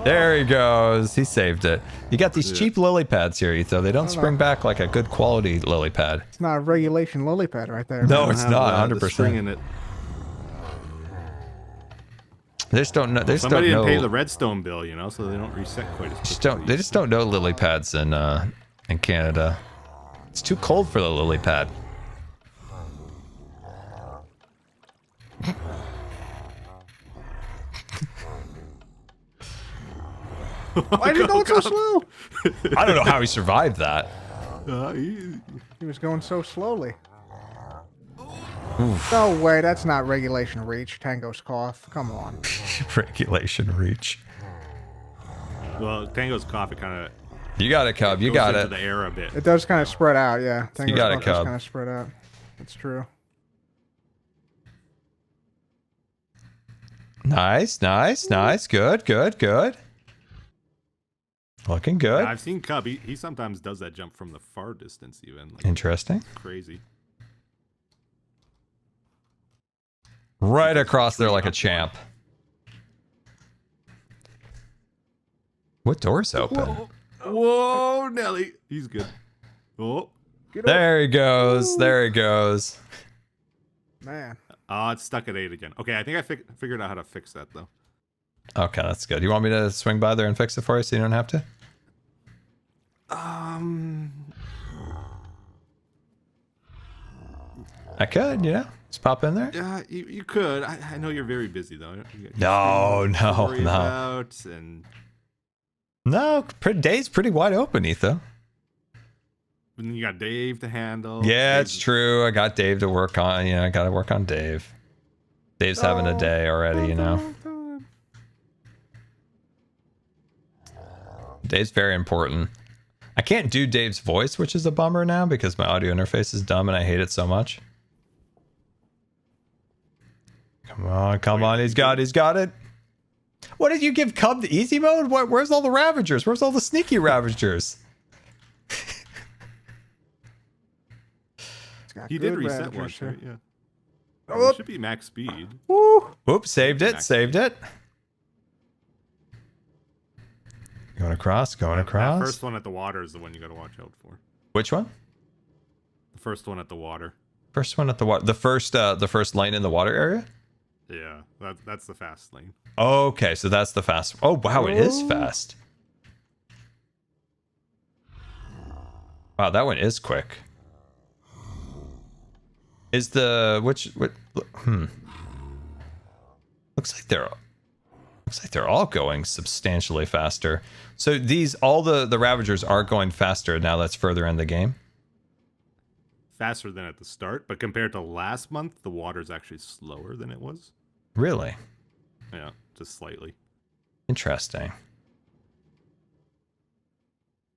There he goes. He saved it. You got these cheap lily pads here, Etho. They don't spring back like a good quality lily pad. It's not a regulation lily pad right there. No, it's not. 100%. In it. They just don't know. They just Somebody don't didn't know. pay the redstone bill, you know, so they don't reset quite as quickly. They just don't know lily pads in Canada. It's too cold for the lily pad. Why is he going so slow? I don't know how he survived that. He was going so slowly. No way, that's not regulation reach. Tango's cough. Come on. Regulation reach. Well, Tango's cough, it kind of. You got it, Cub. You goes got into it. the air a bit. It does kind of spread out, yeah. Tango's got it, cough Cub. kind of spread out. That's true. Nice, nice, nice. Good, good, good. Looking good. Yeah, I've seen Cub. He sometimes does that jump from the far distance, even. Like, Interesting. crazy. Right across there like a champ. What door's open? Whoa, Nelly. He's good. Oh. There he goes. There he goes. Man. Oh, it's stuck at 8 again. Okay, I think I figured out how to fix that, though. Okay, that's good. You want me to swing by there and fix it for you so you don't have to? I could, you know? Just pop in there. Yeah, you could. I know you're very busy, though. No, no, worry no. about and No, day's pretty wide open, Etho. then you got Dave to handle. Yeah, it's true. I got Dave to work on. You know, I got to work on Dave. Dave's having a day already, you know. Dave's very important. I can't do Dave's voice, which is a bummer now because my audio interface is dumb and I hate it so much. Come on, come on. He's got it. What did you give Cub the easy mode? Where's all the Ravagers? Where's all the sneaky Ravagers? He did reset once, right? Yeah. Oh, It should be max speed. woo. Oops, saved it. Saved it. Going across, going across. That first one at the water is the one you got to watch out for. Which one? The first one at the water. First one at the water. The first lane in the water area? Yeah, that's the fast lane. Okay, so that's the fast. Oh, wow, it is fast. Wow, that one is quick. Is the looks like they're all going substantially faster. So all the Ravagers are going faster now that's further in the game. Faster than at the start, but compared to last month, the water's actually slower than it was. Really? Yeah, just slightly. Interesting.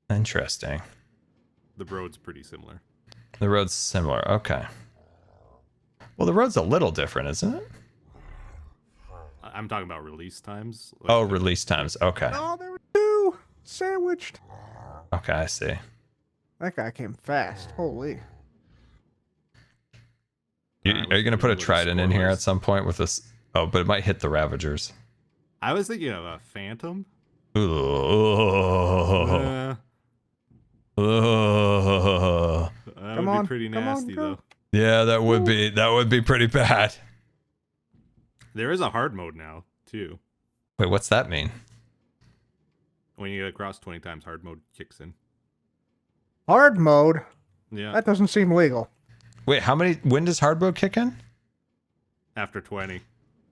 Interesting. The road's pretty similar. The road's similar. Okay. Well, the road's a little different, isn't it? I'm talking about release times. Oh, release times. Okay. Oh, there were two sandwiched. Okay, I see. That guy came fast. Holy. Are you going to put a trident in here at some point with this? Oh, but it might hit the Ravagers. I was thinking of a Phantom. Ooh. That Come would on, be pretty come on, nasty, go. though. Yeah, that would be pretty bad. There is a hard mode now, too. Wait, what's that mean? When you get across 20 times, hard mode kicks in. Hard mode? Yeah, That doesn't seem legal. Wait, when does hard mode kick in? after 20.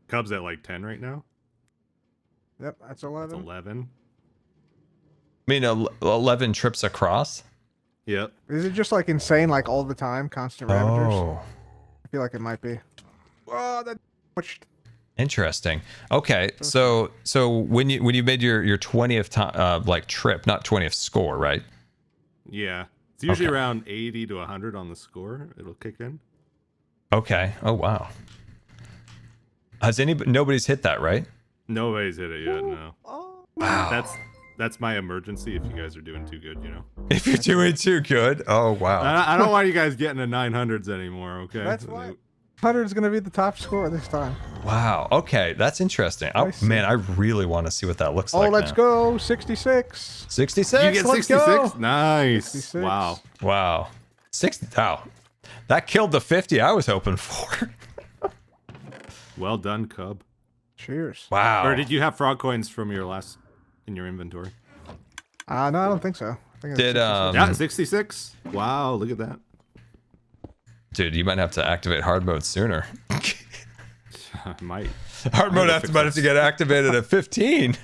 Cub's at like 10 right now. Yep, that's 11. That's 11. I mean, 11 trips across? Yep. Is it just like insane, like all the time, constant Ravagers? Oh. I feel like it might be. Oh, that much. Interesting. Okay, so when you made your 20th time like trip, not 20th score, right? Yeah. It's usually Okay. around 80 to 100 on the score. It'll kick in. Okay. Oh wow. Nobody's hit that, right? Nobody's hit it yet, no. Oh, Wow. That's my emergency if you guys are doing too good, you know. If you're doing too good. Oh wow. I don't want you guys getting to 900s anymore, okay? That's why. 100 is going to be the top score this time. Wow. Okay, that's interesting. Oh, man, I really want to see what that looks like. Oh, let's go. 66. 66. You get Let's 66? go. Nice. 66. Wow. Wow. 60. Wow. That killed the 50 I was hoping for. Well done, Cub. Cheers. Wow. Or did you have frog coins from your last in your inventory? No, I don't think so. I think it's Did 66. Yeah, 66. Wow, look at that. Dude, you might have to activate hard mode sooner. I might. Hard mode might have to get activated at 15.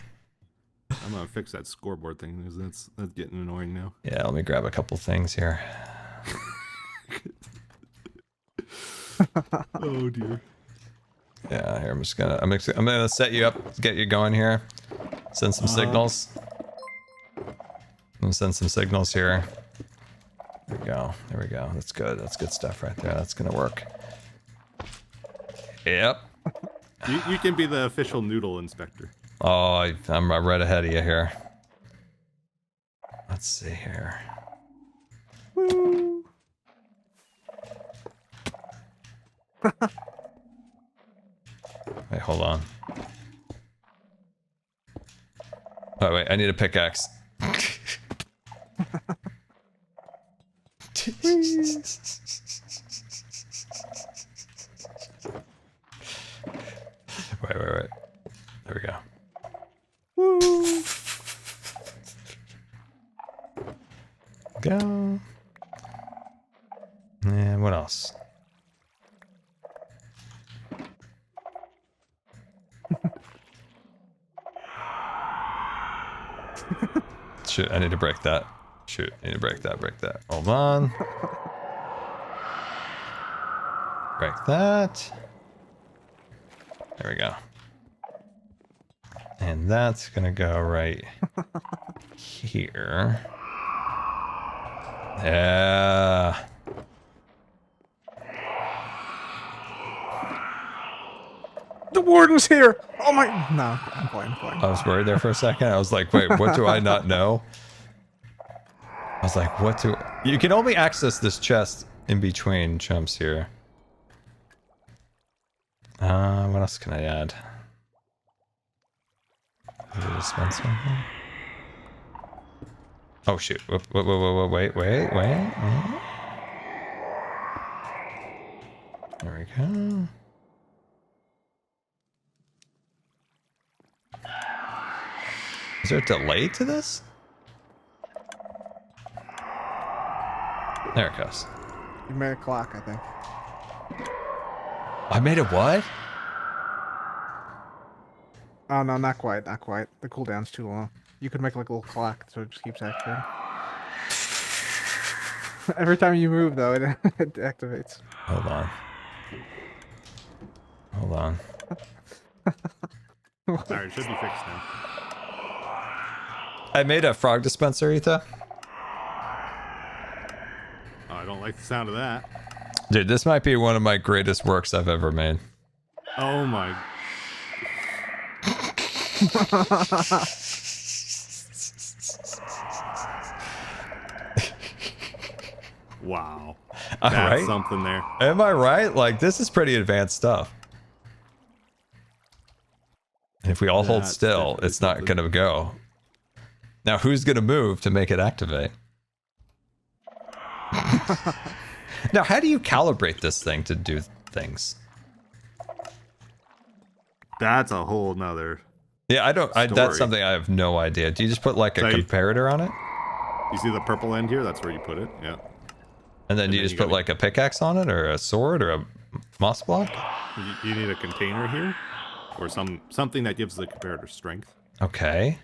I'm gonna fix that scoreboard thing because that's getting annoying now. Yeah, let me grab a couple things here. Oh dear. Yeah, here I'm gonna set you up, get you going here. Send some signals. I'm gonna send some signals here. There we go. There we go. That's good. That's good stuff right there. That's gonna work. Yep. You can be the official noodle inspector. Oh, I'm right ahead of you here. Let's see here. Woo. Wait, hold on. Oh, wait, I need a pickaxe. Wait. There we go. Woo. Go. And what else? Shoot, I need to break that. Shoot, I need to break that. Hold on. Break that. There we go. And that's gonna go right here. Yeah. The warden's here. Oh my. No, I'm playing. I was worried there for a second. I was like, wait, what do I not know? I was like, what do... You can only access this chest in between jumps here. What else can I add? Is it a dispenser here? Oh shoot. Wait. There we go. Is there a delay to this? There it goes. You made a clock, I think. I made a what? Oh no, not quite. The cooldown's too long. You could make like a little clock so it just keeps activating. Every time you move though, it activates. Hold on. Alright, it should be fixed now. I made a frog dispenser, Etho. Oh, I don't like the sound of that. Dude, this might be one of my greatest works I've ever made. Oh my. Wow. That's right? something there. Am I right? Like, this is pretty advanced stuff. And if we all hold That's still, definitely it's not something. gonna go. Now, who's gonna move to make it activate? Now, how do you calibrate this thing to do things? That's a whole nother. Yeah, I don't. That's Story. something I have no idea. Do you just put like a So you- comparator on it, You see the purple end here? That's where you put it. Yeah. and then you then just you put gotta- like a pickaxe on it, or a sword, or a moss block? You need a container here, or something that gives the comparator strength. Okay.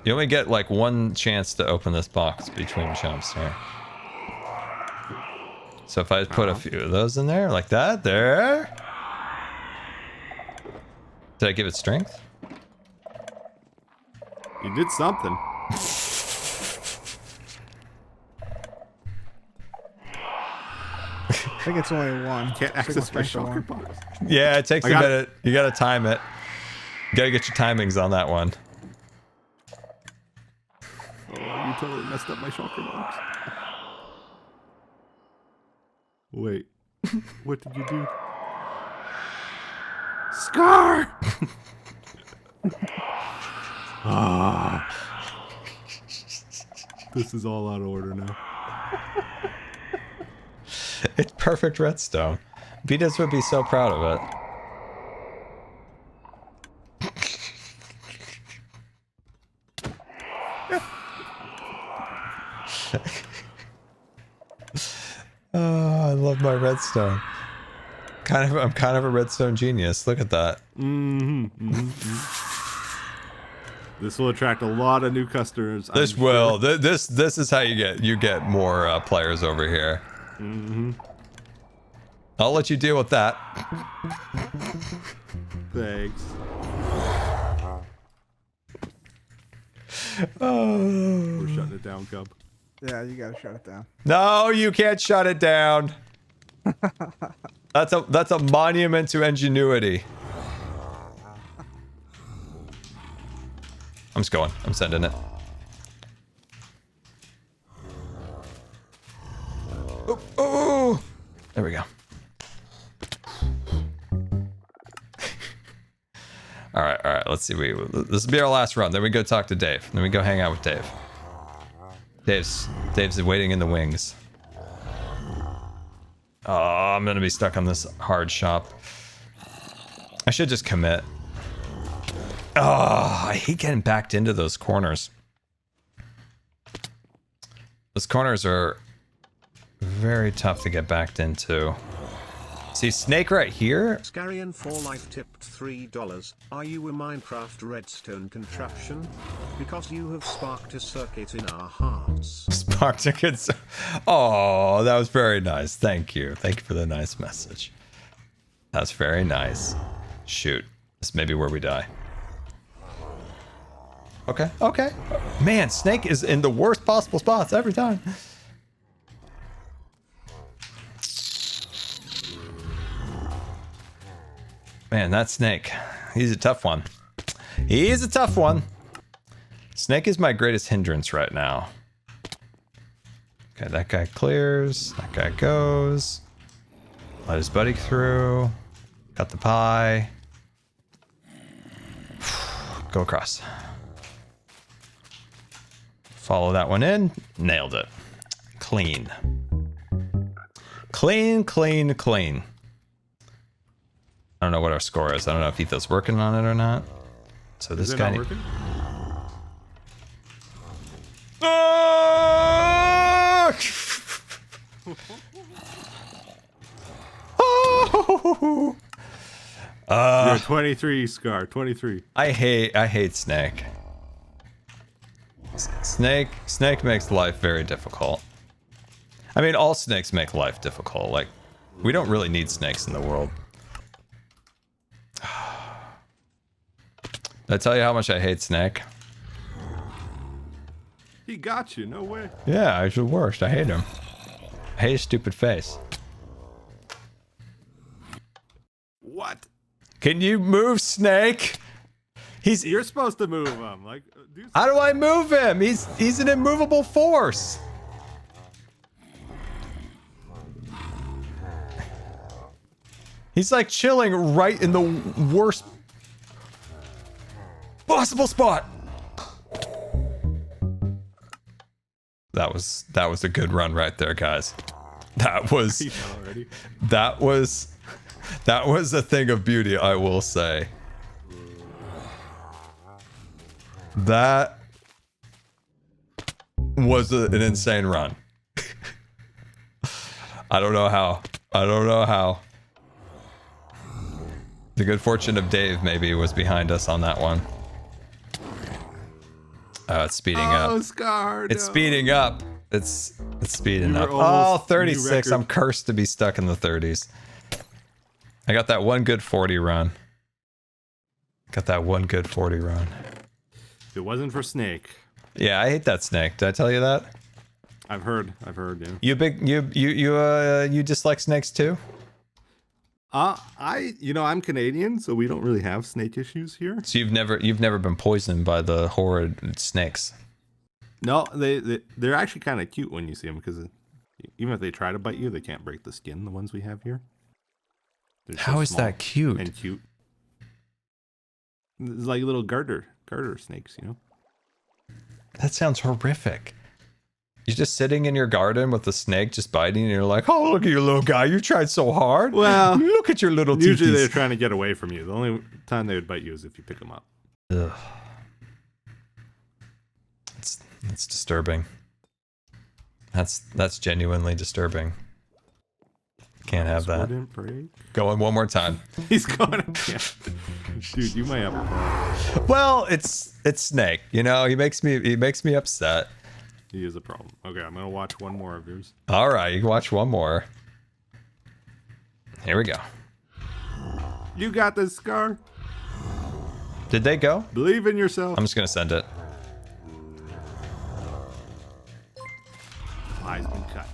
You only get like one chance to open this box between jumps here. So if I put a few of those in there, like that, there. Did I give it strength? You did something. I think it's only one. Can't access my Signal shulker strength box. Yeah, it takes I a got it. minute. You gotta time it. You gotta get your timings on that one. Oh, you totally messed up my shulker box. Wait. What did you do? Scar! This is all out of order now. It's perfect redstone. Beatus would be so proud of it. Oh, I love my redstone. I'm kind of a redstone genius. Look at that. This will attract a lot of new customers. This will. This is how you get more players over here. I'll let you deal with that. Thanks. Oh. We're shutting it down, Cub. Yeah, you gotta shut it down. No, you can't shut it down. That's a monument to ingenuity. I'm just going. I'm sending it. Oh, there we go. All right. Let's see. This will be our last run. Then we go talk to Dave. Then we go hang out with Dave. Dave's waiting in the wings. Oh, I'm gonna be stuck on this hard shop. I should just commit. Oh, I hate getting backed into those corners. Those corners are very tough to get backed into. See, Snake right here? Scarian for life tipped $3. Are you a Minecraft redstone contraption? Because you have sparked a circuit in our hearts. Sparked a good... Oh, that was very nice. Thank you. Thank you for the nice message. That's very nice. Shoot. This may be where we die. Okay. Man, Snake is in the worst possible spots every time. Man, that Snake. He's a tough one. He's a tough one. Snake is my greatest hindrance right now. Okay, that guy clears. That guy goes. Let his buddy through. Got the pie. Go across. Follow that one in. Nailed it. Clean. Clean. I don't know what our score is. I don't know if Etho's working on it or not. So this guy... Not working? You're 23, Scar. 23. I hate Snake. Snake makes life very difficult. I mean, all snakes make life difficult. Like, we don't really need snakes in the world. Did I tell you how much I hate Snake? He got you. No way. Yeah, he's the worst. I hate him. I hate his stupid face. What? Can you move, Snake? You're supposed to move him. Like, do how do I move him? He's an immovable force. He's like chilling right in the worst possible spot. That was a good run right there, guys. That was a thing of beauty, I will say. That was an insane run. I don't know how. The good fortune of Dave maybe was behind us on that one. Oh, it's speeding up. Oh, Scar, it's no. Speeding up. It's speeding up. Oh, almost 36. new I'm cursed to be stuck in the 30s. I got that one good 40 run. Got that one good 40 run. If it wasn't for Snake. Yeah, I hate that Snake. Did I tell you that? I've heard, yeah. You dislike snakes too? I'm Canadian, so we don't really have snake issues here. So you've never been poisoned by the horrid snakes? No, they're actually kind of cute when you see them because, Even if they try to bite you, they can't break the skin. The ones we have here. How is that cute? And cute. It's like little garter snakes, you know. That sounds horrific. You're just sitting in your garden with the snake just biting, and you're like, "Oh, look at your little guy! You tried so hard. Well, look at your little." Usually teethies." they're trying to get away from you. The only time they would bite you is if you pick them up. Ugh. It's disturbing. That's genuinely disturbing. Can't have that. Didn't break. Going one more time. He's going again. Dude, you might have a problem. Well, it's Snake. You know, he makes me upset. He is a problem. Okay, I'm gonna watch one more of yours. All right, you can watch one more. Here we go. You got this, Scar. Did they go? Believe in yourself. I'm just gonna send it. Eyes been cut.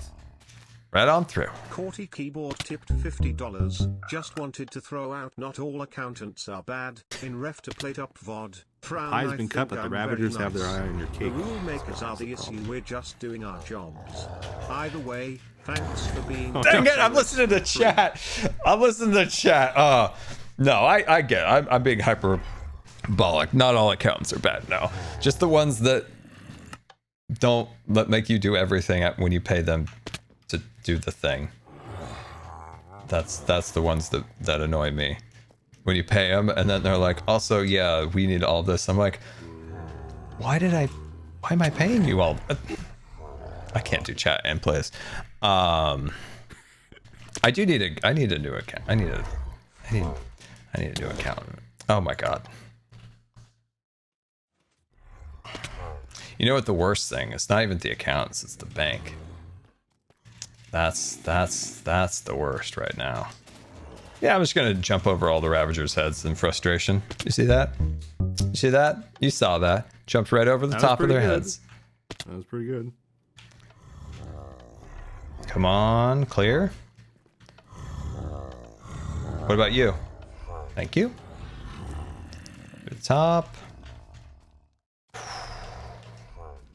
Right on through. Corty Keyboard tipped $50. Just wanted to throw out not all accountants are bad. In ref to plate up VOD. Frown, Eyes I been cut, think but the I'm Ravagers very have their nice. eye on your The cake. rule makers are the issue, we're just doing our jobs. Either way, thanks for being... Dang it, I'm listening to chat. I'm listening to chat. No, I get it. I'm being hyperbolic. Not all accountants are bad, no. Just the ones that don't make you do everything when you pay them to do the thing. That's the ones that annoy me. When you pay them and then they're like, also, yeah, we need all this. I'm like, why am I paying you all? I can't do chat and plays. I need a new account. I need a new account. Oh my god. You know what the worst thing? It's not even the accounts, it's the bank. That's the worst right now. Yeah, I'm just gonna jump over all the Ravagers' heads in frustration. You see that? You see that? You saw that. Jumped right over the top of their heads. That was pretty good. Come on, clear. What about you? Thank you. To the top.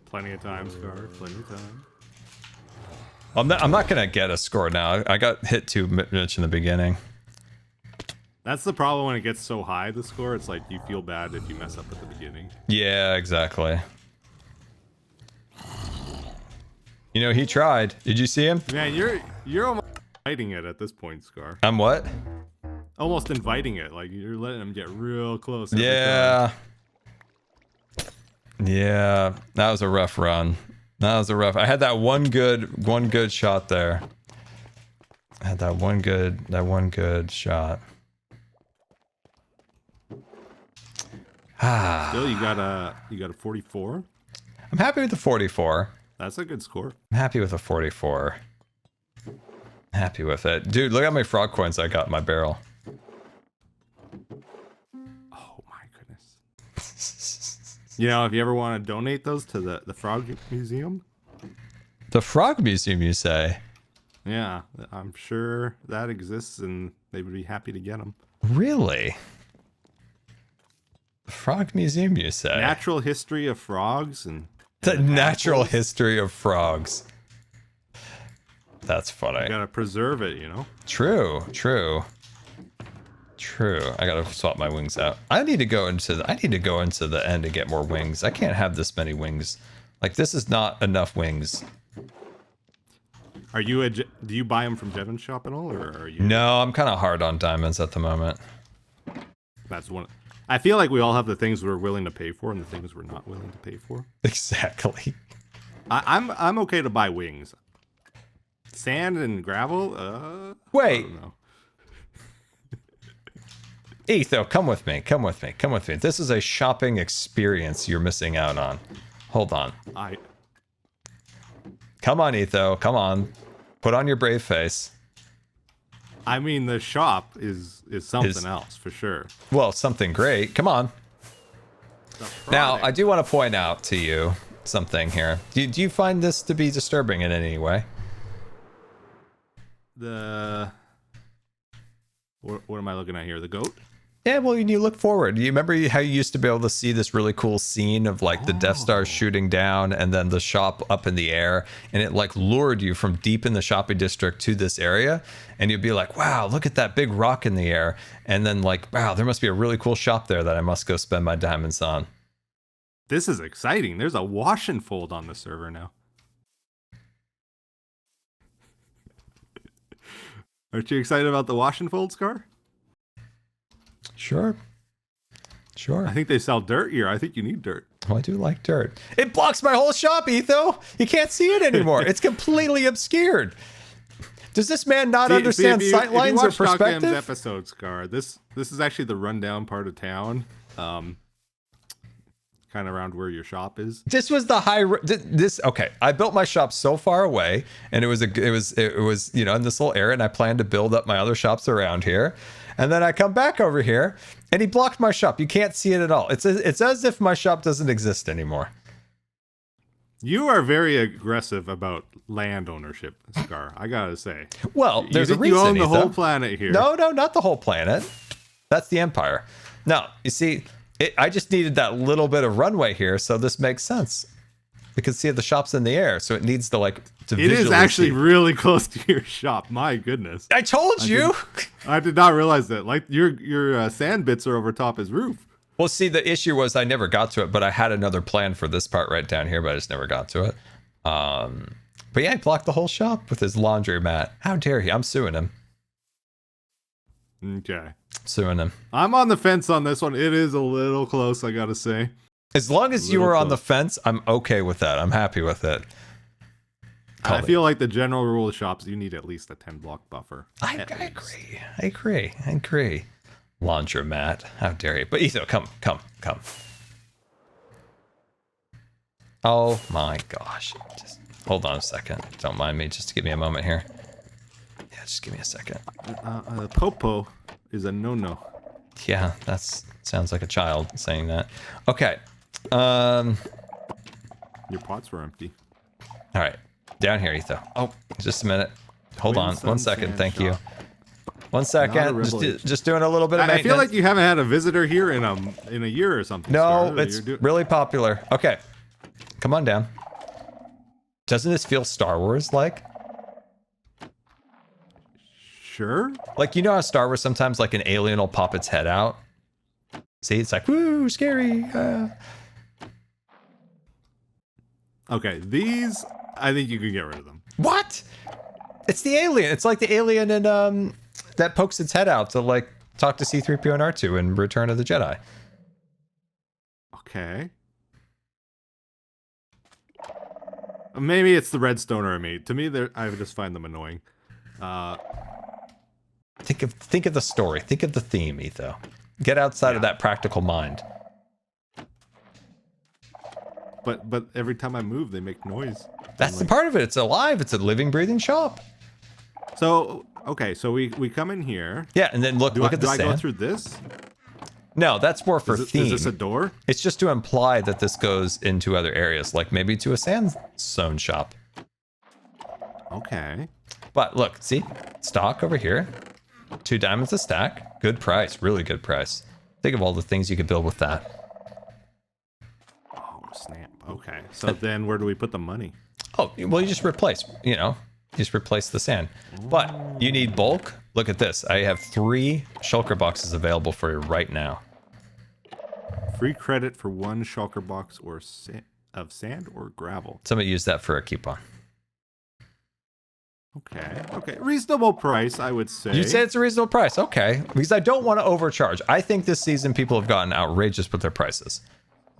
Plenty of time, Scar. Plenty of time. I'm not gonna get a score now. I got hit too much in the beginning. That's the problem when it gets so high, the score. It's like you feel bad if you mess up at the beginning. Yeah, exactly. You know, he tried. Did you see him? Man, you're almost inviting it at this point, Scar. I'm what? Almost inviting it. Like you're letting him get real close. every Yeah. Yeah, that was a rough run. I had that one good shot there. I had that one good shot. Still, you got a 44. I'm happy with the 44. That's a good score. I'm happy with the 44. Happy with it. Dude, look how many frog coins I got in my barrel. Oh my goodness. You know, if you ever want to donate those to the Frog Museum. The Frog Museum, you say? Yeah, I'm sure that exists and they would be happy to get them. Really? The Frog Museum, you say? Natural history of frogs and the natural history of frogs. That's funny. You gotta preserve it, you know? True. I gotta swap my wings out. I need to go into the end to get more wings. I can't have this many wings. Like, this is not enough wings. Are you do you buy them from Jevon's shop at all, or are you? No, I'm kind of hard on diamonds at the moment. That's one. I feel like we all have the things we're willing to pay for and the things we're not willing to pay for. Exactly. I'm okay to buy wings. Sand and gravel? Wait. I don't know. Etho, come with me. This is a shopping experience you're missing out on. Hold on. Come on, Etho. Come on. Put on your brave face. I mean, the shop is something else for sure. Well, something great. Come on. Now, I do want to point out to you something here. Do you find this to be disturbing in any way? What am I looking at here? The goat? Yeah, well, you look forward. You remember how you used to be able to see this really cool scene of like the Death Star shooting down and then the shop up in the air, and it like lured you from deep in the shopping district to this area, and you'd be like, wow, look at that big rock in the air, and then like, wow, there must be a really cool shop there that I must go spend my diamonds on. This is exciting. There's a wash and fold on the server now. Aren't you excited about the wash and fold, Scar? Sure. I think they sell dirt here. I think you need dirt. Oh, I do like dirt. It blocks my whole shop, Etho. You can't see it anymore. It's completely obscured. Does this man not understand sight lines or perspective? Doc episode, Scar. This is actually the rundown part of town. Kind of around where your shop is. This was the okay. I built my shop so far away, and it was you know, in this little area, and I planned to build up my other shops around here. And then I come back over here, and he blocked my shop. You can't see it at all. It's as if my shop doesn't exist anymore. You are very aggressive about land ownership, Scar. I gotta say. Well, there's a reason. You own the whole planet here. No, not the whole planet. That's the Empire. No, you see, I just needed that little bit of runway here, so this makes sense. You can see the shop's in the air, so it needs to like to It is actually really close to your shop. My goodness. I told you. I did not realize that. Like your sand bits are over top his roof. Well, see, the issue was I never got to it, but I had another plan for this part right down here, but I just never got to it. But yeah, he blocked the whole shop with his laundry mat. How dare he? I'm suing him. Okay. Suing him. I'm on the fence on this one. It is a little close, I gotta say. As long as you were on the fence, I'm okay with that. I'm happy with it. I feel like the general rule of shops, you need at least a 10 block buffer. I agree. Laundromat. How dare you? But Etho, come. Oh my gosh. Just hold on a second. Don't mind me. Just give me a moment here. Yeah, just give me a second. Popo is a no-no. Yeah, sounds like a child saying that. Okay. Your pots were empty. All right. Down here, Etho. Oh, just a minute. Hold on. 1 second. Thank you. 1 second. Just doing a little bit of maintenance. I feel like you haven't had a visitor here in a year or something. No, it's really popular. Okay. Come on down. Doesn't this feel Star Wars like? Sure. Like, you know how Star Wars sometimes like an alien will pop its head out? See, it's like, woo, scary. Okay, these, I think you can get rid of them. What? It's the alien. It's like the alien in that pokes its head out to like talk to C-3PO and R2 in Return of the Jedi. Okay. Maybe it's the redstoner in me. To me, I just find them annoying. Think of the story. Think of the theme, Etho. Get outside of that practical mind. But every time I move, they make noise. That's the part of it. It's alive. It's a living, breathing shop. So okay, so we come in here. Yeah, and then look at the sand. Do I go through this? No, that's more for theme. Is this a door? It's just to imply that this goes into other areas, like maybe to a sandstone shop. Okay. But look, see? Stock over here. 2 diamonds a stack. Good price. Really good price. Think of all the things you could build with that. Oh, snap. Okay. So then where do we put the money? Oh, well, you just replace, you just replace the sand. But you need bulk. Look at this. I have 3 shulker boxes available for you right now. Free credit for 1 shulker box of sand or gravel. Somebody use that for a coupon. Okay. Reasonable price, I would say. You'd say it's a reasonable price. Okay. Because I don't want to overcharge. I think this season people have gotten outrageous with their prices.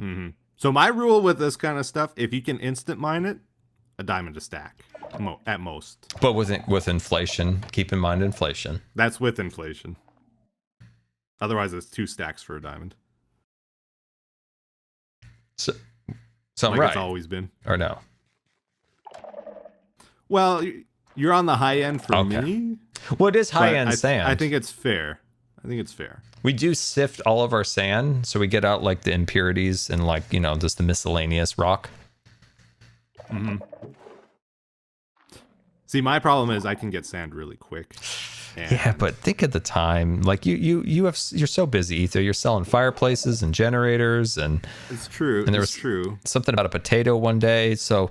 Mm-hmm. So my rule with this kind of stuff, if you can instant mine it, a diamond a stack. At most. But with inflation, keep in mind inflation. That's with inflation. Otherwise, it's 2 stacks for a diamond. So I'm like right. It's always been. Or no? Well, you're on the high end for me. Well, it is high end sand. I think it's fair. We do sift all of our sand, so we get out like the impurities and like, just the miscellaneous rock. Mm-hmm. See, my problem is I can get sand really quick. Yeah, but think of the time. Like you're so busy, Etho. You're selling fireplaces and generators, and it's true. And there was something about a potato one day, so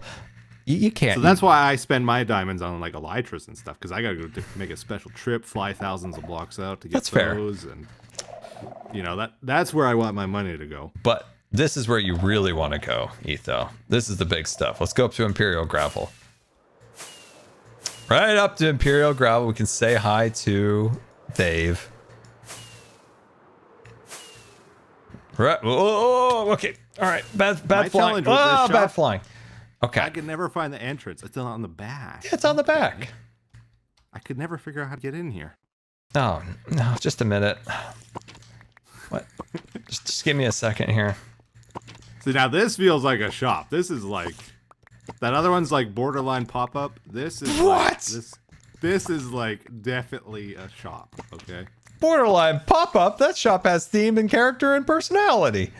you can't. So that's why I spend my diamonds on like elytras and stuff, because I gotta go make a special trip, fly thousands of blocks out to get those, and that's where I want my money to go. But this is where you really want to go, Etho. This is the big stuff. Let's go up to Imperial Gravel. Right up to Imperial Gravel. We can say hi to Dave. Right. Oh, okay. All right. Bad flying. Oh, bad flying. Okay. I could never find the entrance. It's on the back. Yeah, it's on the back. I could never figure out how to get in here. Oh, no. Just a minute. What? Just give me a second here. See, now this feels like a shop. This is like... That other one's like borderline pop-up. This is what? Like, this is like definitely a shop, okay? Borderline pop-up? That shop has theme and character and personality.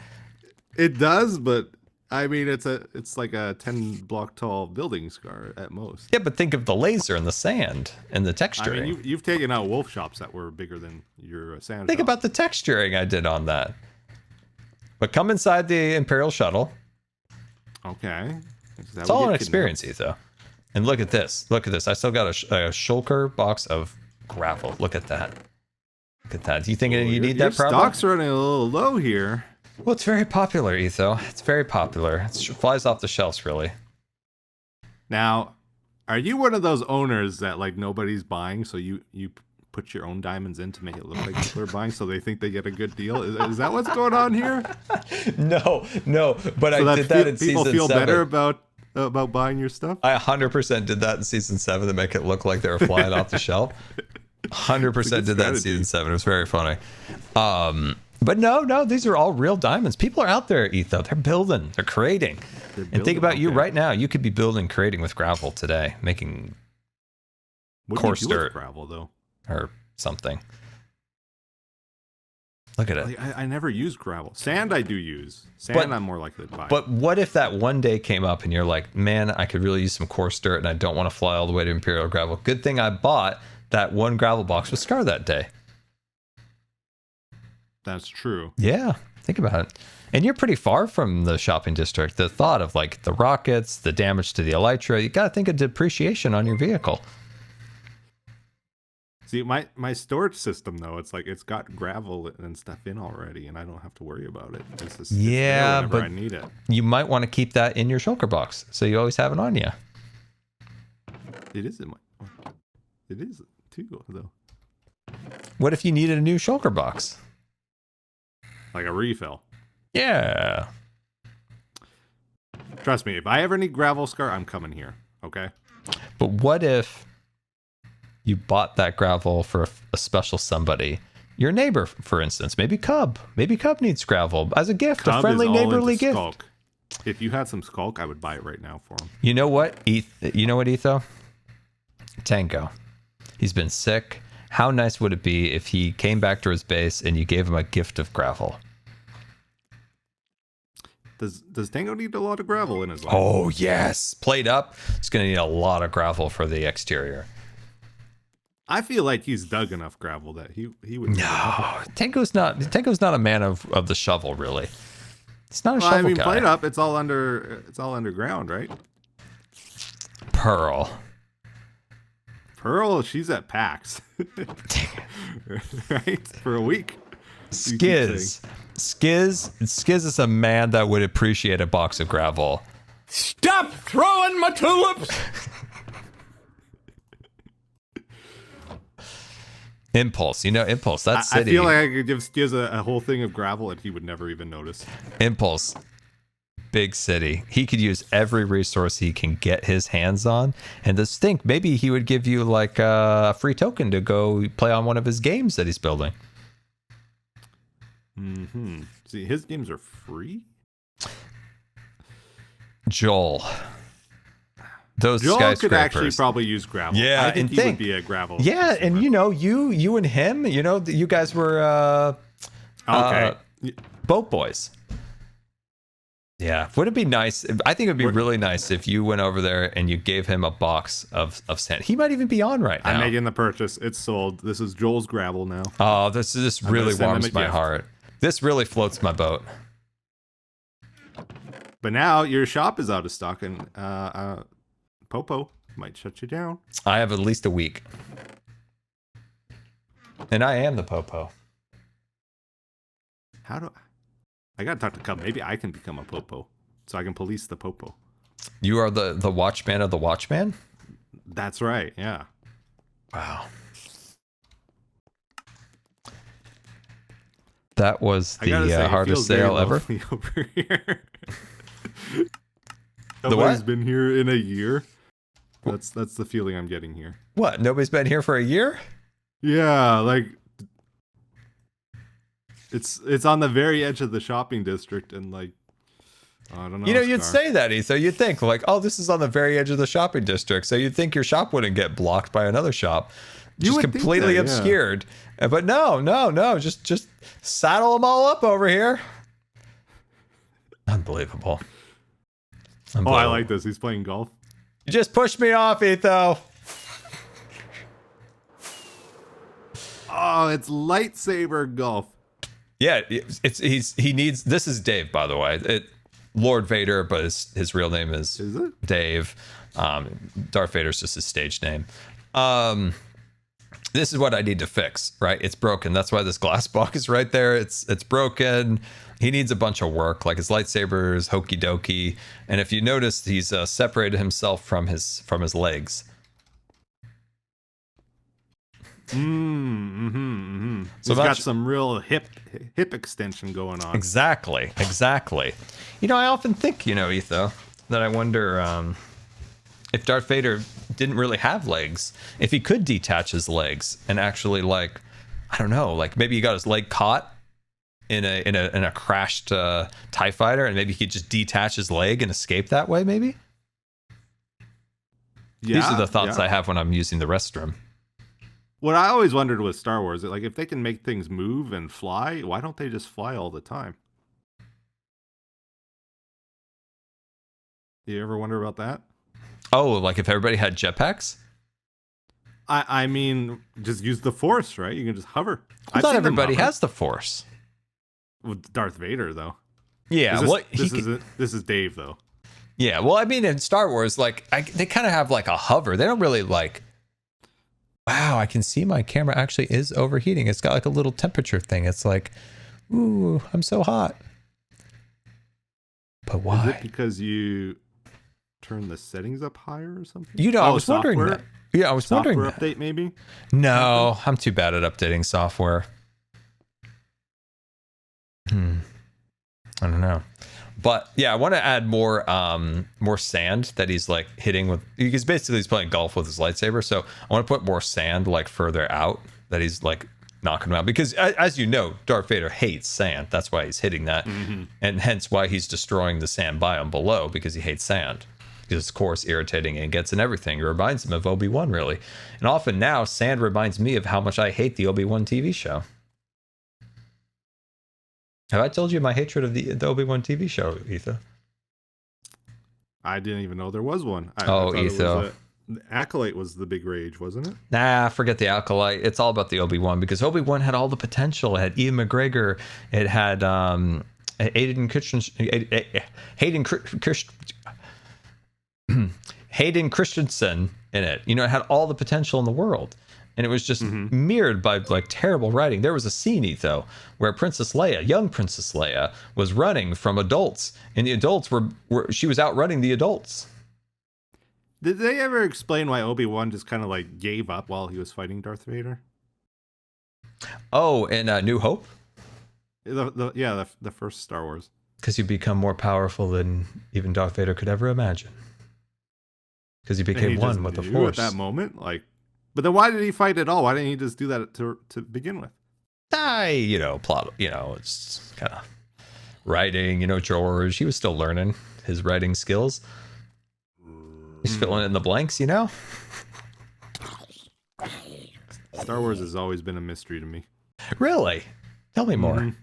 It does, but I mean it's like a 10-block tall building scar at most. Yeah, but think of the laser and the sand and the texturing. I mean, you've taken out wolf shops that were bigger than your sand Think shop. about the texturing I did on that. But come inside the Imperial Shuttle. Okay. It's all an experience, Etho. And look at this. Look at this. I still got a shulker box of gravel. Look at that. Look at that. Do you think you need that problem? Stock's running a little low here. Well, it's very popular, Etho. It's very popular. It flies off the shelves, really. Now, are you one of those owners that like nobody's buying, so you put your own diamonds in to make it look like people are buying, so they think they get a good deal? Is that what's going on here? No. But so I did that in people season feel 7. better about buying your stuff? I 100% did that in season 7 to make it look like they were flying off the shelf. 100% did that in season 7. It was very funny. But no, these are all real diamonds. People are out there, Etho. They're building. They're creating. And think about you right now. You could be building, creating with gravel today, making coarse dirt. Gravel, though? Or something. Look at it. Like, I never use gravel. Sand I do use. Sand I'm more likely to buy. But what if that one day came up and you're like, man, I could really use some coarse dirt and I don't want to fly all the way to Imperial Gravel. Good thing I bought that one gravel box with Scar that day. That's true. Yeah, think about it. And you're pretty far from the shopping district. The thought of like the rockets, the damage to the elytra, you got to think of depreciation on your vehicle. See, my storage system, though, it's like it's got gravel and stuff in already, and I don't have to worry about it. It's just, yeah, but I need it. You might want to keep that in your shulker box, so you always have it on you. It is in my... It is, too, though. What if you needed a new shulker box? Like a refill. Yeah. Trust me, if I ever need gravel, Scar, I'm coming here, okay? But what if you bought that gravel for a special somebody? Your neighbor, for instance. Maybe Cub. Maybe Cub needs gravel as a gift, Cub a friendly neighborly gift. Skulk. If you had some Skulk, I would buy it right now for him. You know what, Etho? Tango. He's been sick. How nice would it be if he came back to his base and you gave him a gift of gravel? Does Tango need a lot of gravel in his life? Oh, yes. Played up. It's going to need a lot of gravel for the exterior. I feel like he's dug enough gravel that he would. No, Tango's not a man of the shovel, really. It's not a shovel I mean, guy. played up. It's all underground, right? Pearl, she's at PAX, right? For a week. Skiz is a man that would appreciate a box of gravel. Stop throwing my tulips! Impulse, Impulse. That city. I feel like I could give Skiz a whole thing of gravel and he would never even notice. Impulse, big city. He could use every resource he can get his hands on. And just think, maybe he would give you like a free token to go play on one of his games that he's building. Mm-hmm. See, his games are free? Joel. Those Joel skyscrapers could actually probably use gravel. Yeah, I think he would be a gravel. Yeah, and you and him, you guys were okay. boat boys. Yeah. Would it be nice? I think it would be really nice if you went over there and you gave him a box of sand. He might even be on right now. I'm making the purchase. It's sold. This is Joel's gravel now. Oh, this really warms my heart. This really floats my boat. But now your shop is out of stock, and Popo might shut you down. I have at least a week. And I am the Popo. How do I gotta talk to Cub. Maybe I can become a Popo, so I can police the Popo. You are the watchman of the watchman? That's right, yeah. Wow. That was the hardest sale ever. Over here. The Nobody's what? been here in a year. That's the feeling I'm getting here. What? Nobody's been here for a year? Yeah, like it's on the very edge of the shopping district, and like I don't know. You know, you'd say that, Etho. You'd think like, oh, this is on the very edge of the shopping district, so you'd think your shop wouldn't get blocked by another shop, just completely obscured. But no, just saddle them all up over here. Unbelievable. Oh, I like this. He's playing golf. You just pushed me off, Etho. Oh, it's lightsaber golf. Yeah, he needs. This is Dave, by the way. Lord Vader, but his real name is it? Dave. Darth Vader's just his stage name. This is what I need to fix, right? It's broken. That's why this glass block is right there. It's broken. He needs a bunch of work. Like his lightsaber is hokey dokey. And if you notice, he's separated himself from his legs. So he's got some real hip extension going on. Exactly. You know, I often think, Etho, that I wonder if Darth Vader didn't really have legs, if he could detach his legs and actually, like, I don't know, like maybe he got his leg caught in a crashed TIE fighter, and maybe he could just detach his leg and escape that way. Maybe. Yeah, these are the thoughts I have when I'm using the restroom. What I always wondered with Star Wars, like if they can make things move and fly, why don't they just fly all the time? You ever wonder about that? Oh, like if everybody had jetpacks? I mean, just use the Force, right? You can just hover. I thought everybody has the Force. With Darth Vader, though. Yeah, this is Dave, though. Yeah, well, I mean, in Star Wars, like they kind of have like a hover. They don't really like. Wow, I can see my camera actually is overheating. It's got like a little temperature thing. It's like, ooh, I'm so hot. But why? Is it because you turn the settings up higher or something? You know, I was wondering that. Yeah, I was wondering that. Software update, maybe? No, I'm too bad at updating software. I don't know. But yeah, I want to add more sand that he's like hitting with, because basically he's playing golf with his lightsaber. So I want to put more sand like further out that he's like knocking around, because as you know, Darth Vader hates sand. That's why he's hitting that. And hence why he's destroying the sand biome below, because he hates sand. Because it's coarse, irritating, and gets in everything. It reminds him of Obi-Wan, really. And often now, sand reminds me of how much I hate the Obi-Wan TV show. Have I told you my hatred of the Obi-Wan TV show, Etho? I didn't even know there was one. I Etho. The Acolyte was the big rage, wasn't it? Nah, forget the Acolyte. It's all about the Obi-Wan, because Obi-Wan had all the potential. It had Ian McGregor. It had Hayden Christensen in it. You know, it had all the potential in the world. And it was just mirrored by like terrible writing. There was a scene, Etho, where Princess Leia, young Princess Leia, was running from adults, and the adults she was outrunning the adults. Did they ever explain why Obi-Wan just kind of like gave up while he was fighting Darth Vader? Oh, in New Hope? The first Star Wars. Because you become more powerful than even Darth Vader could ever imagine. Because he became one with the Force. At that moment, like. But then why did he fight at all? Why didn't he just do that to begin with? Plot, it's kind of writing, George, he was still learning his writing skills. He's filling in the blanks, Star Wars has always been a mystery to me. Really? Tell me more.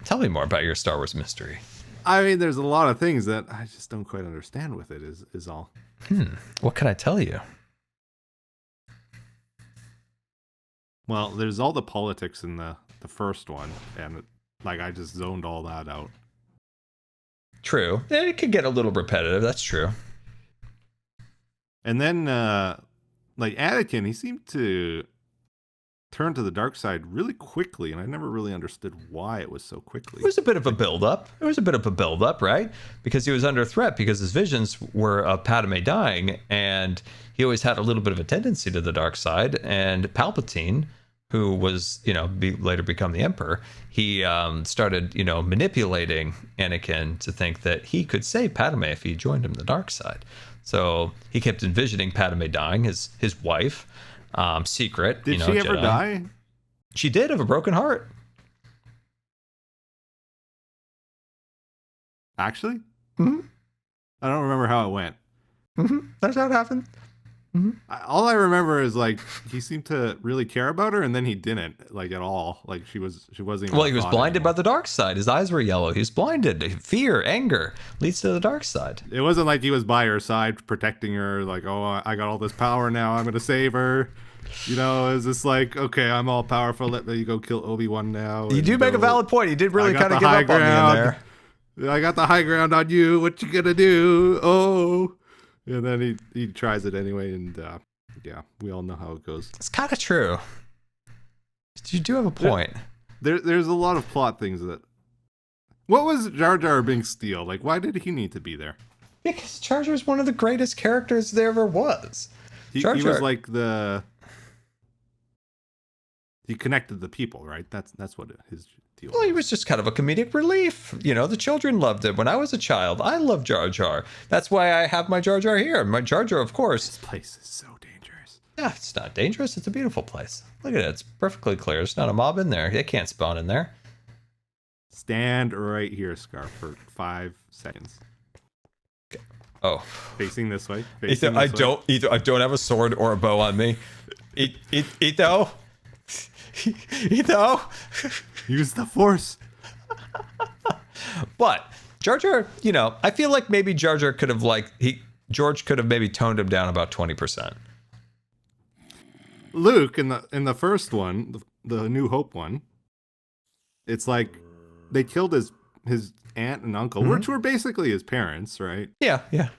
Tell me more about your Star Wars mystery. I mean, there's a lot of things that I just don't quite understand with it. Is all. What can I tell you? Well, there's all the politics in the first one, and like I just zoned all that out. True. It could get a little repetitive. That's true. And then, like Anakin, he seemed to turn to the dark side really quickly, and I never really understood why it was so quickly. It was a bit of a build-up. Right? Because he was under threat because his visions were of Padme dying, and he always had a little bit of a tendency to the dark side. And Palpatine, who was, later become the Emperor, he started, manipulating Anakin to think that he could save Padme if he joined him the dark side. So he kept envisioning Padme dying, his wife. Secret. Did she ever Jedi. die? She did, of a broken heart. Actually? Mm-hmm. I don't remember how it went. Mm-hmm. That's how it happened. Mm-hmm. All I remember is like he seemed to really care about her, and then he didn't like at all. Like she wasn't. Even Well, he was blinded by the dark side. His eyes were yellow. He was blinded. Fear, anger leads to the dark side. It wasn't like he was by her side protecting her. Like, oh, I got all this power now. I'm gonna save her. Is this like, okay, I'm all powerful. Let me go kill Obi-Wan now. You do make a valid point. He did really kind of give up on me in there. I got the high ground on you. What you gonna do? Oh. And then he tries it anyway, and yeah, we all know how it goes. It's kind of true. You do have a point. There's a lot of plot things that... What was Jar Jar Binks' deal? Like, why did he need to be there? Because Jar Jar is one of the greatest characters there ever was. He was like the... He connected the people, right? That's what his deal was. Well, he was just kind of a comedic relief. The children loved it. When I was a child, I loved Jar Jar. That's why I have my Jar Jar here. My Jar Jar, of course. This place is so dangerous. Yeah, it's not dangerous. It's a beautiful place. Look at it. It's perfectly clear. There's not a mob in there. They can't spawn in there. Stand right here, Scarf, for 5 seconds. Okay. Oh. Facing this way. I don't have a sword or a bow on me. Etho. Etho. Use the Force. But Jar Jar, I feel like maybe Jar Jar could have George could have maybe toned him down about 20%. Luke in the first one, the New Hope one, it's like they killed his aunt and uncle, which were basically his parents, right? Yeah.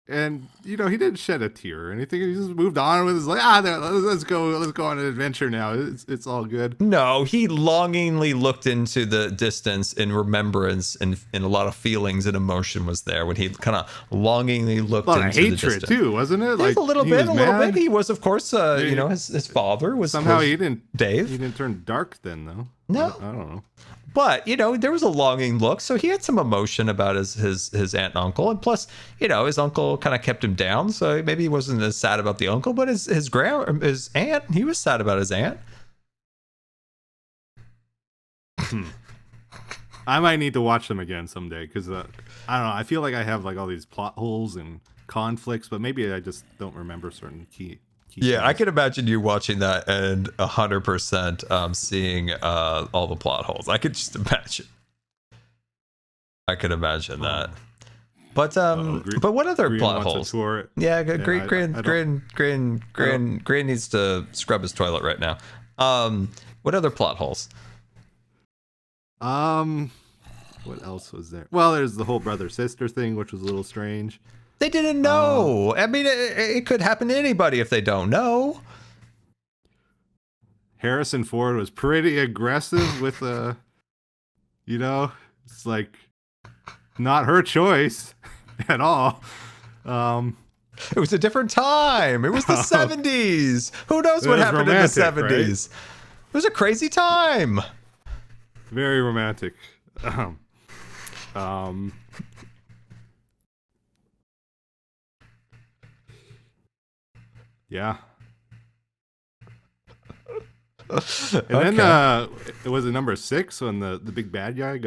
And he didn't shed a tear or anything. He just moved on with his let's go on an adventure now. It's all good. No, he longingly looked into the distance in remembrance, and a lot of feelings and emotion was there when he kind of longingly looked into the distance. A lot of hatred too, wasn't it? Like a little bit. He was, of course, his father was somehow he didn't. Dave. He didn't turn dark then, though. No, I don't know. But, there was a longing look, so he had some emotion about his aunt and uncle. And plus, his uncle kind of kept him down, so maybe he wasn't as sad about the uncle, but his aunt, he was sad about his aunt. I might need to watch them again someday, because, I don't know, I feel like I have like all these plot holes and conflicts, but maybe I just don't remember certain key Yeah, I can imagine you watching that and 100% seeing all the plot holes. I could just imagine. I could imagine that. But but what other Green plot wants a holes? tour. Yeah, Green needs to scrub his toilet right now. What other plot holes? What else was there? Well, there's the whole brother-sister thing, which was a little strange. They didn't know. I mean, it could happen to anybody if they don't know. Harrison Ford was pretty aggressive with it's like not her choice at all. It was a different time. It was the 70s. Who knows what happened in the 70s? Right? It was a crazy time. Very romantic. Yeah. And then it was number 6 when the big bad guy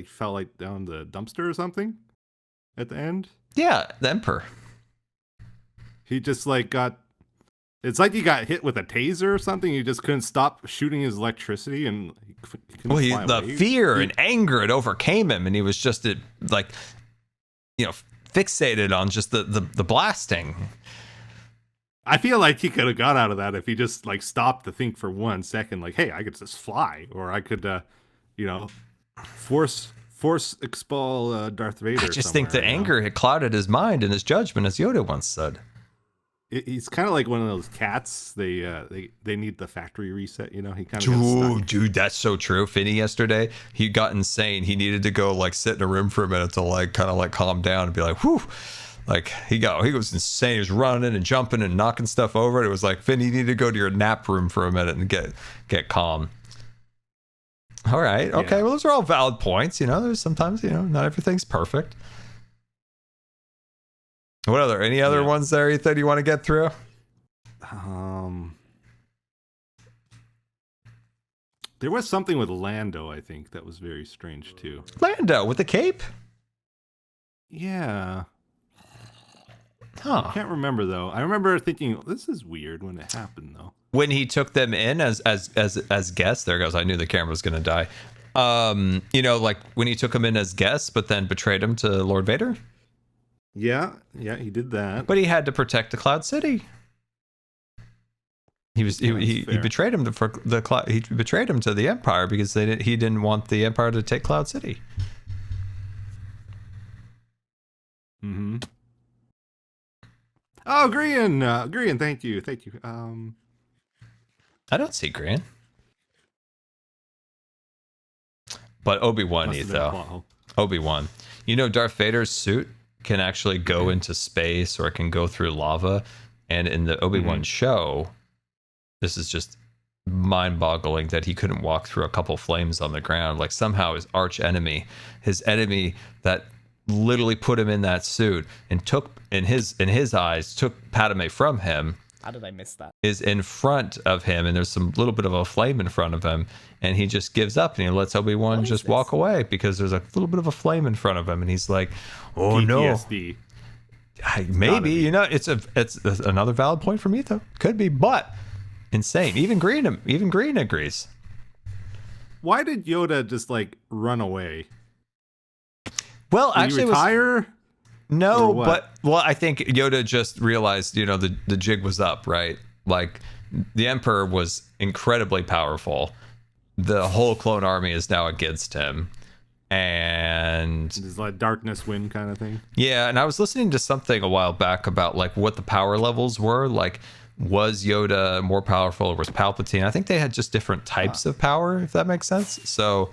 fell down the dumpster or something at the end. Yeah, the Emperor. He just got It's like he got hit with a taser or something. He just couldn't stop shooting his electricity, and he couldn't fly the away. fear and anger, it overcame him, and he was just like, fixated on just the blasting. I feel like he could have got out of that if he just like stopped to think for 1 second, like, hey, I could just fly, or I could, force expel Darth Vader. I just think the anger had clouded his mind and his judgment, as Yoda once said. He's kind of like one of those cats. They need the factory reset. He kind of. Dude, that's so true. Finney yesterday, he got insane. He needed to go like sit in a room for a minute to like kind of like calm down and be like, whew. Like he was insane. He was running and jumping and knocking stuff over. It was like, Finn, you need to go to your nap room for a minute and get calm. All right. Okay. Yeah. Well, those are all valid points. There's sometimes, not everything's perfect. Any other ones there, Ethan, you want to get through? There was something with Lando, I think, that was very strange too. Lando with the cape? Yeah. Huh. I can't remember though. I remember thinking this is weird when it happened though. When he took them in as guests, there goes. I knew the camera was gonna die. Like when he took them in as guests, but then betrayed him to Lord Vader. Yeah, he did that. But he had to protect the Cloud City. He betrayed him he betrayed him to the Empire because he didn't want the Empire to take Cloud City. Mm-hmm. Oh, Grian, thank you. I don't see Grian. But Obi-Wan, Etho. Obi-Wan. Darth Vader's suit can actually go into space, or it can go through lava. And in the Obi-Wan show, this is just mind-boggling that he couldn't walk through a couple flames on the ground. Like somehow his arch enemy, his enemy that literally put him in that suit and took in his eyes took Padme from him. How did I miss that? Is in front of him, and there's some little bit of a flame in front of him, and he just gives up and he lets Obi-Wan just walk away because there's a little bit of a flame in front of him, and he's like, "Oh PTSD. No, maybe it's another valid point from Etho. Could be, but insane. Even Green agrees. Why did Yoda just like run away? Well, did actually, he retire? No, I think Yoda just realized, the jig was up, right? Like, the Emperor was incredibly powerful. The whole clone army is now against him. And it's like darkness win kind of thing. Yeah, and I was listening to something a while back about like what the power levels were. Like, was Yoda more powerful or was Palpatine? I think they had just different types of power, if that makes sense. So,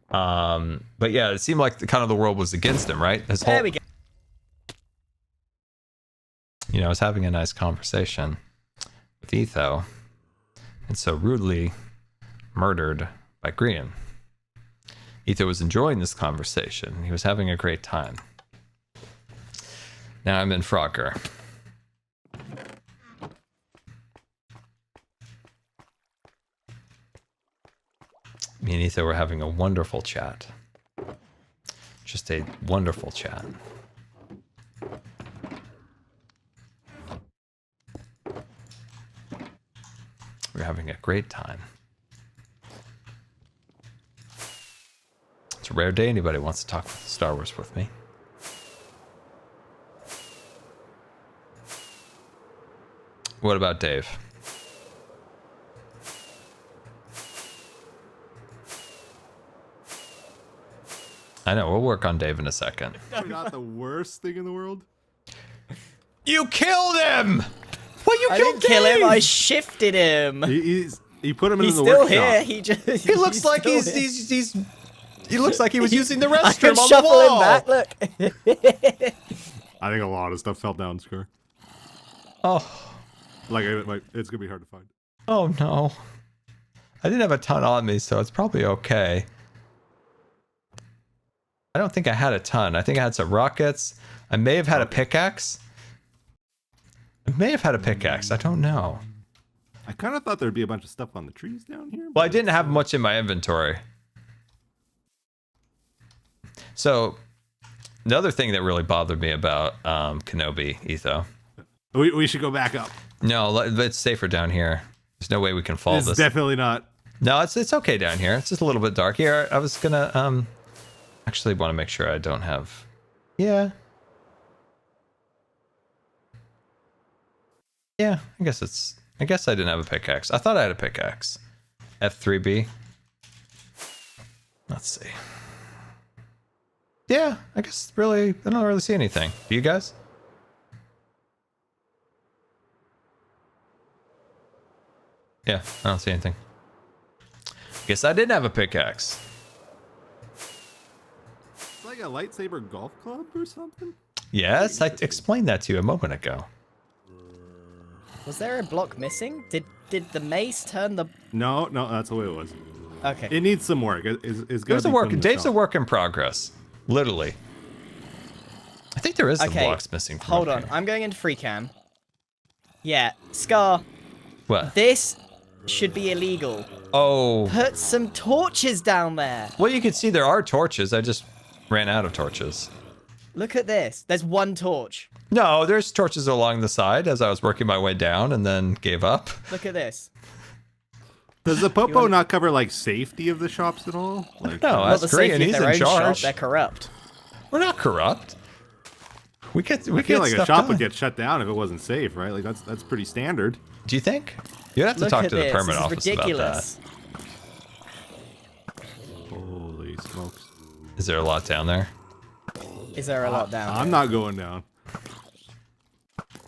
but yeah, it seemed like the world was against him, right? There we go. I was having a nice conversation with Etho, and so rudely murdered by Grian. Etho was enjoying this conversation. He was having a great time. Now I'm in Frogger. Me and Etho were having a wonderful chat. Just a wonderful chat. We're having a great time. It's a rare day anybody wants to talk Star Wars with me. What about Dave? I know, we'll work on Dave in a second. Not the worst thing in the world. You killed him! Well, I didn't kill him. I shifted him. He put him in the He's still workshop. here. He looks like he's he looks like he was using the restroom I can on the shuffle wall. him back. Look. I think a lot of stuff fell down, Scar. Oh, like it's gonna be hard to find. Oh no, I didn't have a ton on me, so it's probably okay. I don't think I had a ton. I think I had some rockets. I may have had a pickaxe. I don't know. I kind of thought there'd be a bunch of stuff on the trees down here. Well, I didn't have much in my inventory. So, the other thing that really bothered me about Kenobi, Etho. We should go back up. No, it's safer down here. There's no way we can follow It's this. definitely not. No, it's okay down here. It's just a little bit dark here. I was gonna actually want to make sure I don't have. Yeah. Yeah, I guess I didn't have a pickaxe. I thought I had a pickaxe. F3B. Let's see. Yeah, I guess really I don't really see anything. Do you guys? Yeah, I don't see anything. Guess I didn't have a pickaxe. It's like a lightsaber golf club or something? Yes, I explained that to you a moment ago. Was there a block missing? Did the mace turn the... No, that's the way it was. Okay. It needs some work. Dave's a work in progress. Literally. I think there is some blocks missing from Hold up on. here. I'm going into free cam. Yeah. Scar. What? This should be illegal. Oh. Put some torches down there. Well, you can see there are torches. I just ran out of torches. Look at this. There's one torch. No, there's torches along the side as I was working my way down and then gave up. Look at this. Does the popo not cover like safety of the shops at all? Like, No, Well, the that's great, and safety of he's their in own charge. shop, they're corrupt. We're not corrupt. We I feel get like a stuff shop done. would get shut down if it wasn't safe, right? Like that's pretty standard. Do you think? You'd have to Look talk at to the this. permit This is office ridiculous. Holy smokes! about that. Is there a lot down there? Is there a lot down I'm there? not going down.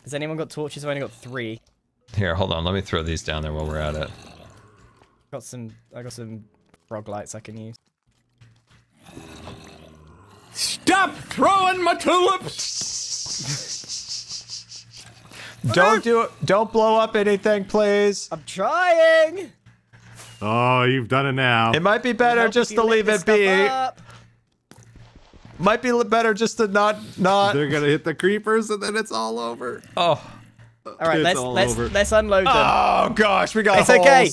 Has anyone got torches? I've only got 3. Here, hold on. Let me throw these down there while we're at it. I got some frog lights I can use. Stop throwing my tulips! Don't do it. Don't blow up anything, please. I'm trying. Oh, you've done it now. It might be better Help just if to you lit leave this it be. stuff up. Might be better just to not. They're gonna hit the creepers and then it's all over. Oh. All right, It's all over. let's unload them. Oh gosh, we got It's holes. okay.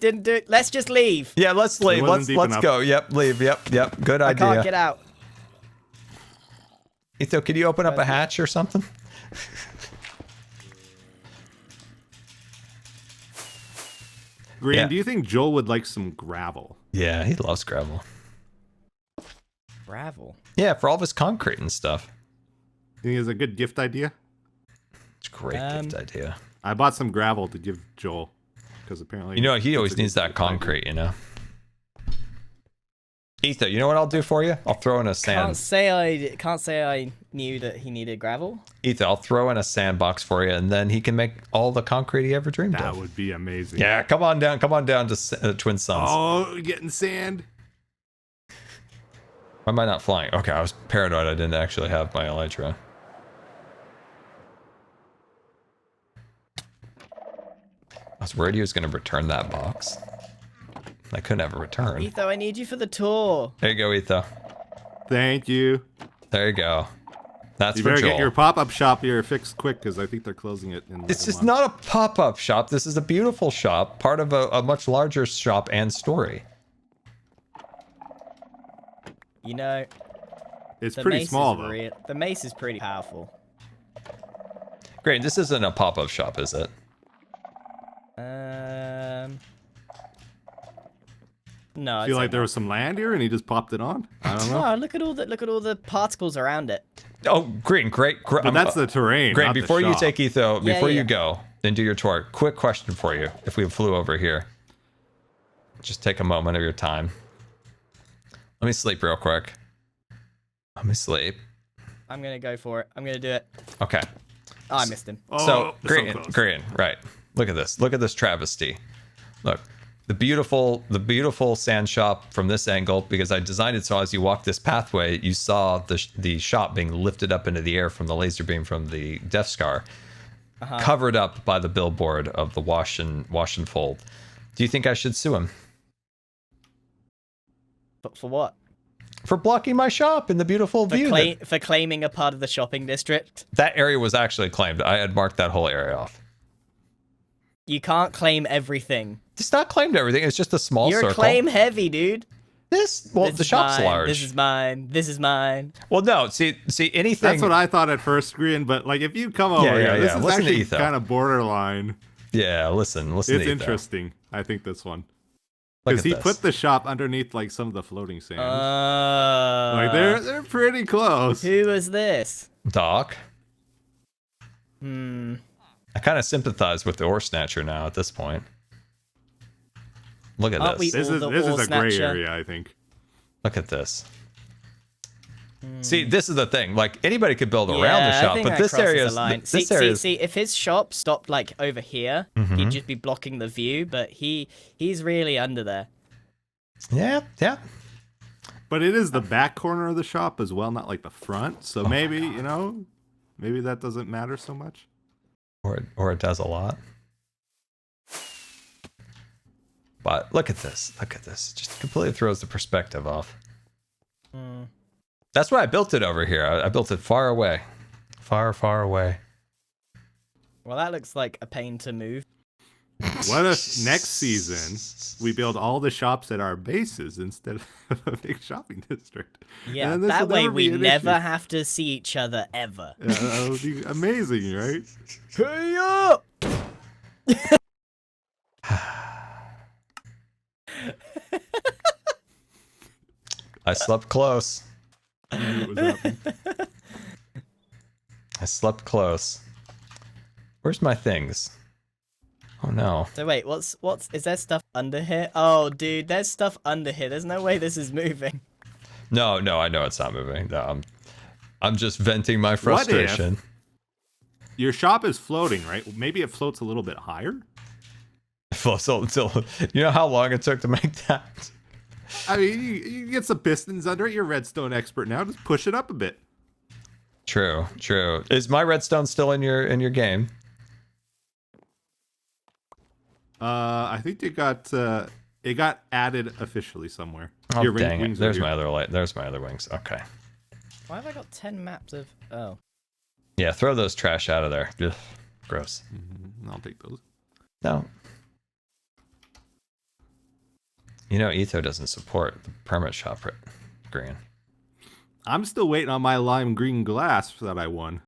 Didn't do it. Let's just leave. Yeah, let's leave. wasn't Let's deep enough. go. Yep, leave. Yep. Good I idea. can't get out. Etho, could you open up a hatch or something? Green, Yeah. do you think Joel would like some gravel? Yeah, he loves gravel. Gravel. Yeah, for all of his concrete and stuff. Think it's a good gift idea? It's a great gift idea. I bought some gravel to give Joel because apparently You know, he it's always a good needs that gift idea. concrete, you know. Etho, you know what I'll do for you? I'll throw in a Can't sand. say I knew that he needed gravel. Etho, I'll throw in a sandbox for you, and then he can make all the concrete he ever dreamed That of. would be amazing. Yeah, come on down to Twin Suns. Oh, getting sand. Why am I not flying? Okay, I was paranoid I didn't actually have my elytra. I was worried he was going to return that box. I couldn't have a return. Etho, I need you for the tour. There you go, Etho. Thank you. There you go. That's You for better Joel. get your pop-up shop here fixed quick because I think they're closing it in like This a is month. not a pop-up shop. This is a beautiful shop, part of a much larger shop and story. You know, It's the pretty mace small is though. The mace is pretty powerful. Great, this isn't a pop-up shop, is it? No. I feel like there was some land here and he just popped it on. I don't know. No, look at all the particles around it. Oh, Green, great. But that's the terrain. Great, not the before you shop. take Etho, before yeah. you go and do your tour, quick question for you. If we flew over here, just take a moment of your time. Let me sleep real quick. Let me sleep. I'm gonna go for it. I'm gonna do it. Okay. Oh, I missed him. Oh, So, close. Green, right. Look at this. Look at this travesty. Look, the beautiful sand shop from this angle, because I designed it so as you walk this pathway, you saw the shop being lifted up into the air from the laser beam from the Death Scar, covered up by the billboard of the wash and fold. Do you think I should sue him But for what? for blocking my shop in the beautiful view? For claiming a part of the shopping district. That area was actually claimed. I had marked that whole area off. You can't claim everything. It's not claimed everything. It's just a small You're circle. claim heavy, dude. Well, the shop's large. This is mine. This is mine. Well, no. See anything. That's what I thought at first, Grian. But like, if you come over here, this is listen actually to Etho. kind of borderline. Yeah, listen. It's to Etho. interesting. I think this one. Look Because at he this. put the shop underneath like some of the floating sands. Like they're pretty close. Who was this? Doc. Hmm. I kind of sympathize with the ore snatcher now at this point. Look at Aren't we this. all This the is ore a gray snatcher? area, I think. Look at this. See, this is the thing. Like anybody could build around the shop, but this area is this area. See, if his shop stopped like over here, he'd just be blocking the view. But he's really under there. Yeah. But it is the back corner of the shop as well, not like the front. So maybe maybe that doesn't matter so much. Or it does a lot. But look at this. Look at this. It just completely throws the perspective off. That's why I built it over here. I built it far away. Far, far away. Well, that looks like a pain to move. What if next season we build all the shops at our bases instead of a big shopping district? Yeah, And this that will way never we be an never issue. have to see each other ever. That would be amazing, right? Hey up! I slept close. I knew it was happening. I slept close. Where's my things? Oh no. So wait, is there stuff under here? Oh, dude, there's stuff under here. There's no way this is moving. No, I know it's not moving. No, I'm just venting my frustration. Your shop is floating, right? Maybe it floats a little bit higher. So, you know how long it took to make that? I mean, you get some pistons under it. You're a redstone expert now. Just push it up a bit. True. Is my redstone still in your game? I think it got added officially somewhere. Oh, Your dang it. wings are There's here. my other light. There's my other wings. Okay. Why have I got 10 maps of... Oh. Yeah, throw those trash out of there. Ugh, gross. I'll take those. No. You know, Etho doesn't support the permit shop, Green. I'm still waiting on my lime green glass that I won.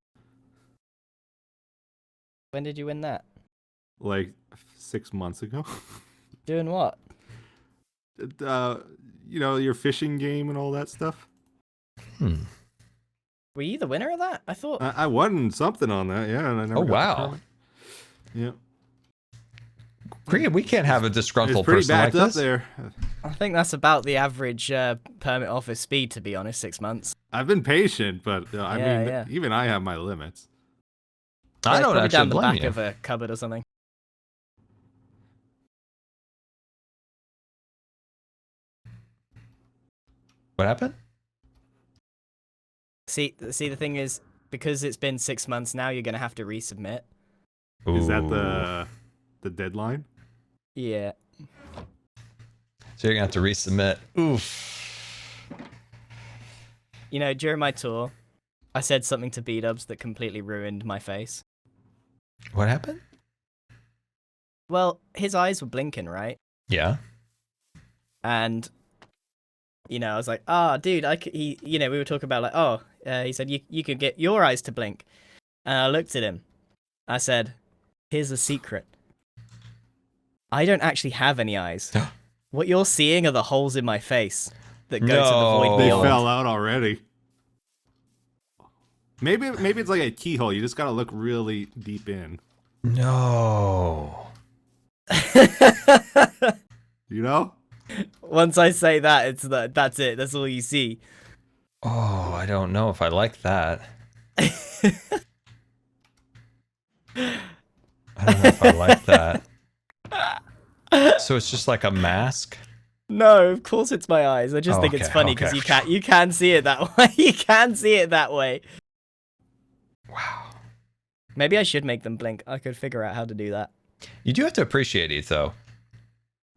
When did you win that? Like 6 months ago. Doing what? Your fishing game and all that stuff. Were you the winner of that? I thought... I won something on that, yeah. And I never Oh, got the wow. permit. Yeah. Green, we can't have a It's disgruntled pretty person like backed up this. there. I think that's about the average permit office speed, to be honest, 6 months. I've been patient, but I mean, yeah. even I have my limits. I It's don't probably actually down the blame back you. of a cupboard or something. What happened? See, the thing is, because it's been 6 months now, you're going to have to resubmit. Is that Ooh. the deadline? Yeah. So you're gonna have to resubmit. Oof. You know, during my tour, I said something to B-dubs that completely ruined my face. What happened? Well, his eyes were blinking, right? Yeah. And, I was like, dude, we were talking about like, he said, you could get your eyes to blink. And I looked at him. I said, here's a secret. I don't actually have any eyes. What you're seeing are the holes in my face that go to the void They beyond. fell out already. Maybe it's like a keyhole. You just gotta look really deep in. No. You know? Once I say that, that's it. That's all you see. Oh, I don't know if I like that. I don't know if I like that. So it's just like a mask? No, of course it's my eyes. I just think it's Okay, funny because okay. you can see it that way. You can see it that way. Wow. Maybe I should make them blink. I could figure out how to do that. You do have to appreciate Etho.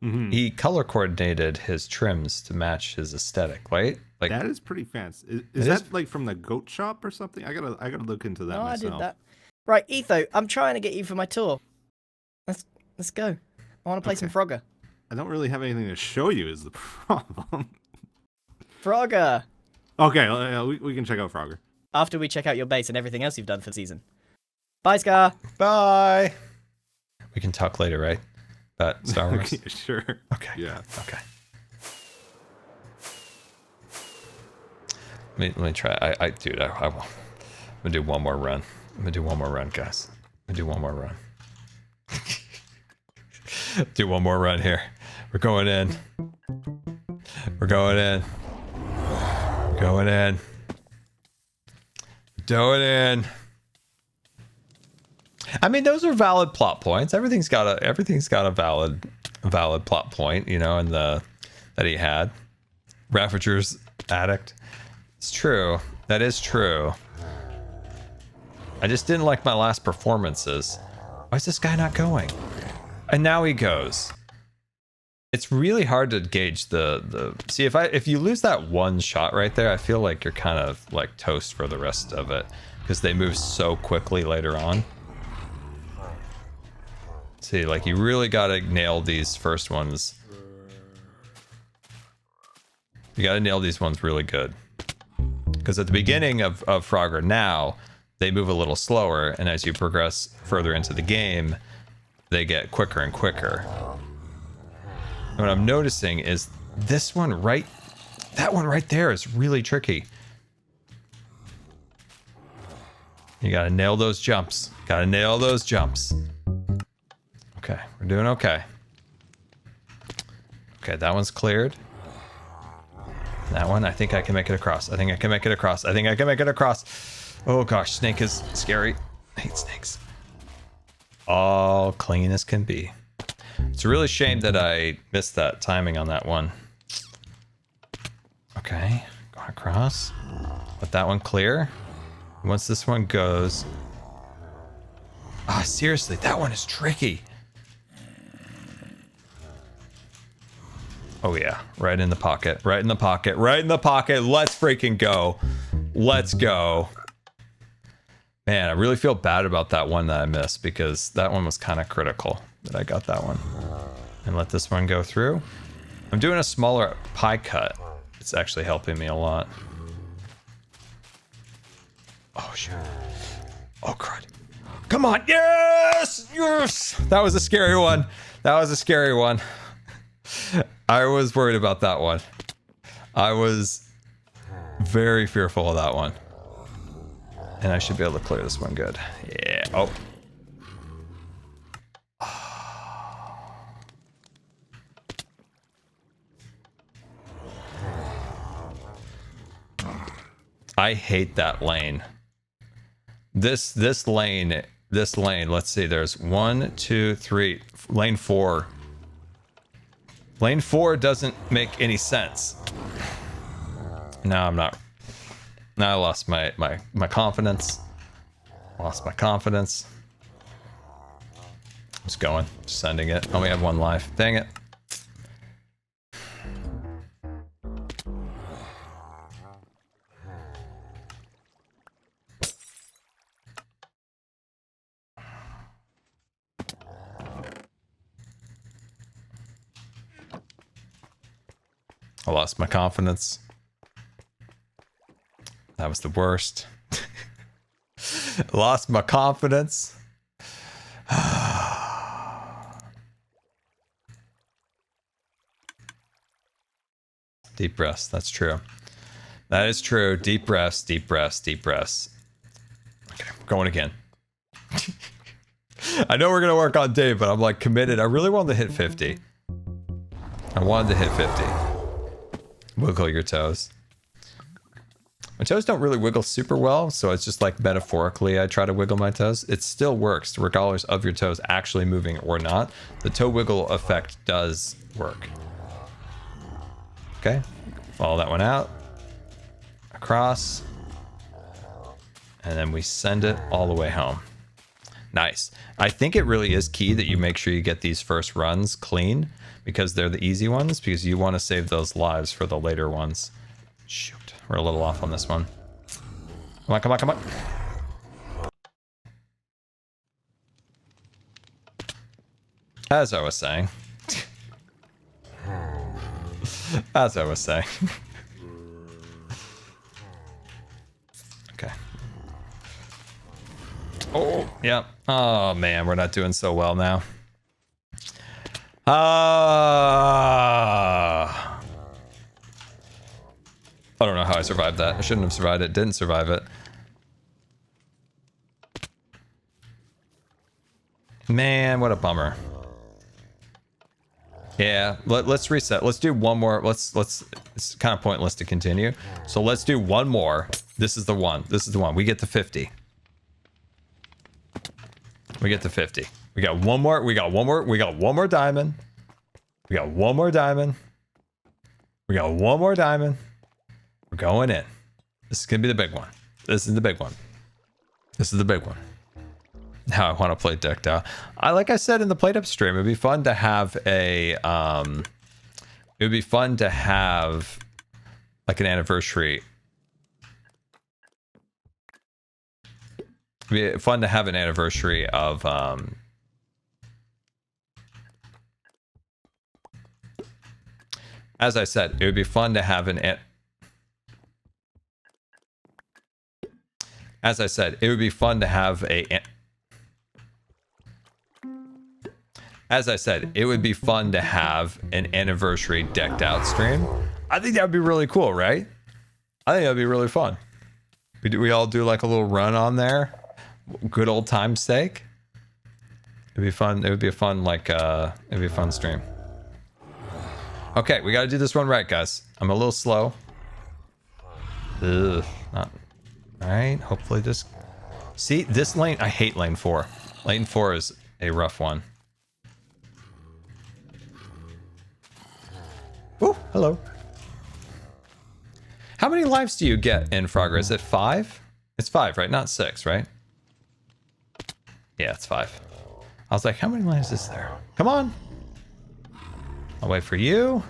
Mm-hmm. He color coordinated his trims to match his aesthetic, right? Like That is pretty fancy. Is It that is. like from the goat shop or something? I gotta look into that No, I myself. did that. Right, Etho, I'm trying to get you for my tour. Let's go. I want to play some Frogger. I don't really have anything to show you is the problem. Frogger. Okay, we can check out Frogger. After we check out your base and everything else you've done for the season. Bye, Scar. Bye. We can talk later, right? About Star Wars. Sure. Okay. Yeah. Okay. Let me try. Dude, I'm gonna do one more run. I'm gonna do one more run, guys. I'm gonna do one more run. Do one more run here. We're going in. We're going in. We're going in. Going in. I mean, those are valid plot points. Everything's got a valid plot point, you know, in that he had. Ravager's addict. It's true. That is true. I just didn't like my last performances. Why is this guy not going? And now he goes. It's really hard to gauge the see if you lose that one shot right there, I feel like you're kind of like toast for the rest of it because they move so quickly later on. See, like you really gotta nail these first ones. You gotta nail these ones really good. Because at the beginning of Frogger now, they move a little slower, and as you progress further into the game, they get quicker and quicker. And what I'm noticing is this one that one right there is really tricky. You gotta nail those jumps. Gotta nail those jumps. Okay, we're doing okay. Okay, that one's cleared. That one, I think I can make it across. I think I can make it across. I think I can make it across. Oh gosh, snake is scary. I hate snakes. All clean as can be. It's a really shame that I missed that timing on that one. Okay, going across. Let that one clear. Once this one goes... Ah, seriously, that one is tricky. Oh yeah, right in the pocket, right in the pocket, right in the pocket. Let's freaking go. Let's go. Man, I really feel bad about that one that I missed because that one was kind of critical that I got that one. And let this one go through. I'm doing a smaller pie cut. It's actually helping me a lot. Oh, shoot. Oh, crud. Come on. Yes! Yes! That was a scary one. That was a scary one. I was worried about that one. I was very fearful of that one. And I should be able to clear this one good. Yeah. Oh. I hate that lane. This lane, let's see, there's 1, 2, 3, lane 4. Lane 4 doesn't make any sense. No, I'm not. Now I lost my confidence. Lost my confidence. Just going, just sending it. Only have one life. Dang it. I lost my confidence. That was the worst. Lost my confidence. Deep breaths. That's true. That is true. Deep breaths, deep breaths, deep breaths. Okay, going again. I know we're going to work on Dave, but I'm like committed. I really wanted to hit 50. I wanted to hit 50. Wiggle your toes. My toes don't really wiggle super well, so it's just like metaphorically I try to wiggle my toes. It still works regardless of your toes actually moving or not. The toe wiggle effect does work. Okay, follow that one out. Across. And then we send it all the way home. Nice. I think it really is key that you make sure you get these first runs clean because they're the easy ones, because you want to save those lives for the later ones. Shoot, we're a little off on this one. Come on, come on, come on. As I was saying. As I was saying. Okay. Oh, yeah. Oh, man, we're not doing so well now. I don't know how I survived that. I shouldn't have survived it. Didn't survive it. Man, what a bummer. Yeah, let's reset. Let's do one more. It's kind of pointless to continue. So let's do one more. This is the one. This is the one. We get to 50. We get to 50. We got one more. We got one more. We got one more diamond. We got one more diamond. We got one more diamond. We're going in. This is gonna be the big one. This is the big one. This is the big one. Now I want to play decked out. Like I said in the played up stream, it'd be fun to have a it would be fun to have like an anniversary. It'd be fun to have an anniversary of as I said, it would be fun to have as I said, it would be fun to have As I said, it would be fun to have an anniversary decked out stream. I think that would be really cool, right? I think that would be really fun. We all do like a little run on there. Good old time sake. It'd be fun. It would be a fun, like, it'd be a fun stream. Okay, we got to do this one right, guys. I'm a little slow. Ugh, not. All right, hopefully this. See, this lane, I hate lane 4. Lane 4 is a rough one. Oh, hello. How many lives do you get in Frogger? Is it 5? It's 5, right? Not 6, right? Yeah, it's 5. I was like, how many lives is there? Come on. I'll wait for you.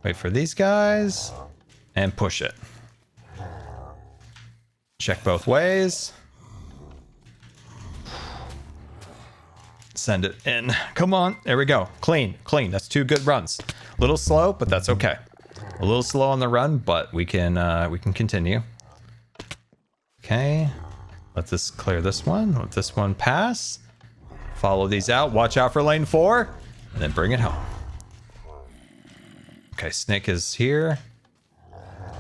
Wait for these guys. And push it. Check both ways. Send it in. Come on. There we go. Clean. Clean. That's 2 good runs. A little slow, but that's okay. A little slow on the run, but we can continue. Okay. Let this clear this one. Let this one pass. Follow these out. Watch out for lane 4. And then bring it home. Okay, Snake is here.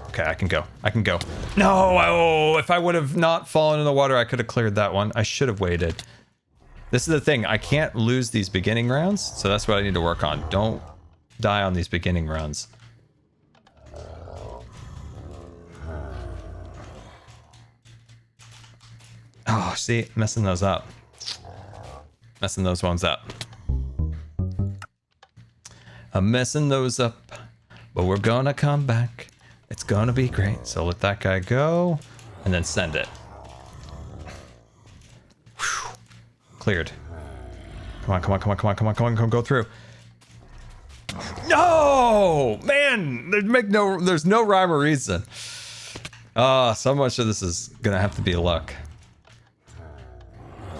Okay, I can go. I can go. No! Oh, if I would have not fallen in the water, I could have cleared that one. I should have waited. This is the thing. I can't lose these beginning rounds, so that's what I need to work on. Don't die on these beginning rounds. Oh, see? Messing those up. Messing those ones up. I'm messing those up, but we're gonna come back. It's gonna be great. So let that guy go, and then send it. Whew. Cleared. Come on, come on, come on, come on, come on, come on, come on, go through. No! Man, there's no rhyme or reason. So much of this is gonna have to be luck.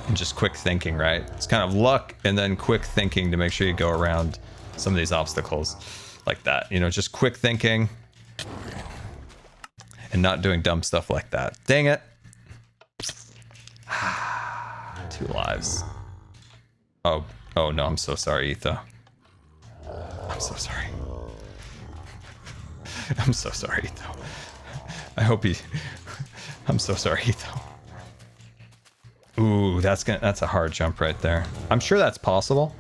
And just quick thinking, right? It's kind of luck and then quick thinking to make sure you go around some of these obstacles like that. You know, just quick thinking and not doing dumb stuff like that. Dang it. 2 lives. Oh no, I'm so sorry, Etho. I'm so sorry. I'm so sorry, Etho. I hope I'm so sorry, Etho. Ooh, that's a hard jump right there. I'm sure that's possible.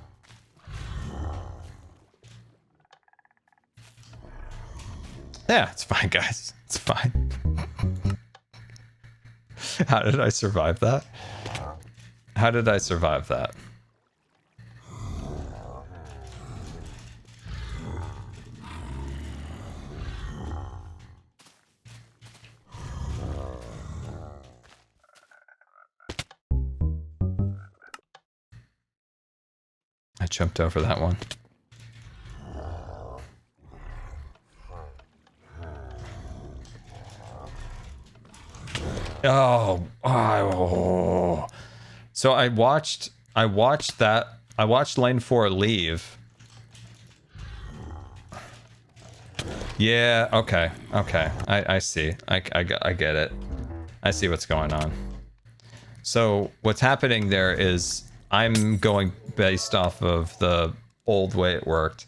Yeah, it's fine, guys. It's fine. How did I survive that? How did I survive that? I jumped over that one. Oh. So I watched lane 4 leave. Yeah, okay. I see. I get it. I see what's going on. So what's happening there is I'm going based off of the old way it worked.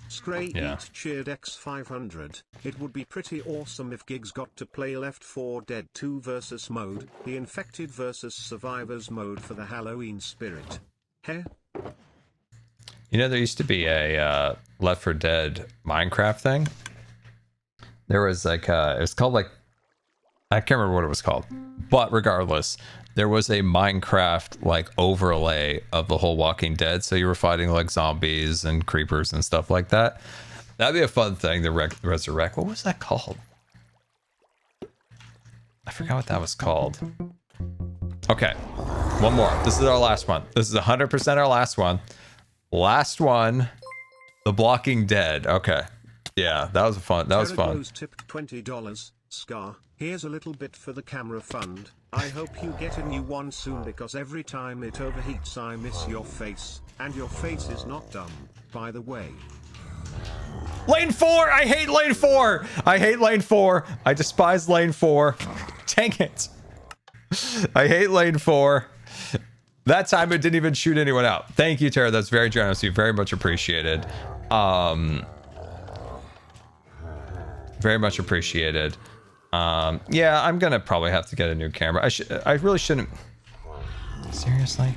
Scray Yeah. Eat cheered X500. It would be pretty awesome if Gigs got to play Left 4 Dead 2 versus mode, the infected versus survivors mode for the Halloween spirit. Heh? You know, there used to be a Left 4 Dead Minecraft thing. There was like, it was called like, I can't remember what it was called. But regardless, there was a Minecraft like overlay of the whole Walking Dead. So you were fighting like zombies and creepers and stuff like that. That'd be a fun thing to resurrect. What was that called? I forgot what that was called. Okay, one more. This is our last one. This is 100% our last one. Last one, The Walking Dead. Okay. Yeah, that was fun. That was fun. Terraglow's tipped $20. Scar, here's a little bit for the camera fund. I hope you get a new one soon because every time it overheats I miss your face. And your face is not dumb, by the way. Lane 4! I hate lane 4! I hate lane 4. I despise lane 4. Dang it. I hate lane 4. That time it didn't even shoot anyone out. Thank you, Tara. That's very generous. You very much appreciated. Very much appreciated. Yeah, I'm gonna probably have to get a new camera. I really shouldn't. Seriously?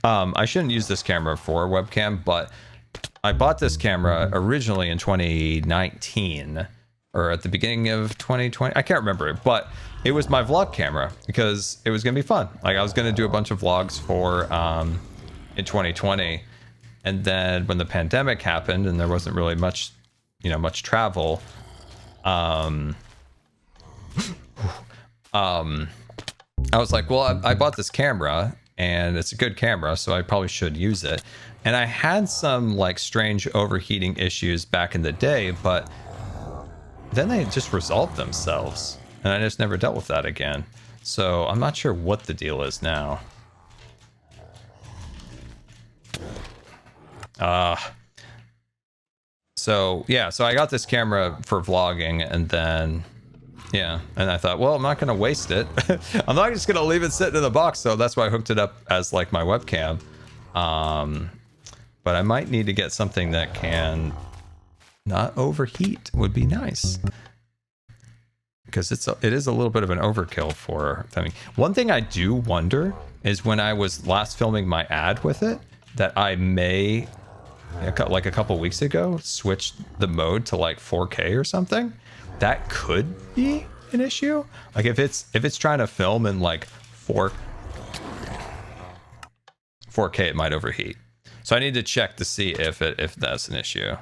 I shouldn't use this camera for a webcam, but I bought this camera originally in 2019 or at the beginning of 2020. I can't remember, but it was my vlog camera because it was gonna be fun. Like I was gonna do a bunch of vlogs for in 2020, and then when the pandemic happened and there wasn't really much, much travel, I was like, well, I bought this camera and it's a good camera, so I probably should use it. And I had some like strange overheating issues back in the day, but then they just resolved themselves and I just never dealt with that again. So I'm not sure what the deal is now. So yeah, so I got this camera for vlogging, and then yeah, and I thought, well, I'm not gonna waste it. I'm not just gonna leave it sitting in the box, so that's why I hooked it up as like my webcam. But I might need to get something that can not overheat. Would be nice, because it is a little bit of an overkill for filming. One thing I do wonder is when I was last filming my ad with it, that I may, like a couple weeks ago, switch the mode to like 4K or something. That could be an issue. Like if it's trying to film in like 4K, it might overheat. So I need to check to see if that's an issue.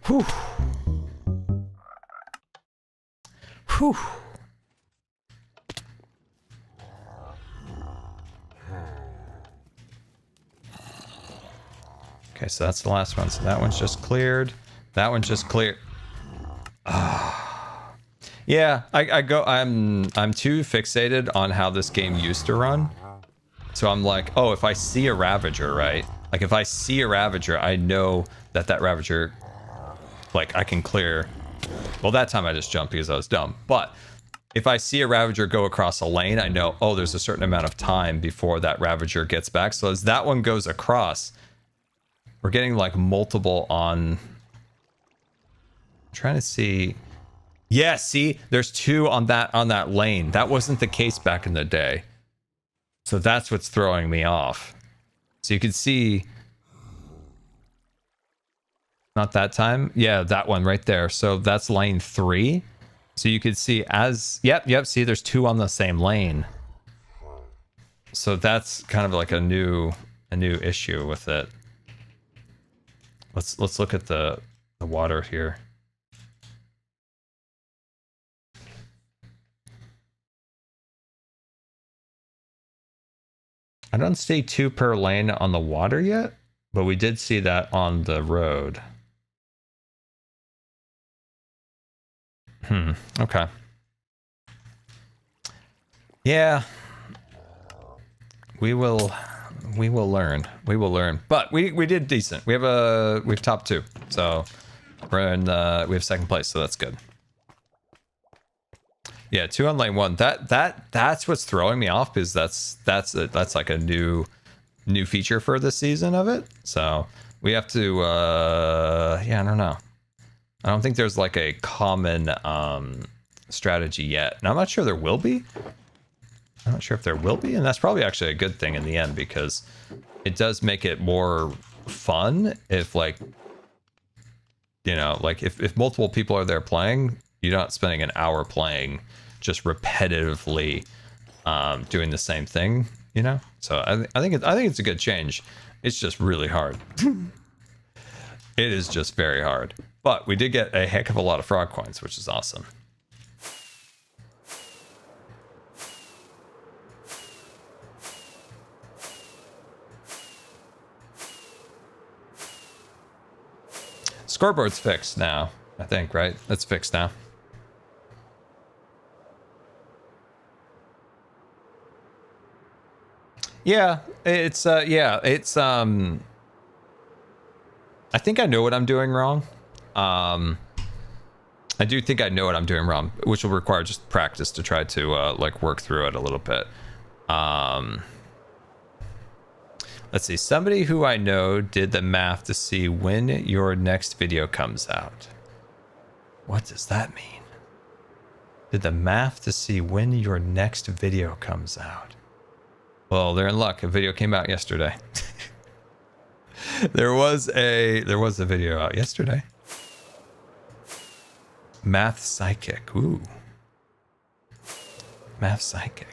Whew. Whew. Okay, so that's the last one. So that one's just cleared. That one's just cleared. Yeah, I'm too fixated on how this game used to run. So I'm like, oh, if I see a Ravager, right? Like if I see a Ravager, I know that Ravager, like I can clear. Well, that time I just jumped because I was dumb. But if I see a Ravager go across a lane, I know, oh, there's a certain amount of time before that Ravager gets back. So as that one goes across, we're getting like multiple on. I'm trying to see. Yeah, see, there's two on that lane. That wasn't the case back in the day. So that's what's throwing me off. So you can see. Not that time. Yeah, that one right there. So that's lane 3. So you could see as yep, see there's two on the same lane. So that's kind of like a new issue with it. Let's look at the water here. I don't see 2 per lane on the water yet, but we did see that on the road. Okay. Yeah. We will learn. We will learn. But we did decent. We've top 2. So we're in we have second place, so that's good. Yeah, 2 on lane 1. That's what's throwing me off, because that's like a new feature for this season of it. So we have to yeah, I don't know. I don't think there's like a common strategy yet. And I'm not sure there will be. I'm not sure if there will be, and that's probably actually a good thing in the end, because it does make it more fun if, like, you know, like if multiple people are there playing, you're not spending an hour playing just repetitively doing the same thing, you know? So I think it's a good change. It's just really hard. It is just very hard. But we did get a heck of a lot of frog coins, which is awesome. Scoreboard's fixed now, I think, right? That's fixed now. Yeah, it's I think I know what I'm doing wrong. I do think I know what I'm doing wrong, which will require just practice to try to like work through it a little bit. Let's see. Somebody who I know did the math to see when your next video comes out. What does that mean? Did the math to see when your next video comes out. Well, they're in luck. A video came out yesterday. there was a video out yesterday. Math Psychic. Ooh. Math Psychic.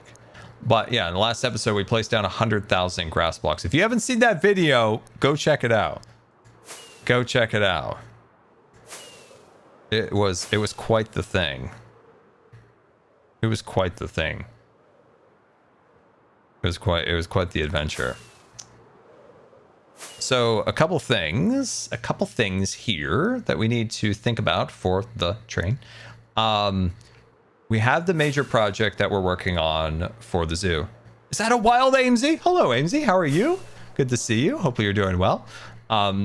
But yeah, in the last episode, we placed down 100,000 grass blocks. If you haven't seen that video, go check it out. Go check it out. It was quite the thing. It was quite the thing. It was quite the adventure. So a couple things here that we need to think about for the train. We have the major project that we're working on for the zoo. Is that a wild Amesy? Hello, Amesy. How are you? Good to see you. Hopefully you're doing well.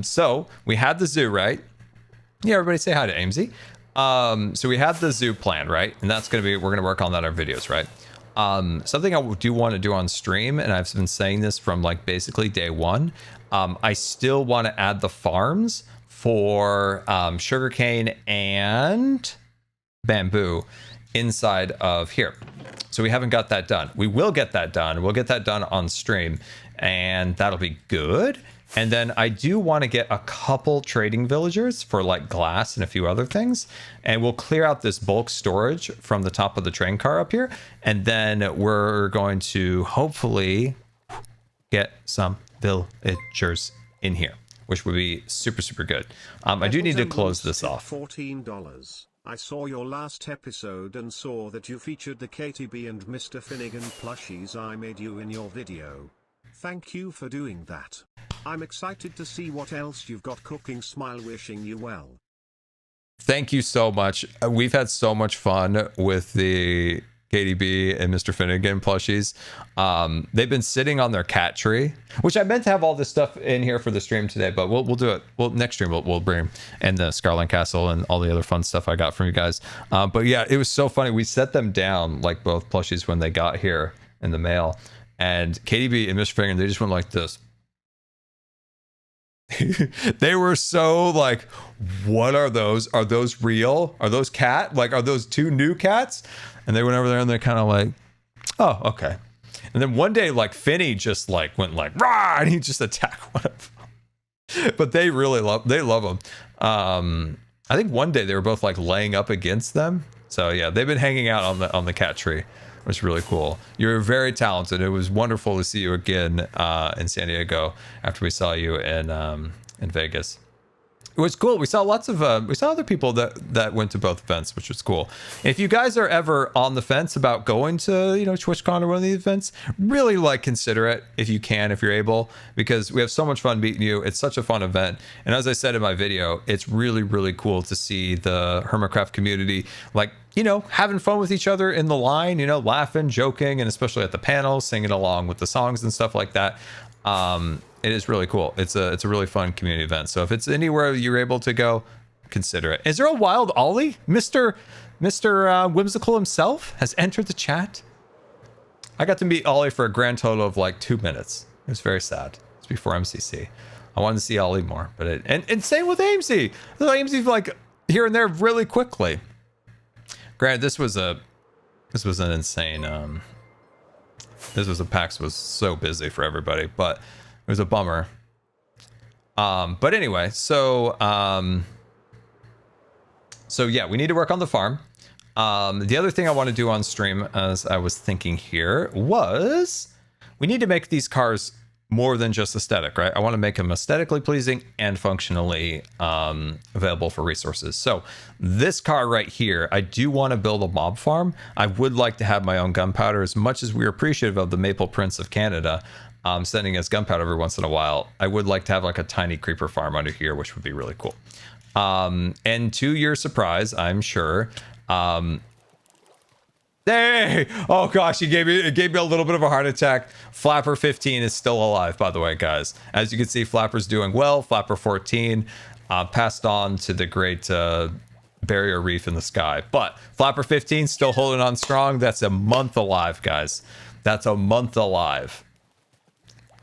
So we had the zoo, right? Yeah, everybody say hi to Amesy. So we have the zoo plan, right? And that's we're gonna work on that in our videos, right? Something I do want to do on stream, and I've been saying this from like basically day one. I still want to add the farms for sugarcane and bamboo inside of here. So we haven't got that done. We will get that done. We'll get that done on stream, and that'll be good. And then I do want to get a couple trading villagers for like glass and a few other things. And we'll clear out this bulk storage from the top of the train car up here. And then we're going to hopefully get some villagers in here, which would be super, super good. I do need to close this off. $14. I saw your last episode and saw that you featured the KTB and Mr. Finnegan plushies I made you in your video. Thank you for doing that. I'm excited to see what else you've got cooking. Smile, wishing you well. Thank you so much. We've had so much fun with the KDB and Mr. Finnegan plushies. They've been sitting on their cat tree, which I meant to have all this stuff in here for the stream today, but we'll do it. Well, next stream we'll bring them, and the Scarlet Castle and all the other fun stuff I got from you guys. But yeah, it was so funny. We set them down, like both plushies, when they got here in the mail, and KDB and Mr. Finnegan, they just went like this. They were so like, what are those? Are those real? Are those cat? Like, are those two new cats? And they went over there and they're kind of like, oh, okay. And then one day, like, Finny just like went like, rah, and he just attacked one of them. But they really love them. I think one day they were both like laying up against them. So yeah, they've been hanging out on the cat tree. It was really cool. You're very talented. It was wonderful to see you again in San Diego after we saw you in Vegas. it was cool. We saw lots of we saw other people that went to both events, which was cool. If you guys are ever on the fence about going to TwitchCon or one of these events, really consider it if you can, if you're able, because we have so much fun meeting you. It's such a fun event, and as I said in my video, it's really cool to see the Hermitcraft community having fun with each other in the line, laughing, joking, and especially at the panels, singing along with the songs and stuff like that. It is really cool. It's a really fun community event. So if it's anywhere you're able to go, consider it. Is there a wild Ollie? Mr. Whimsical himself has entered the chat. I got to meet Ollie for a grand total of 2 minutes. It was very sad. It's before MCC. I wanted to see Ollie more, but and same with Amesy. Amesy's here and there really quickly. Granted, this was an insane. PAX was so busy for everybody, but it was a bummer. But anyway, so yeah, we need to work on the farm. The other thing I want to do on stream, as I was thinking here, was we need to make these cars more than just aesthetic, right? I want to make them aesthetically pleasing and functionally available for resources. So this car right here, I do want to build a mob farm. I would like to have my own gunpowder. As much as we're appreciative of the Maple Prince of Canada sending us gunpowder every once in a while, I would like to have a tiny creeper farm under here, which would be really cool. And to your surprise, I'm sure, hey! Oh gosh, it gave me a little bit of a heart attack. Flapper 15 is still alive, by the way, guys. As you can see, Flapper's doing well. Flapper 14 passed on to the great barrier reef in the sky. But Flapper 15 still holding on strong. That's a month alive, guys. That's a month alive.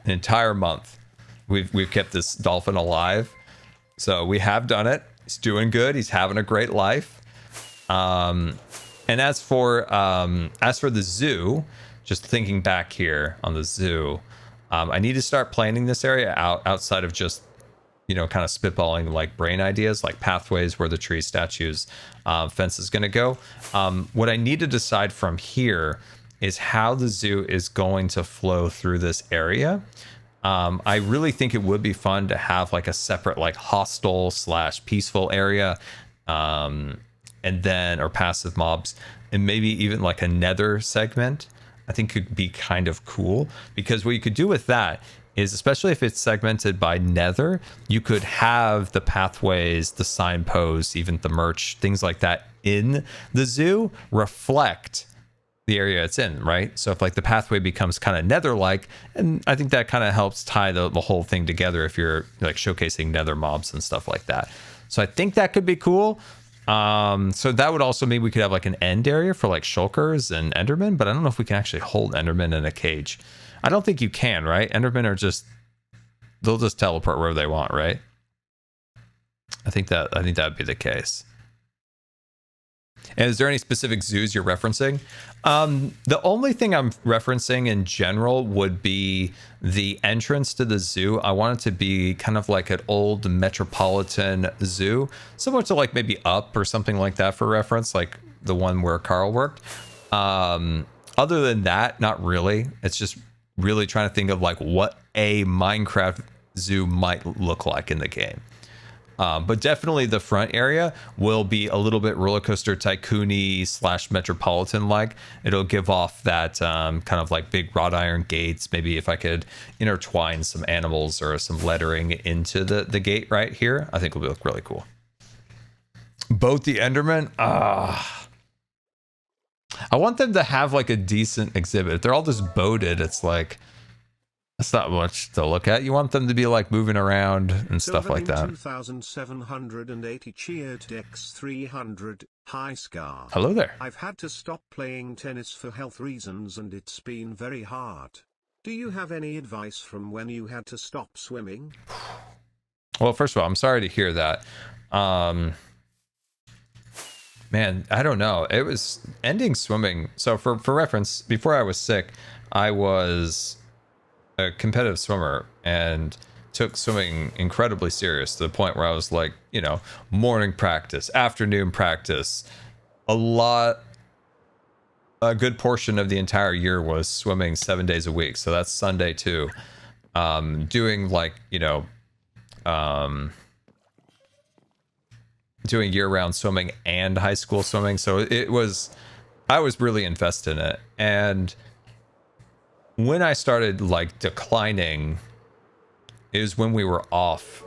An entire month. We've kept this dolphin alive. So we have done it. He's doing good. He's having a great life. And as for the zoo, just thinking back here on the zoo, I need to start planning this area outside of just, kind of spitballing brain ideas, pathways where the tree statues fence is going to go. What I need to decide from here is how the zoo is going to flow through this area. I really think it would be fun to have a separate hostile / peaceful area. And then, or passive mobs, and maybe even a nether segment, I think could be kind of cool, because what you could do with that is, especially if it's segmented by nether, you could have the pathways, the signposts, even the merch, things like that in the zoo reflect the area it's in, right? So if the pathway becomes kind of nether-like, and I think that kind of helps tie the whole thing together if you're showcasing nether mobs and stuff like that. So I think that could be cool. So that would also mean we could have an end area for shulkers and endermen, but I don't know if we can actually hold endermen in a cage. I don't think you can, right? Endermen are they'll just teleport wherever they want, right? I think that would be the case. And is there any specific zoos you're referencing? The only thing I'm referencing in general would be the entrance to the zoo. I want it to be kind of like an old metropolitan zoo, similar to maybe Up or something like that for reference, like the one where Carl worked. Other than that, not really. It's just really trying to think of what a Minecraft zoo might look like in the game. But definitely the front area will be a little bit roller coaster tycoon-y / metropolitan like. It'll give off that kind of big wrought iron gates. Maybe if I could intertwine some animals or some lettering into the gate right here, I think it'll look really cool. Both the Endermen, I want them to have a decent exhibit. If they're all just boated, it's that's not much to look at. You want them to be moving around and stuff like that. 2780 cheered X300. Hi Scar. Hello there. I've had to stop playing tennis for health reasons and it's been very hard. Do you have any advice from when you had to stop swimming? Well, first of all, I'm sorry to hear that. Man, I don't know. It was ending swimming. So for reference, before I was sick, I was a competitive swimmer and took swimming incredibly serious to the point where I was morning practice, afternoon practice. A good portion of the entire year was swimming 7 days a week. So that's Sunday too. Doing doing year-round swimming and high school swimming, so I was really invested in it. And when I started like declining, it was when we were off,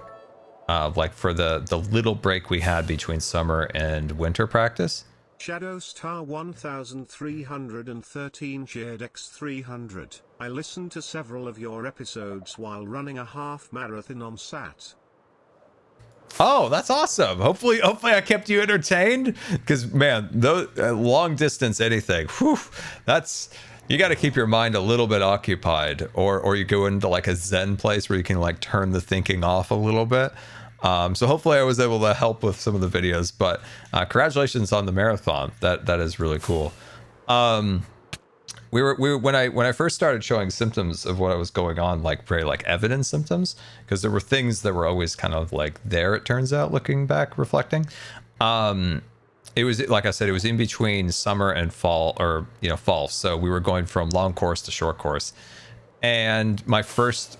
like for the little break we had between summer and winter practice. Shadow Star 1313 shared X300. I listened to several of your episodes while running a half marathon on Sat. Oh, that's awesome. Hopefully I kept you entertained, because man, those long distance anything, whew, that's, you got to keep your mind a little bit occupied, or you go into like a Zen place where you can like turn the thinking off a little bit. So hopefully I was able to help with some of the videos, but congratulations on the marathon. That is really cool. When I first started showing symptoms of what was going on, like very like evident symptoms, because there were things that were always kind of like there, it turns out, looking back, reflecting. It was, like I said, it was in between summer and fall, or fall. So we were going from long course to short course. And my first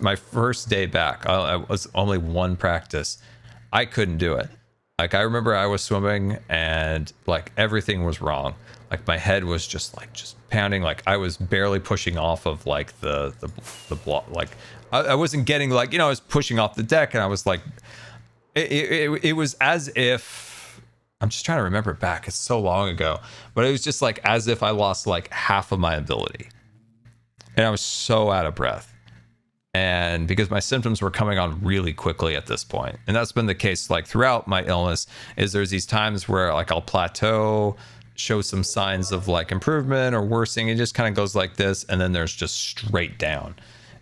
day back, I was only one practice. I couldn't do it. Like I remember I was swimming and like everything was wrong. Like my head was just pounding. Like I was barely pushing off of like the block. Like I wasn't getting like, I was pushing off the deck, and I was like, it was as if, I'm just trying to remember it back. It's so long ago, but it was just like as if I lost like half of my ability. And I was so out of breath. And because my symptoms were coming on really quickly at this point. And that's been the case like throughout my illness, is there's these times where like I'll plateau, show some signs of like improvement or worsening. It just kind of goes like this, and then there's just straight down.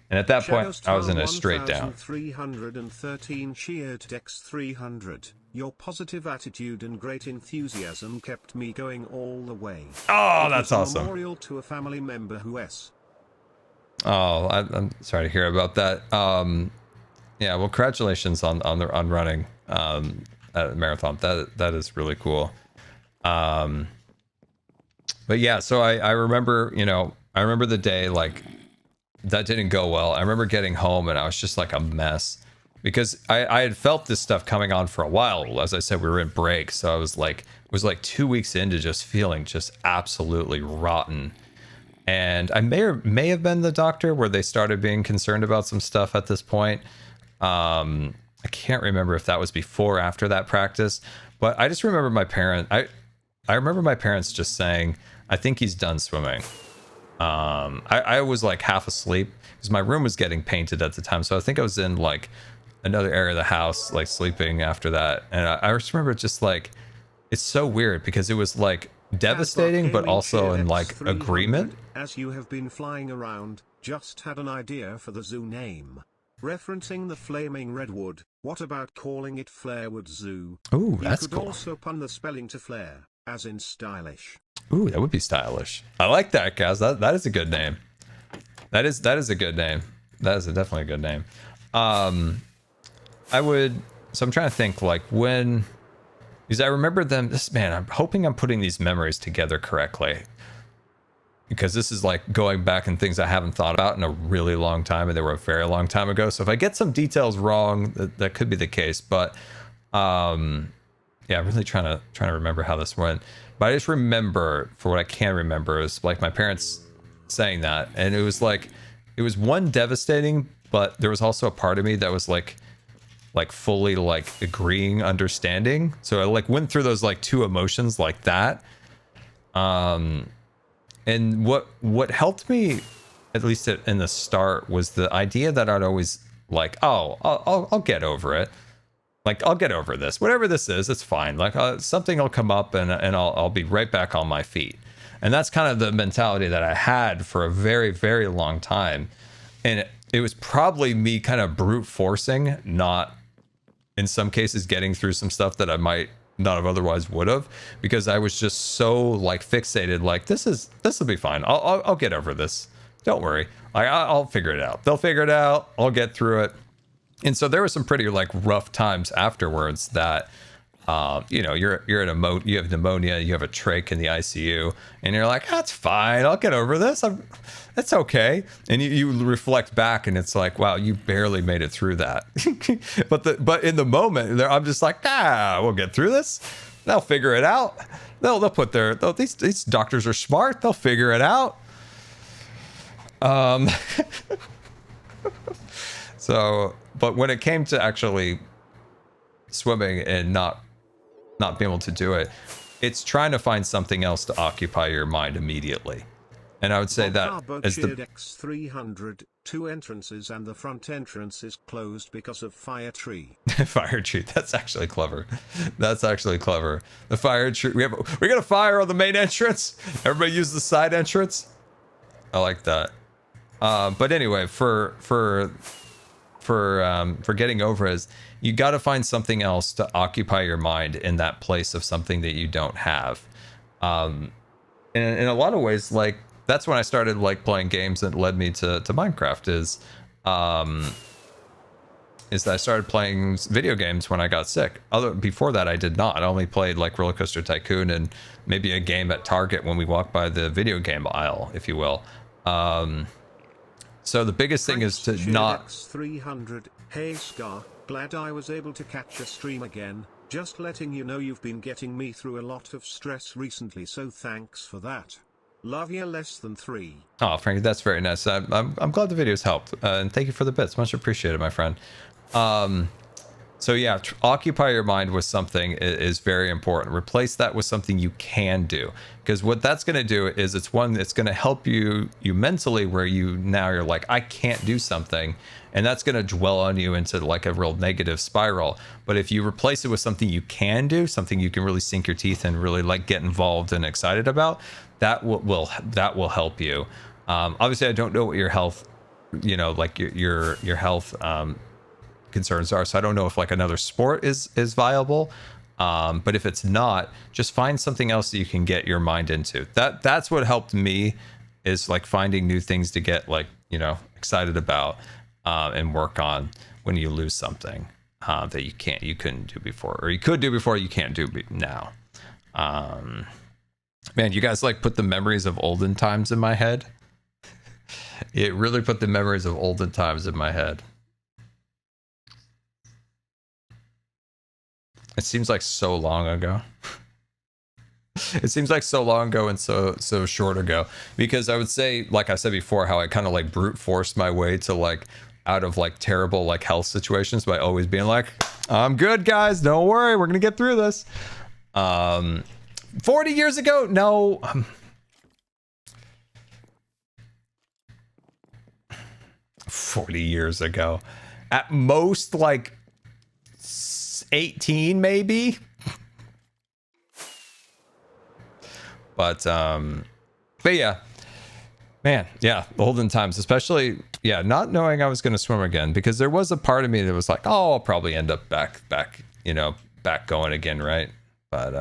And at that point, I was in a straight down. 313 sheared Dex 300. Your positive attitude and great enthusiasm kept me going all the way. Oh, that's awesome. Memorial to a family member who Oh, I'm sorry to hear about that. Yeah, well, congratulations on running at a marathon. That is really cool. But yeah, so I remember, I remember the day like that didn't go well. I remember getting home and I was just like a mess, because I had felt this stuff coming on for a while. As I said, we were in break, so I was like, it was like 2 weeks into just feeling just absolutely rotten. And I may have been the doctor where they started being concerned about some stuff at this point. I can't remember if that was before or after that practice, but I just remember I remember my parents just saying, I think he's done swimming. I was like half asleep because my room was getting painted at the time. So I think I was in like another area of the house, like sleeping after that. And I just remember just like, it's so weird because it was like devastating, but also in like agreement. As you have been flying around, just had an idea for the zoo name. Referencing the flaming redwood, what about calling it Flarewood Zoo? Ooh, that's cool. You could also pun the spelling to flare, as in stylish. Ooh, that would be stylish. I like that, Kaz. That is a good name. That is a good name. That is definitely a good name. So I'm trying to think like when, because I remember them, I'm hoping I'm putting these memories together correctly, because this is like going back and things I haven't thought about in a really long time, and they were a very long time ago. So if I get some details wrong, that could be the case. But yeah, I'm really trying to remember how this went. But I just remember, for what I can remember, is like my parents saying that, and it was like, it was one devastating, but there was also a part of me that was like fully like agreeing, understanding. So I like went through those like two emotions like that. And what helped me, at least in the start, was the idea that I'd always like, oh, I'll get over it. Like, I'll get over this. Whatever this is, it's fine. Like, something will come up and I'll be right back on my feet. And that's kind of the mentality that I had for a very, very long time. And it was probably me kind of brute forcing, not in some cases getting through some stuff that I might not have otherwise would have, because I was just so like fixated, like this will be fine. I'll get over this. Don't worry. I'll figure it out. They'll figure it out. I'll get through it. And so there were some pretty like rough times afterwards that you know, you have pneumonia, you have a trach in the ICU, and you're like, that's fine, I'll get over this. It's okay. And you reflect back, and it's like, wow, you barely made it through that. but in the moment, I'm just like, we'll get through this. They'll figure it out. They'll put these doctors are smart. They'll figure it out. So, but when it came to actually swimming and not being able to do it, it's trying to find something else to occupy your mind immediately. And I would say that as the X300, 2 entrances and the front entrance is closed because of fire tree. fire tree. That's actually clever. That's actually clever. The fire tree. We got a fire on the main entrance. Everybody use the side entrance. I like that. But anyway, for getting over is you got to find something else to occupy your mind in that place of something that you don't have. In a lot of ways, like that's when I started like playing games that led me to Minecraft is that I started playing video games when I got sick. Before that, I did not. I only played like Roller Coaster Tycoon and maybe a game at Target when we walked by the video game aisle, if you will. So the biggest thing is to not... X300, hey Scar, glad I was able to catch a stream again. Just letting you know you've been getting me through a lot of stress recently, so thanks for that. Love you, less than 3. Oh, Frankie, that's very nice. I'm glad the videos helped. And thank you for the bits. Much appreciated, my friend. So yeah, occupy your mind with something is very important. Replace that with something you can do, because what that's going to do is it's going to help you mentally, where you're like, I can't do something, and that's going to dwell on you into like a real negative spiral. But if you replace it with something you can do, something you can really sink your teeth and really like get involved and excited about, that will help you. Obviously, I don't know what your health, like your health concerns are, so I don't know if like another sport is viable, but if it's not, just find something else that you can get your mind into. That's what helped me, is like finding new things to get like excited about and work on when you lose something that you couldn't do before, or you could do before, you can't do now. Man, you guys like put the memories of olden times in my head. It really put the memories of olden times in my head. It seems like so long ago. It seems like so long ago and so short ago, because I would say, like I said before, how I kind of like brute forced my way to like out of like terrible like health situations by always being like, I'm good, guys, don't worry, we're gonna get through this. 40 years ago, no. 40 years ago, at most like 18 maybe. But yeah, man, yeah, olden times, especially, yeah, not knowing I was going to swim again, because there was a part of me that was like, oh, I'll probably end up back going again, right? But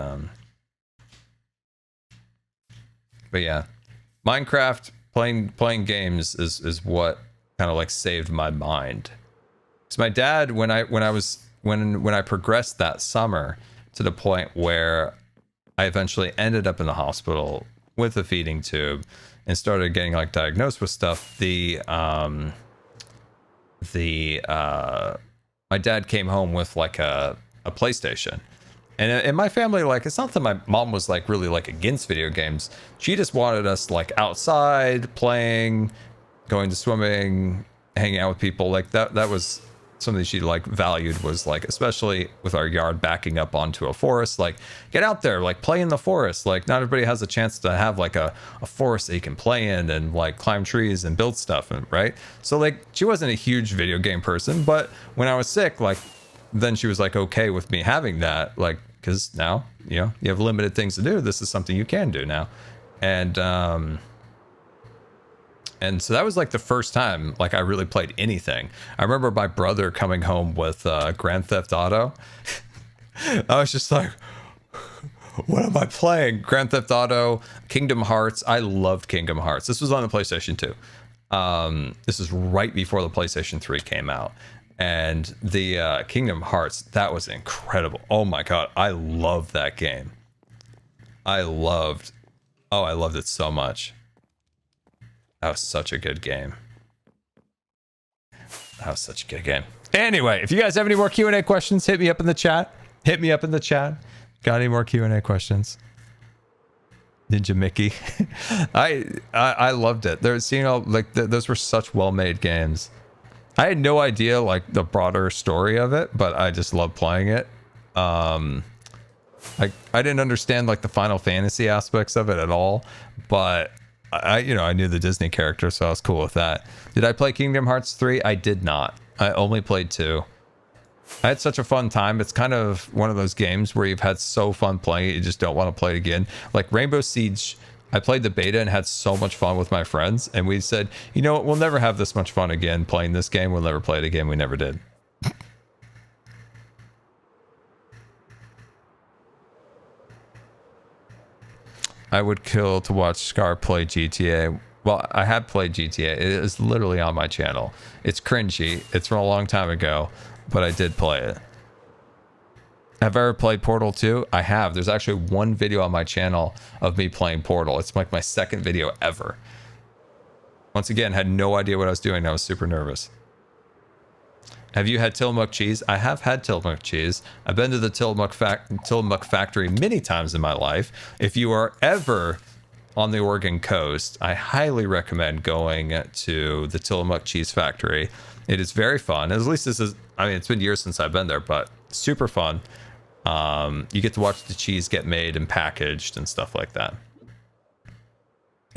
yeah, Minecraft, playing games is what kind of like saved my mind. Because my dad, when I progressed that summer to the point where I eventually ended up in the hospital with a feeding tube and started getting like diagnosed with stuff, my dad came home with like a PlayStation. And in my family, like, it's not that my mom was like really like against video games. She just wanted us like outside playing, going to swimming, hanging out with people. Like that was something she like valued, was like, especially with our yard backing up onto a forest, like get out there, like play in the forest. Like not everybody has a chance to have like a forest that you can play in and like climb trees and build stuff, and right. So like she wasn't a huge video game person, but when I was sick, like then she was like okay with me having that, like, because now you have limited things to do, this is something you can do now. And so that was like the first time like I really played anything. I remember my brother coming home with Grand Theft Auto. I was just like, what am I playing? Grand Theft Auto, Kingdom Hearts. I loved Kingdom Hearts. This was on the PlayStation 2. This is right before the PlayStation 3 came out. And the Kingdom Hearts, that was incredible. Oh my god, I love that game. I loved it so much. That was such a good game. That was such a good game. Anyway, if you guys have any more Q&A questions, hit me up in the chat. Hit me up in the chat. Got any more Q&A questions? Ninja Mickey. I loved it. They're seeing all like those were such well-made games. I had no idea like the broader story of it, but I just loved playing it. I didn't understand like the Final Fantasy aspects of it at all, but I knew the Disney character, so I was cool with that. Did I play Kingdom Hearts 3? I did not. I only played 2. I had such a fun time. It's kind of one of those games where you've had so fun playing it, you just don't want to play it again. Like Rainbow Siege, I played the beta and had so much fun with my friends, and we said, you know what, we'll never have this much fun again playing this game. We'll never play it again. We never did. I would kill to watch Scar play GTA. Well, I have played GTA. It is literally on my channel. It's cringy. It's from a long time ago, but I did play it. Have I ever played Portal 2? I have. There's actually one video on my channel of me playing Portal. It's like my second video ever. Once again, had no idea what I was doing. I was super nervous. Have you had Tillamook cheese? I have had Tillamook cheese. I've been to the Tillamook factory many times in my life. If you are ever on the Oregon coast, I highly recommend going to the Tillamook cheese factory. It is very fun. At least this is, I mean, it's been years since I've been there, but super fun. You get to watch the cheese get made and packaged and stuff like that.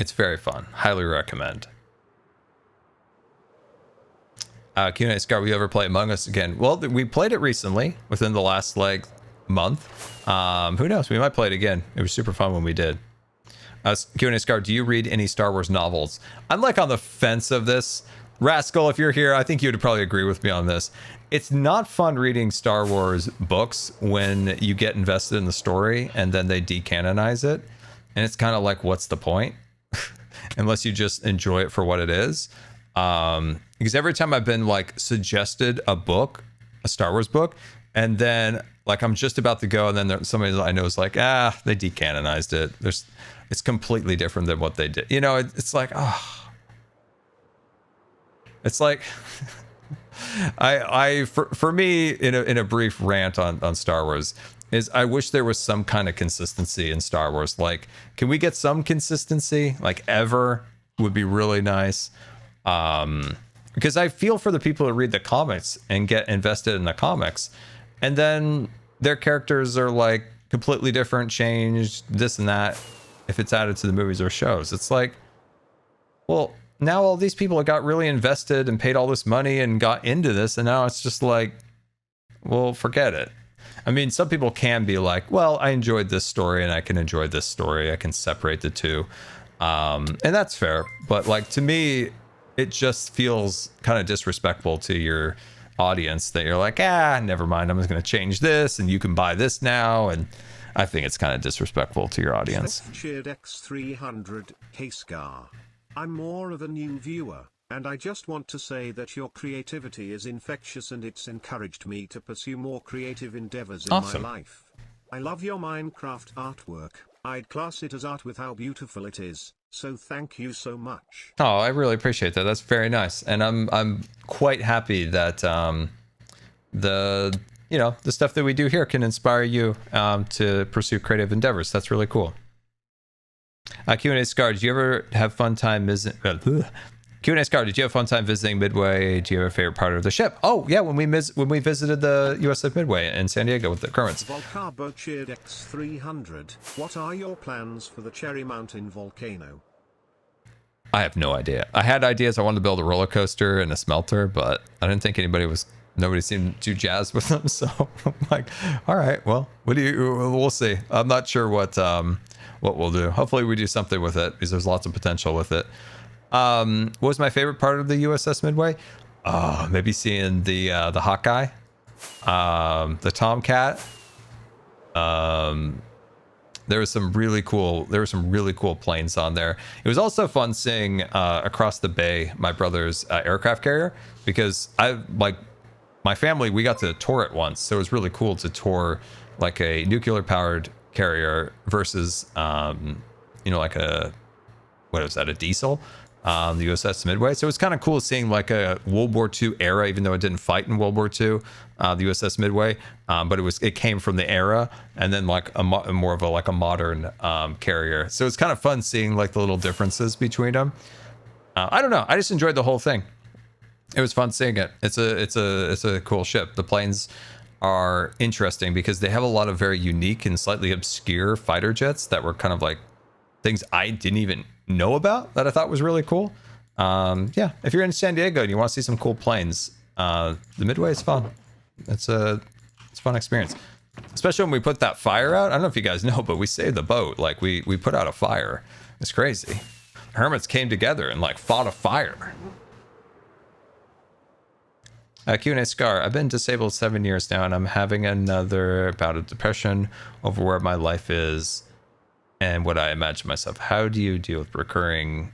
It's very fun. Highly recommend. Q&A Scar, will you ever play Among Us again? Well, we played it recently, within the last like month. Who knows? We might play it again. It was super fun when we did. Q&A Scar, do you read any Star Wars novels? I'm like on the fence of this. Rascal, if you're here, I think you would probably agree with me on this. It's not fun reading Star Wars books when you get invested in the story and then they decanonize it. And it's kind of like, what's the point? Unless you just enjoy it for what it is. Because every time I've been like suggested a book, a Star Wars book, and then like I'm just about to go, and then somebody that I know is like, they decanonized it. It's completely different than what they did. You know, it's like, it's like, for me, in a brief rant on Star Wars, is I wish there was some kind of consistency in Star Wars. Like, can we get some consistency? Like, ever would be really nice. Because I feel for the people who read the comics and get invested in the comics, and then their characters are like completely different, changed, this and that, if it's added to the movies or shows. It's like, well, now all these people got really invested and paid all this money and got into this, and now it's just like, well, forget it. I mean, some people can be like, well, I enjoyed this story and I can enjoy this story. I can separate the two. And that's fair. But like, to me, it just feels kind of disrespectful to your audience that you're like, never mind, I'm just going to change this and you can buy this now. And I think it's kind of disrespectful to your audience. Cheered X300 K-Scar. I'm more of a new viewer, and I just want to say that your creativity is infectious and it's encouraged me to pursue more creative endeavors in my life. I love your Minecraft artwork. I'd class it as art with how beautiful it is. So thank you so much. Oh, I really appreciate that. That's very nice. And I'm quite happy that the stuff that we do here can inspire you to pursue creative endeavors. That's really cool. Q&A Scar, did you ever have fun time visiting? Q&A Scar, did you have fun time visiting Midway? Do you have a favorite part of the ship? Oh yeah, when we visited the USS Midway in San Diego with the Kermits. Volcarbo cheered X300. What are your plans for the Cherry Mountain volcano? I have no idea. I had ideas. I wanted to build a roller coaster and a smelter, but I didn't think nobody seemed too jazzed with them. So I'm like, all right, well, we'll see. I'm not sure what we'll do. Hopefully we do something with it because there's lots of potential with it. What was my favorite part of the USS Midway? Maybe seeing the Hawkeye, the Tomcat. There were some really cool planes on there. It was also fun seeing across the bay my brother's aircraft carrier, because I like my family, we got to tour it once, so it was really cool to tour like a nuclear powered carrier versus like a, what is that, a diesel, the USS Midway. So it was kind of cool seeing like a World War II era, even though it didn't fight in World War II, the USS Midway, but it came from the era, and then like more of a modern carrier. So it's kind of fun seeing like the little differences between them. I don't know, I just enjoyed the whole thing. It was fun seeing it. It's a cool ship. The planes are interesting because they have a lot of very unique and slightly obscure fighter jets that were kind of like things I didn't even know about that I thought was really cool. Yeah, if you're in San Diego and you want to see some cool planes, the Midway is fun. It's a fun experience, especially when we put that fire out. I don't know if you guys know, but we saved the boat. Like we put out a fire. It's crazy. Hermits came together and like fought a fire. Q&A Scar, I've been disabled 7 years now, and I'm having another bout of depression over where my life is and what I imagine myself. How do you deal with recurring?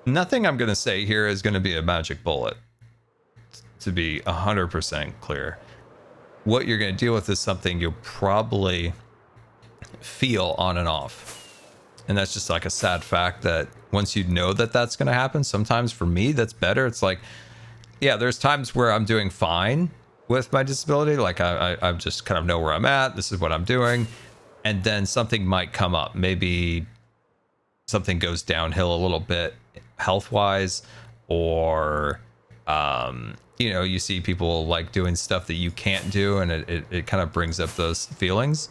Nothing I'm going to say here is going to be a magic bullet, to be 100% clear. What you're going to deal with is something you'll probably feel on and off. And that's just like a sad fact that once you know that that's going to happen, sometimes for me, that's better. It's like, yeah, there's times where I'm doing fine with my disability. Like I just kind of know where I'm at. This is what I'm doing. And then something might come up. Maybe something goes downhill a little bit health wise, or, you see people like doing stuff that you can't do. And it kind of brings up those feelings.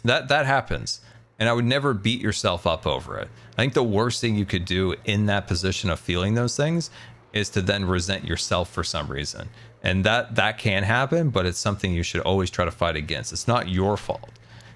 That happens, and I would never beat yourself up over it. I think the worst thing you could do in that position of feeling those things is to then resent yourself for some reason. And that can happen, but it's something you should always try to fight against. It's not your fault.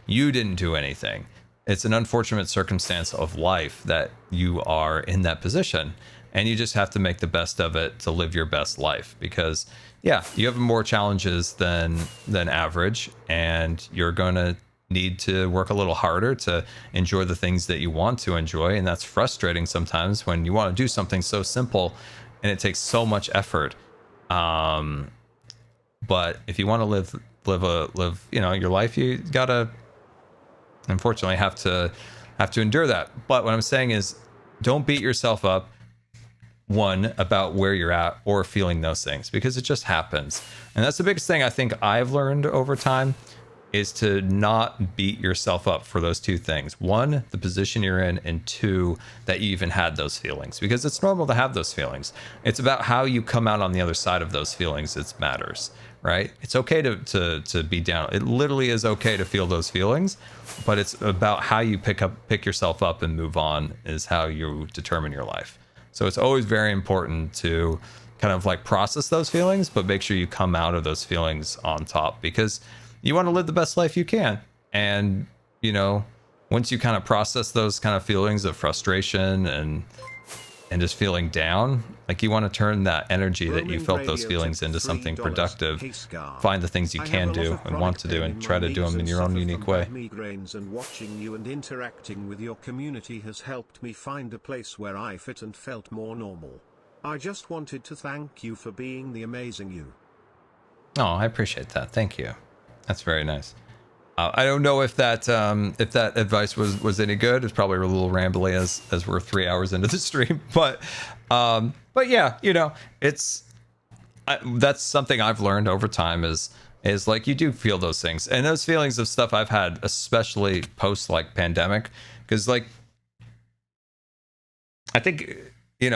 You didn't do anything. It's an unfortunate circumstance of life that you are in that position, and you just have to make the best of it to live your best life, because yeah, you have more challenges than average, and you're going to need to work a little harder to enjoy the things that you want to enjoy. And that's frustrating sometimes when you want to do something so simple and it takes so much effort. But if you want to live your life, you gotta unfortunately have to endure that. But what I'm saying is, don't beat yourself up, one, about where you're at or feeling those things, because it just happens. And that's the biggest thing I think I've learned over time, is to not beat yourself up for those two things. One, the position you're in, and two, that you even had those feelings, because it's normal to have those feelings. It's about how you come out on the other side of those feelings that matters, right? It's okay to be down. It literally is okay to feel those feelings, but it's about how you pick yourself up and move on is how you determine your life. So it's always very important to kind of like process those feelings, but make sure you come out of those feelings on top, because you want to live the best life you can. And, once you kind of process those kind of feelings of frustration and just feeling down, like you want to turn that energy that you felt those feelings into something productive. Find the things you can do and want to do, and try to do them in your own unique way. Migraines, and watching you and interacting with your community has helped me find a place where I fit and felt more normal. I just wanted to thank you for being the amazing you. Oh, I appreciate that. Thank you. That's very nice. I don't know if that advice was any good. It's probably a little rambly as we're 3 hours into the stream, but yeah, that's something I've learned over time is like you do feel those things, and those feelings of stuff I've had, especially post like pandemic, because like I think they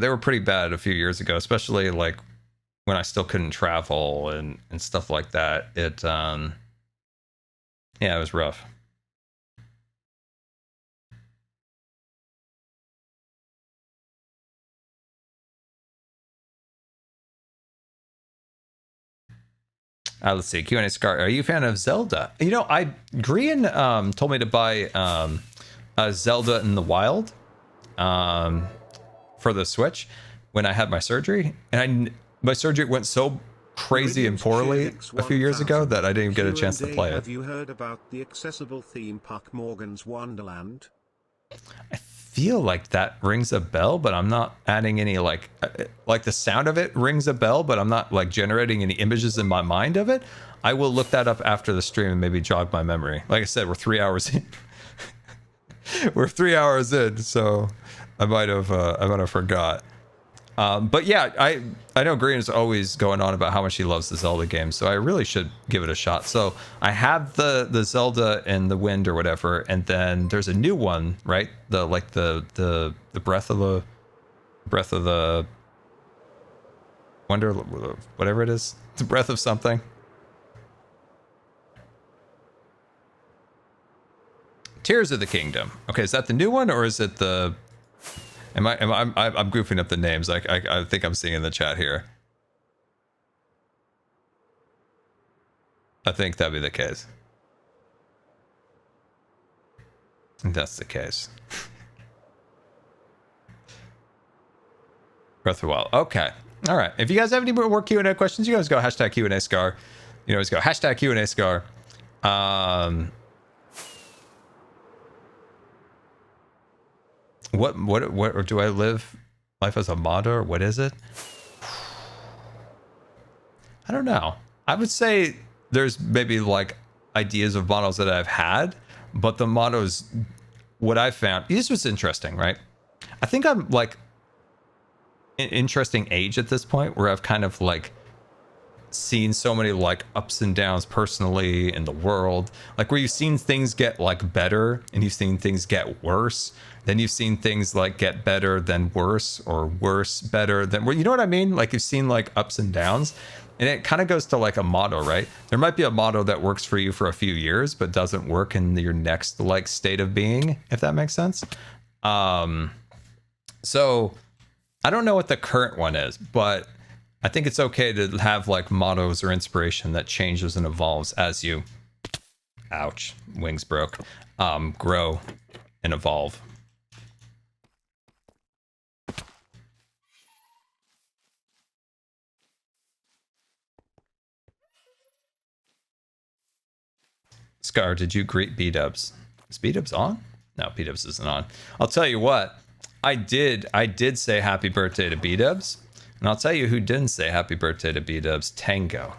were pretty bad a few years ago, especially like when I still couldn't travel and stuff like that. It it was rough. Let's see. Q&A Scar, are you a fan of Zelda? Grian told me to buy Zelda in the Wild for the Switch when I had my surgery, and my surgery went so crazy and poorly a few years ago that I didn't even get a chance to play it. Have you heard about the accessible theme park Morgan's Wonderland? I feel like that rings a bell, but I'm not adding any like the sound of it rings a bell, but I'm not like generating any images in my mind of it. I will look that up after the stream and maybe jog my memory. Like I said, we're 3 hours in. We're 3 hours in, so I might have forgot. But yeah, I know Green is always going on about how much he loves the Zelda game, so I really should give it a shot. So I have the Zelda and the Wind or whatever, and then there's a new one, right? The Breath of the Wonder, whatever it is, the Breath of something. Tears of the Kingdom. Okay, is that the new one or is it the? I'm goofing up the names. I think I'm seeing in the chat here. I think that'd be the case. That's the case. Breath of the Wild. Okay. All right. If you guys have any more Q&A questions, you guys go hashtag Q&A Scar. You always go hashtag Q&A Scar. What do I live life as a modder? What is it? I don't know. I would say there's maybe like ideas of models that I've had, but the mottos, what I found, this was interesting, right? I think I'm like an interesting age at this point where I've kind of like seen so many like ups and downs personally in the world, like where you've seen things get like better and you've seen things get worse, then you've seen things like get better then worse, or worse better than, you know what I mean? Like you've seen like ups and downs, and it kind of goes to like a motto, right? There might be a motto that works for you for a few years but doesn't work in your next like state of being, if that makes sense. So I don't know what the current one is, but I think it's okay to have like mottos or inspiration that changes and evolves as you, ouch, wings broke, grow and evolve. Scar, did you greet B-Dubs? Is B-Dubs on? No, B-Dubs isn't on. I'll tell you what, I did say happy birthday to B-Dubs. And I'll tell you who didn't say happy birthday to B-Dubs, Tango.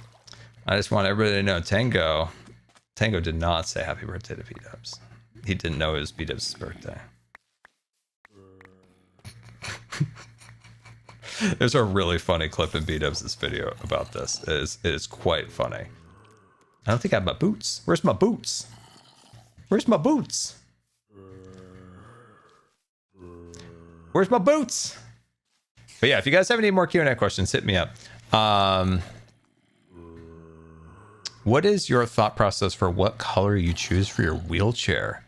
I just want everybody to know Tango did not say happy birthday to B-Dubs. He didn't know it was B-Dubs' birthday. There's a really funny clip in B-Dubs' video about this. It is quite funny. I don't think I have my boots. Where's my boots? Where's my boots? Where's my boots? But yeah, if you guys have any more Q&A questions, hit me up. What is your thought process for what color you choose for your wheelchair?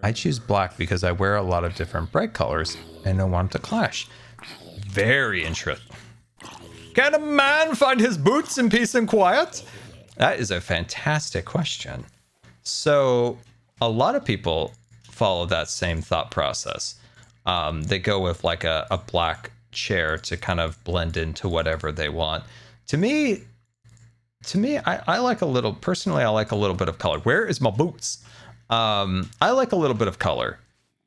I choose black because I wear a lot of different bright colors and don't want to clash. Very interesting. Can a man find his boots in peace and quiet? That is a fantastic question. So a lot of people follow that same thought process. They go with like a black chair to kind of blend into whatever they want. To me, I like a little, personally, I like a little bit of color. Where is my boots? I like a little bit of color.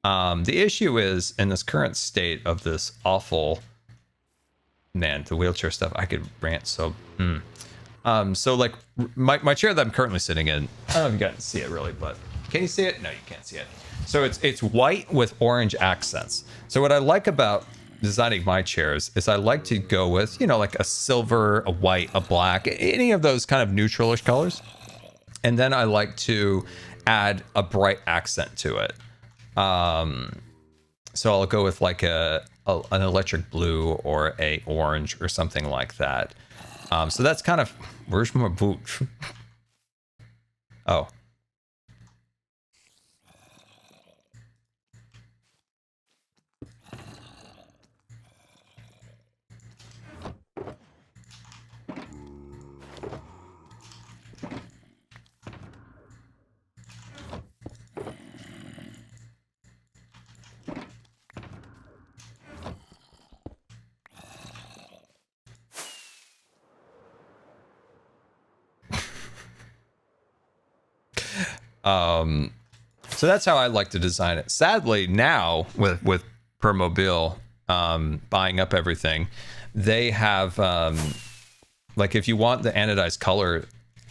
The issue is, in this current state of this awful, man, the wheelchair stuff, I could rant so, so like my chair that I'm currently sitting in, I don't know if you guys can see it really, but can you see it? No, you can't see it. So it's white with orange accents. So what I like about designing my chairs is I like to go with, you know, like a silver, a white, a black, any of those kind of neutralish colors. And then I like to add a bright accent to it. So I'll go with like an electric blue or a orange or something like that. So that's kind of, where's my boot? Oh. So that's how I like to design it. Sadly, now with Permobil buying up everything, they have like if you want the anodized color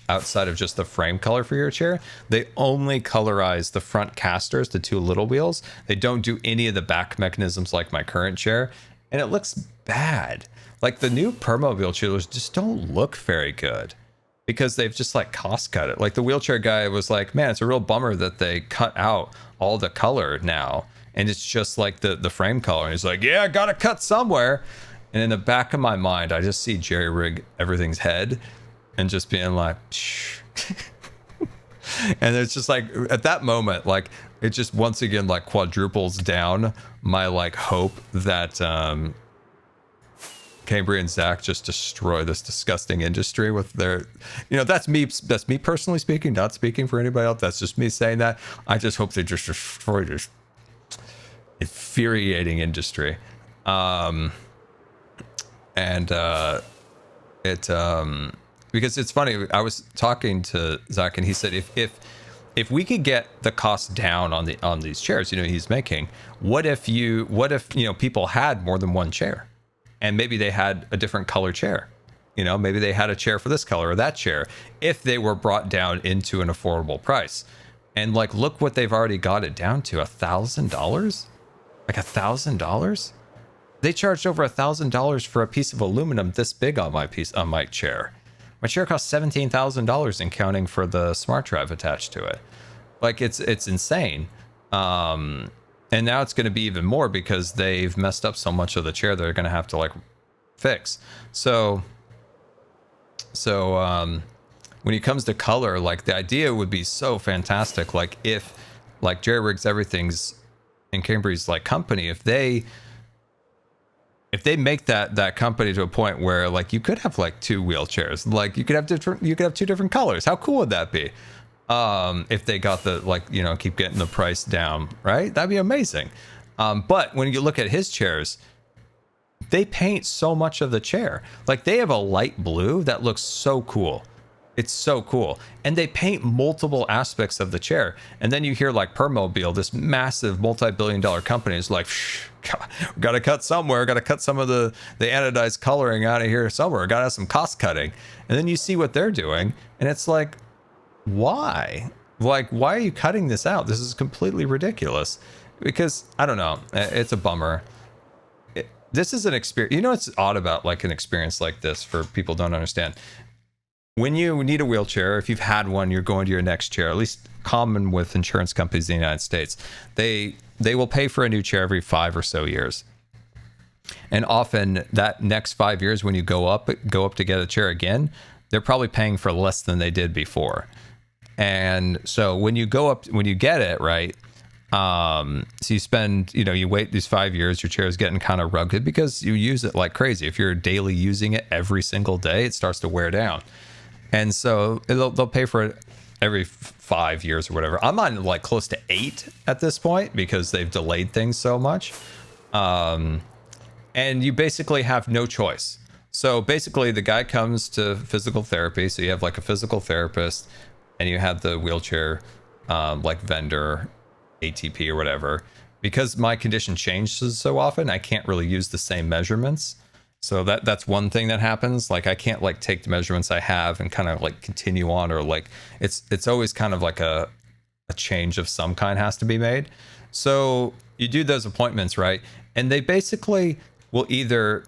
outside of just the frame color for your chair, they only colorize the front casters, the two little wheels. They don't do any of the back mechanisms like my current chair, and it looks bad. Like the new Permobil chairs just don't look very good because they've just like cost cut it. Like the wheelchair guy was like, man, it's a real bummer that they cut out all the color now and it's just like the frame color. And he's like, yeah, I gotta cut somewhere. And in the back of my mind, I just see jerry rig everything's head and just being like, shh. And it's just like at that moment, like it just once again like quadruples down my like hope that Cambry and Zach just destroy this disgusting industry with their, you know, that's me personally speaking, not speaking for anybody else. That's just me saying that. I just hope they just destroy this infuriating industry. Because it's funny, I was talking to Zach and he said if we could get the cost down on these chairs, you know, he's making, what if you know, people had more than one chair and maybe they had a different color chair, you know, maybe they had a chair for this color or that chair, if they were brought down into an affordable price. And like, look what they've already got it down to, $1,000, like $1,000. They charged over $1,000 for a piece of aluminum this big on my chair. My chair cost $17,000 in counting for the smart drive attached to it. Like it's insane. And now it's going to be even more because they've messed up so much of the chair they're going to have to like fix. So when it comes to color, like the idea would be so fantastic. Like if like Jerry Riggs Everything's in Cambry's like company, if they make that company to a point where like you could have like two wheelchairs, like you could have two different colors. How cool would that be? If they got the, like, you know, keep getting the price down, right? That'd be amazing. But when you look at his chairs, they paint so much of the chair. Like they have a light blue that looks so cool. It's so cool. And they paint multiple aspects of the chair. And then you hear like Permobil, this massive multi-billion-dollar company is like, gotta cut somewhere, gotta cut some of the anodized coloring out of here somewhere, gotta have some cost cutting. And then you see what they're doing, and it's like, why? Like, why are you cutting this out? This is completely ridiculous. Because, I don't know, it's a bummer. This is an experience, you know what's odd about like an experience like this for people who don't understand? When you need a wheelchair, if you've had one, you're going to your next chair, at least common with insurance companies in the United States. They will pay for a new chair every 5 or so years. And often that next 5 years, when you go up to get a chair again, they're probably paying for less than they did before. And so when you go up, when you get it, right? So you spend, you know, you wait these 5 years, your chair is getting kind of rugged because you use it like crazy. If you're daily using it every single day, it starts to wear down. And so they'll pay for it every 5 years or whatever. I'm on like close to 8 at this point because they've delayed things so much. And you basically have no choice. So basically the guy comes to physical therapy. So you have like a physical therapist and you have the wheelchair like vendor, ATP or whatever. Because my condition changes so often, I can't really use the same measurements. So that's one thing that happens. Like I can't like take the measurements I have and kind of like continue on, or like it's always kind of like a change of some kind has to be made. So you do those appointments, right? And they basically will either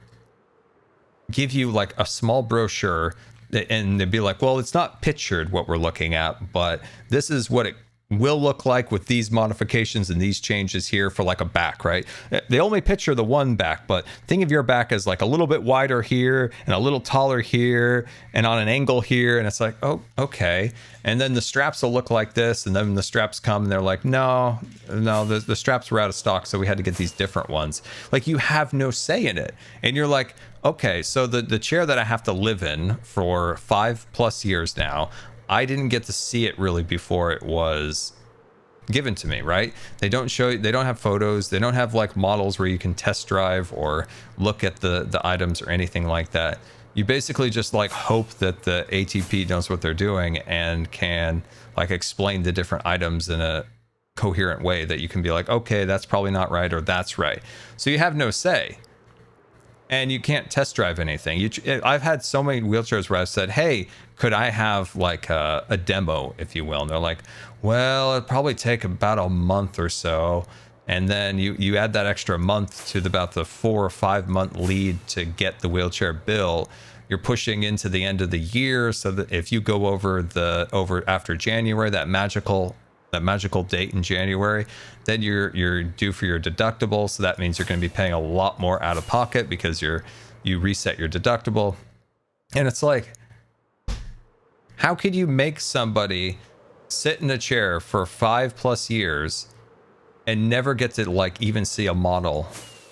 give you like a small brochure and they'd be like, well, it's not pictured what we're looking at, but this is what it will look like with these modifications and these changes here for like a back, right? They only picture the one back, but think of your back as like a little bit wider here and a little taller here and on an angle here. And it's like, oh, okay. And then the straps will look like this. And then the straps come and they're like, no, the straps were out of stock. So we had to get these different ones. Like you have no say in it. And you're like, okay, so the chair that I have to live in for 5+ years now, I didn't get to see it really before it was given to me, right? They don't show you, they don't have photos, they don't have like models where you can test drive or look at the items or anything like that. You basically just like hope that the ATP knows what they're doing and can like explain the different items in a coherent way that you can be like, okay, that's probably not right, or that's right. So you have no say. And you can't test drive anything. I've had so many wheelchairs where I've said, hey, could I have like a demo, if you will? And they're like, well, it'd probably take about a month or so. And then you add that extra month to about the 4 or 5 month lead to get the wheelchair built. You're pushing into the end of the year, so that if you go over after January, that magical date in January, then you're due for your deductible. So that means you're going to be paying a lot more out of pocket because you reset your deductible. And it's like, how could you make somebody sit in a chair for 5+ years and never get to like even see a model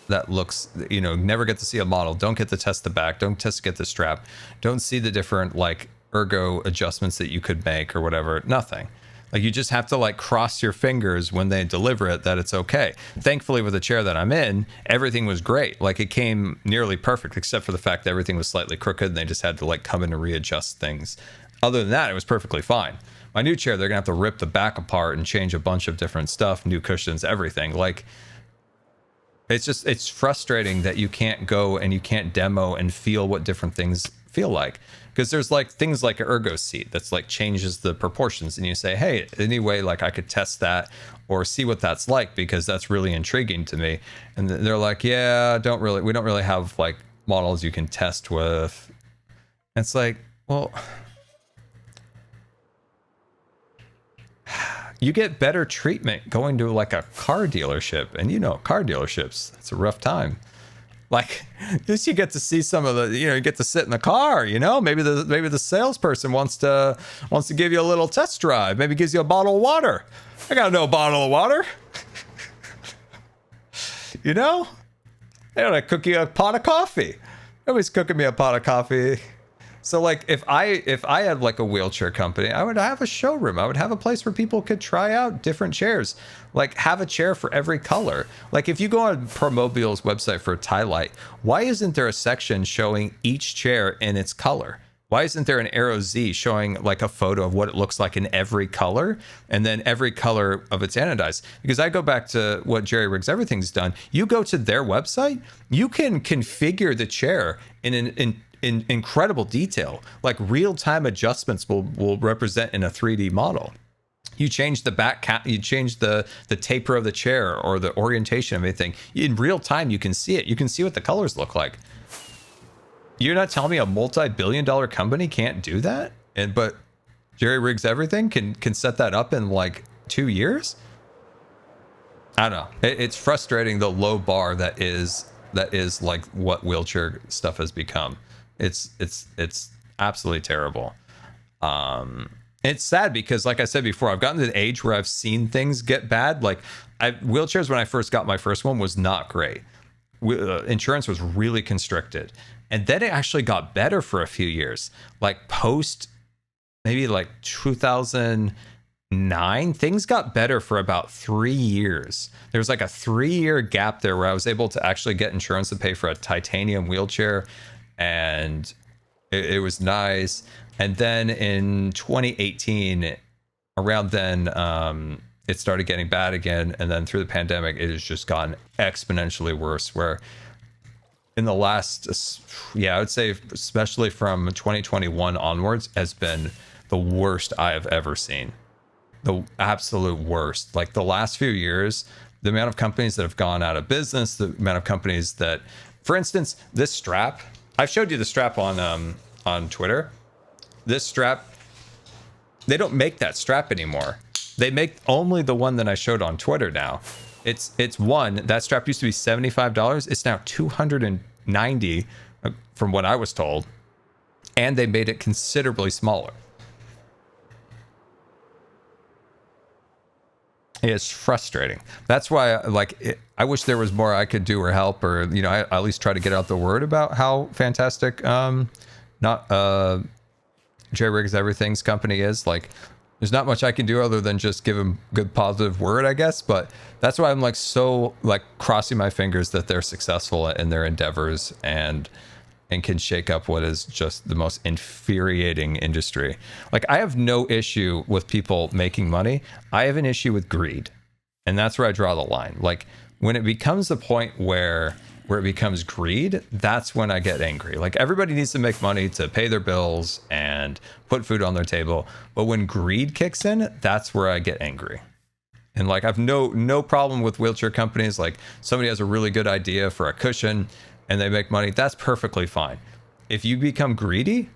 that looks, never get to see a model, don't get to test the back, don't get the strap, don't see the different like ergo adjustments that you could make or whatever, nothing. Like, you just have to like cross your fingers when they deliver it that it's okay. Thankfully, with the chair that I'm in, everything was great. Like, it came nearly perfect, except for the fact that everything was slightly crooked and they just had to like come in and readjust things. Other than that, it was perfectly fine. My new chair, they're gonna have to rip the back apart and change a bunch of different stuff, new cushions, everything. Like, it's frustrating that you can't go and you can't demo and feel what different things feel like. Because there's like things like an ergo seat that's like changes the proportions, and you say, hey, anyway, like I could test that or see what that's like, because that's really intriguing to me. And they're like, yeah, we don't really have like models you can test with. And it's like, well, you get better treatment going to like a car dealership, and car dealerships, it's a rough time. Like, at least you get to see some of the, you get to sit in the car, maybe the salesperson wants to give you a little test drive, maybe gives you a bottle of water. I got no bottle of water. They don't cook you a pot of coffee. Nobody's cooking me a pot of coffee. So like, if I had like a wheelchair company, I would have a showroom. I would have a place where people could try out different chairs. Like, have a chair for every color. Like, if you go on Promobile's website for a tie light, why isn't there a section showing each chair in its color? Why isn't there an Arrow Z showing like a photo of what it looks like in every color, and then every color of its anodized? Because I go back to what Jerry Riggs Everything's done. You go to their website, you can configure the chair in incredible detail. Like, real-time adjustments will represent in a 3D model. You change the back cap, you change the taper of the chair or the orientation of anything. In real time, you can see it. You can see what the colors look like. You're not telling me a multi-billion-dollar company can't do that? But Jerry Riggs Everything can set that up in like 2 years? I don't know. It's frustrating, the low bar that is like what wheelchair stuff has become. It's absolutely terrible. It's sad because, like I said before, I've gotten to the age where I've seen things get bad. Like, wheelchairs, when I first got my first one, was not great. Insurance was really constricted. And then it actually got better for a few years. Like, post maybe like 2009, things got better for about 3 years. There was like a 3-year gap there where I was able to actually get insurance to pay for a titanium wheelchair. And it was nice. And then in 2018, around then, it started getting bad again. And then through the pandemic, it has just gotten exponentially worse, where in the last, I would say especially from 2021 onwards, has been the worst I have ever seen. The absolute worst. Like, the last few years, the amount of companies that have gone out of business, the amount of companies that, for instance, this strap, I've showed you the strap on Twitter. This strap, they don't make that strap anymore. They make only the one that I showed on Twitter now. It's one, that strap used to be $75. It's now $290 from what I was told. And they made it considerably smaller. It's frustrating. That's why, I wish there was more I could do or help, or, I at least try to get out the word about how fantastic, Jerry Riggs Everything's company is. Like, there's not much I can do other than just give them good positive word, I guess. But that's why I'm like so like crossing my fingers that they're successful in their endeavors and can shake up what is just the most infuriating industry. Like, I have no issue with people making money. I have an issue with greed. And that's where I draw the line. Like when it becomes the point where it becomes greed, that's when I get angry. Like everybody needs to make money to pay their bills and put food on their table. But when greed kicks in, that's where I get angry. And like I've no problem with wheelchair companies. Like somebody has a really good idea for a cushion and they make money, that's perfectly fine. If you become greedy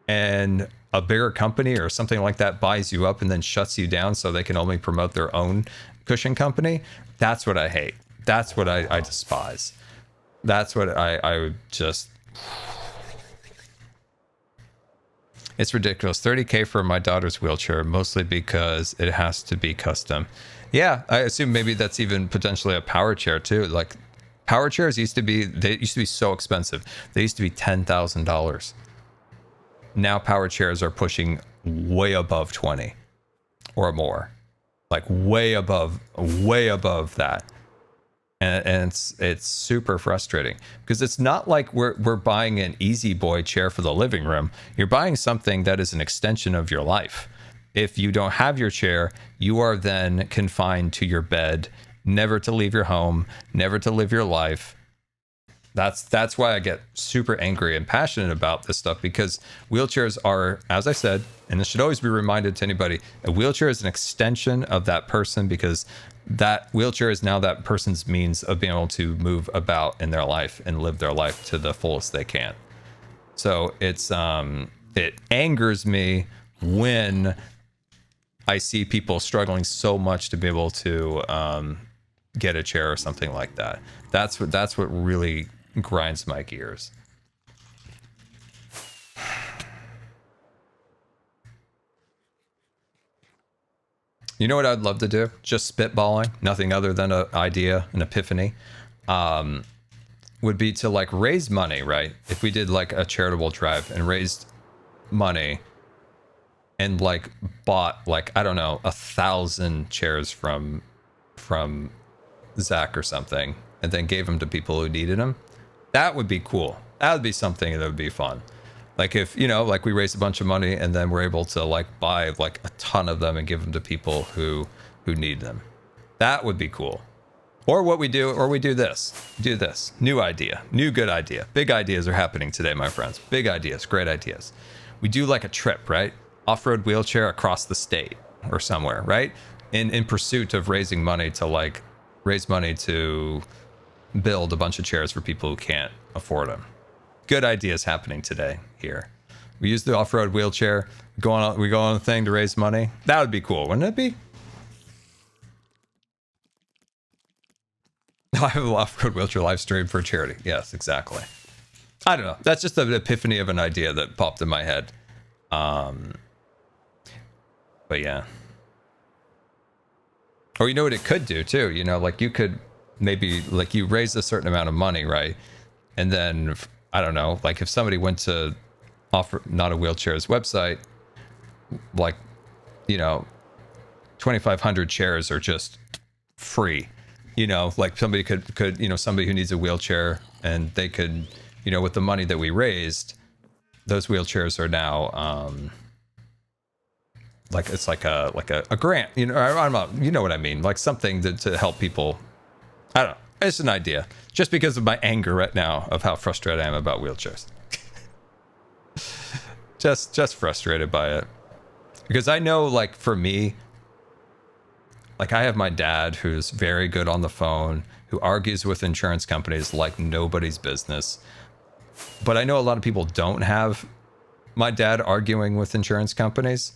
and a bigger company or something like that buys you up and then shuts you down so they can only promote their own cushion company, that's what I hate. That's what I despise. That's what I would just... It's ridiculous. 30K for my daughter's wheelchair, mostly because it has to be custom. Yeah, I assume maybe that's even potentially a power chair too. Like power chairs used to be so expensive. They used to be $10,000. Now power chairs are pushing way above 20 or more. Like way above that. And it's super frustrating because it's not like we're buying an Easy Boy chair for the living room. You're buying something that is an extension of your life. If you don't have your chair, you are then confined to your bed, never to leave your home, never to live your life. That's why I get super angry and passionate about this stuff, because wheelchairs are, as I said, and it should always be reminded to anybody, a wheelchair is an extension of that person, because that wheelchair is now that person's means of being able to move about in their life and live their life to the fullest they can. So it's it angers me when I see people struggling so much to be able to get a chair or something like that. That's what really grinds my gears. You know what I'd love to do? Just spitballing, nothing other than an idea, an epiphany, would be to like raise money, right? If we did like a charitable drive and raised money and like bought like, I don't know, 1,000 chairs from Zach or something, and then gave them to people who needed them. That would be cool. That would be something that would be fun. Like if, you know, like we raised a bunch of money and then we're able to like buy like a ton of them and give them to people who need them. That would be cool. Or we do this. Do this. New idea. New good idea. Big ideas are happening today, my friends. Big ideas. Great ideas. We do like a trip, right? Off-road wheelchair across the state or somewhere, right? In pursuit of raising money to like raise money to build a bunch of chairs for people who can't afford them. Good ideas happening today here. We use the off-road wheelchair. We go on a thing to raise money. That would be cool, wouldn't it be? I have an off-road wheelchair live stream for charity. Yes, exactly. I don't know. That's just an epiphany of an idea that popped in my head. But yeah. Or you know what it could do too? You know, like you could maybe like you raise a certain amount of money, right? And then I don't know, like if somebody went to offer Not a Wheelchair's website, like, you know, 2,500 chairs are just free. You know, like somebody could, you know, somebody who needs a wheelchair, and they could, you know, with the money that we raised, those wheelchairs are now, like it's like a grant, you know, I don't know, you know what I mean, like something to help people. I don't know. It's an idea, just because of my anger right now of how frustrated I am about wheelchairs. just frustrated by it, because I know, like for me, like I have my dad who's very good on the phone, who argues with insurance companies like nobody's business. But I know a lot of people don't have my dad arguing with insurance companies.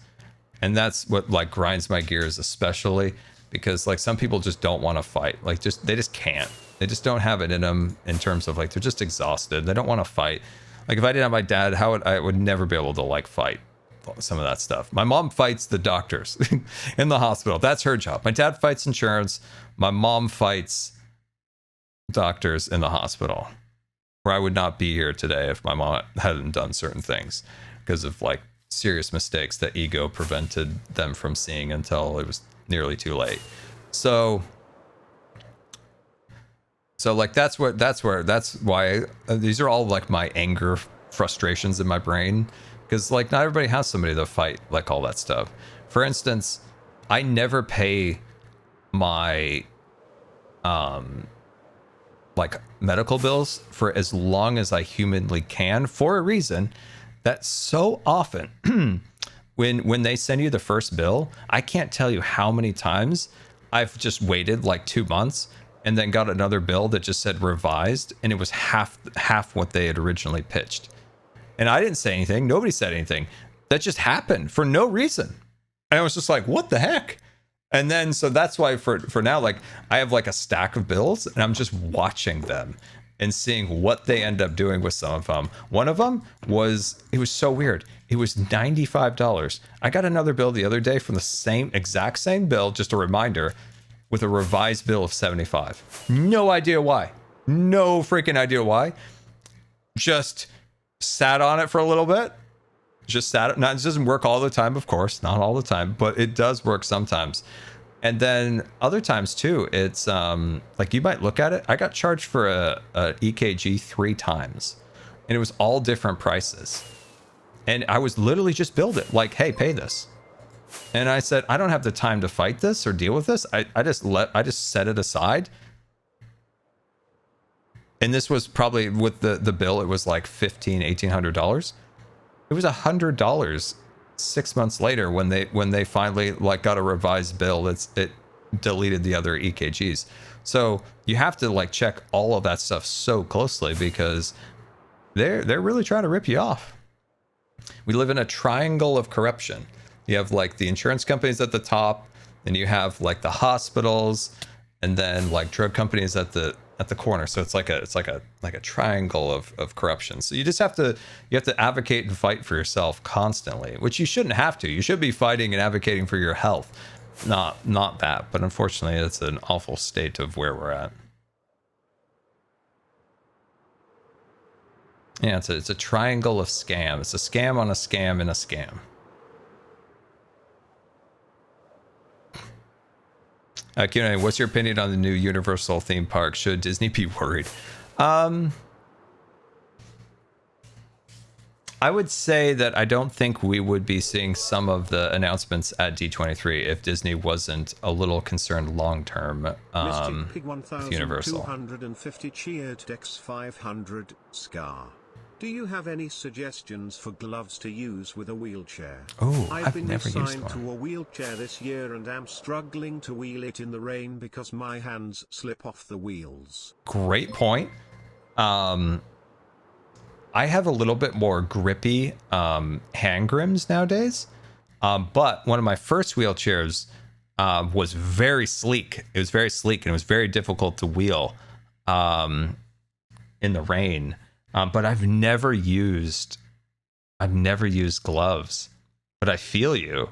And that's what like grinds my gears, especially because like some people just don't want to fight. Like they just can't. They just don't have it in them in terms of like, they're just exhausted. They don't want to fight. Like if I didn't have my dad, I would never be able to like fight some of that stuff. My mom fights the doctors in the hospital. That's her job. My dad fights insurance. My mom fights doctors in the hospital, where I would not be here today if my mom hadn't done certain things because of like serious mistakes that ego prevented them from seeing until it was nearly too late. So like that's why these are all like my anger frustrations in my brain, because like not everybody has somebody to fight like all that stuff. For instance, I never pay my like medical bills for as long as I humanly can, for a reason that so often when they send you the first bill, I can't tell you how many times I've just waited like 2 months and then got another bill that just said revised, and it was half what they had originally pitched. And I didn't say anything. Nobody said anything. That just happened for no reason. And I was just like, what the heck? And then, so that's why for now, like, I have like a stack of bills and I'm just watching them and seeing what they end up doing with some of them. One of them was, it was so weird. It was $95. I got another bill the other day from the exact same bill, just a reminder, with a revised bill of $75. No idea why. No freaking idea why. Just sat on it for a little bit. Just sat. Now, it doesn't work all the time, of course, not all the time, but it does work sometimes. And then other times too, it's like you might look at it. I got charged for a EKG 3 times, and it was all different prices. And I was literally just billed it like, hey, pay this. And I said, I don't have the time to fight this or deal with this. I just set it aside. And this was probably with the bill, it was like $1,800. It was $100 6 months later when they finally like got a revised bill. It deleted the other EKGs. So you have to like check all of that stuff so closely because they're really trying to rip you off. We live in a triangle of corruption. You have like the insurance companies at the top, and you have like the hospitals, and then like drug companies at the corner. So it's like a triangle of corruption. So you have to advocate and fight for yourself constantly, which you shouldn't have to. You should be fighting and advocating for your health, not that. But unfortunately, it's an awful state of where we're at. Yeah, it's a triangle of scam. It's a scam on a scam and a scam. Q&A, what's your opinion on the new Universal theme park? Should Disney be worried? I would say that I don't think we would be seeing some of the announcements at D23 if Disney wasn't a little concerned long-term with Universal. 250 cheered Dex 500 Scar. Do you have any suggestions for gloves to use with a wheelchair? Oh, I've been never used assigned one. to a wheelchair this year and am struggling to wheel it in the rain because my hands slip off the wheels. Great point. I have a little bit more grippy hand grips nowadays, but one of my first wheelchairs was very sleek. It was very sleek and it was very difficult to wheel in the rain. But I've never used gloves. But I feel you.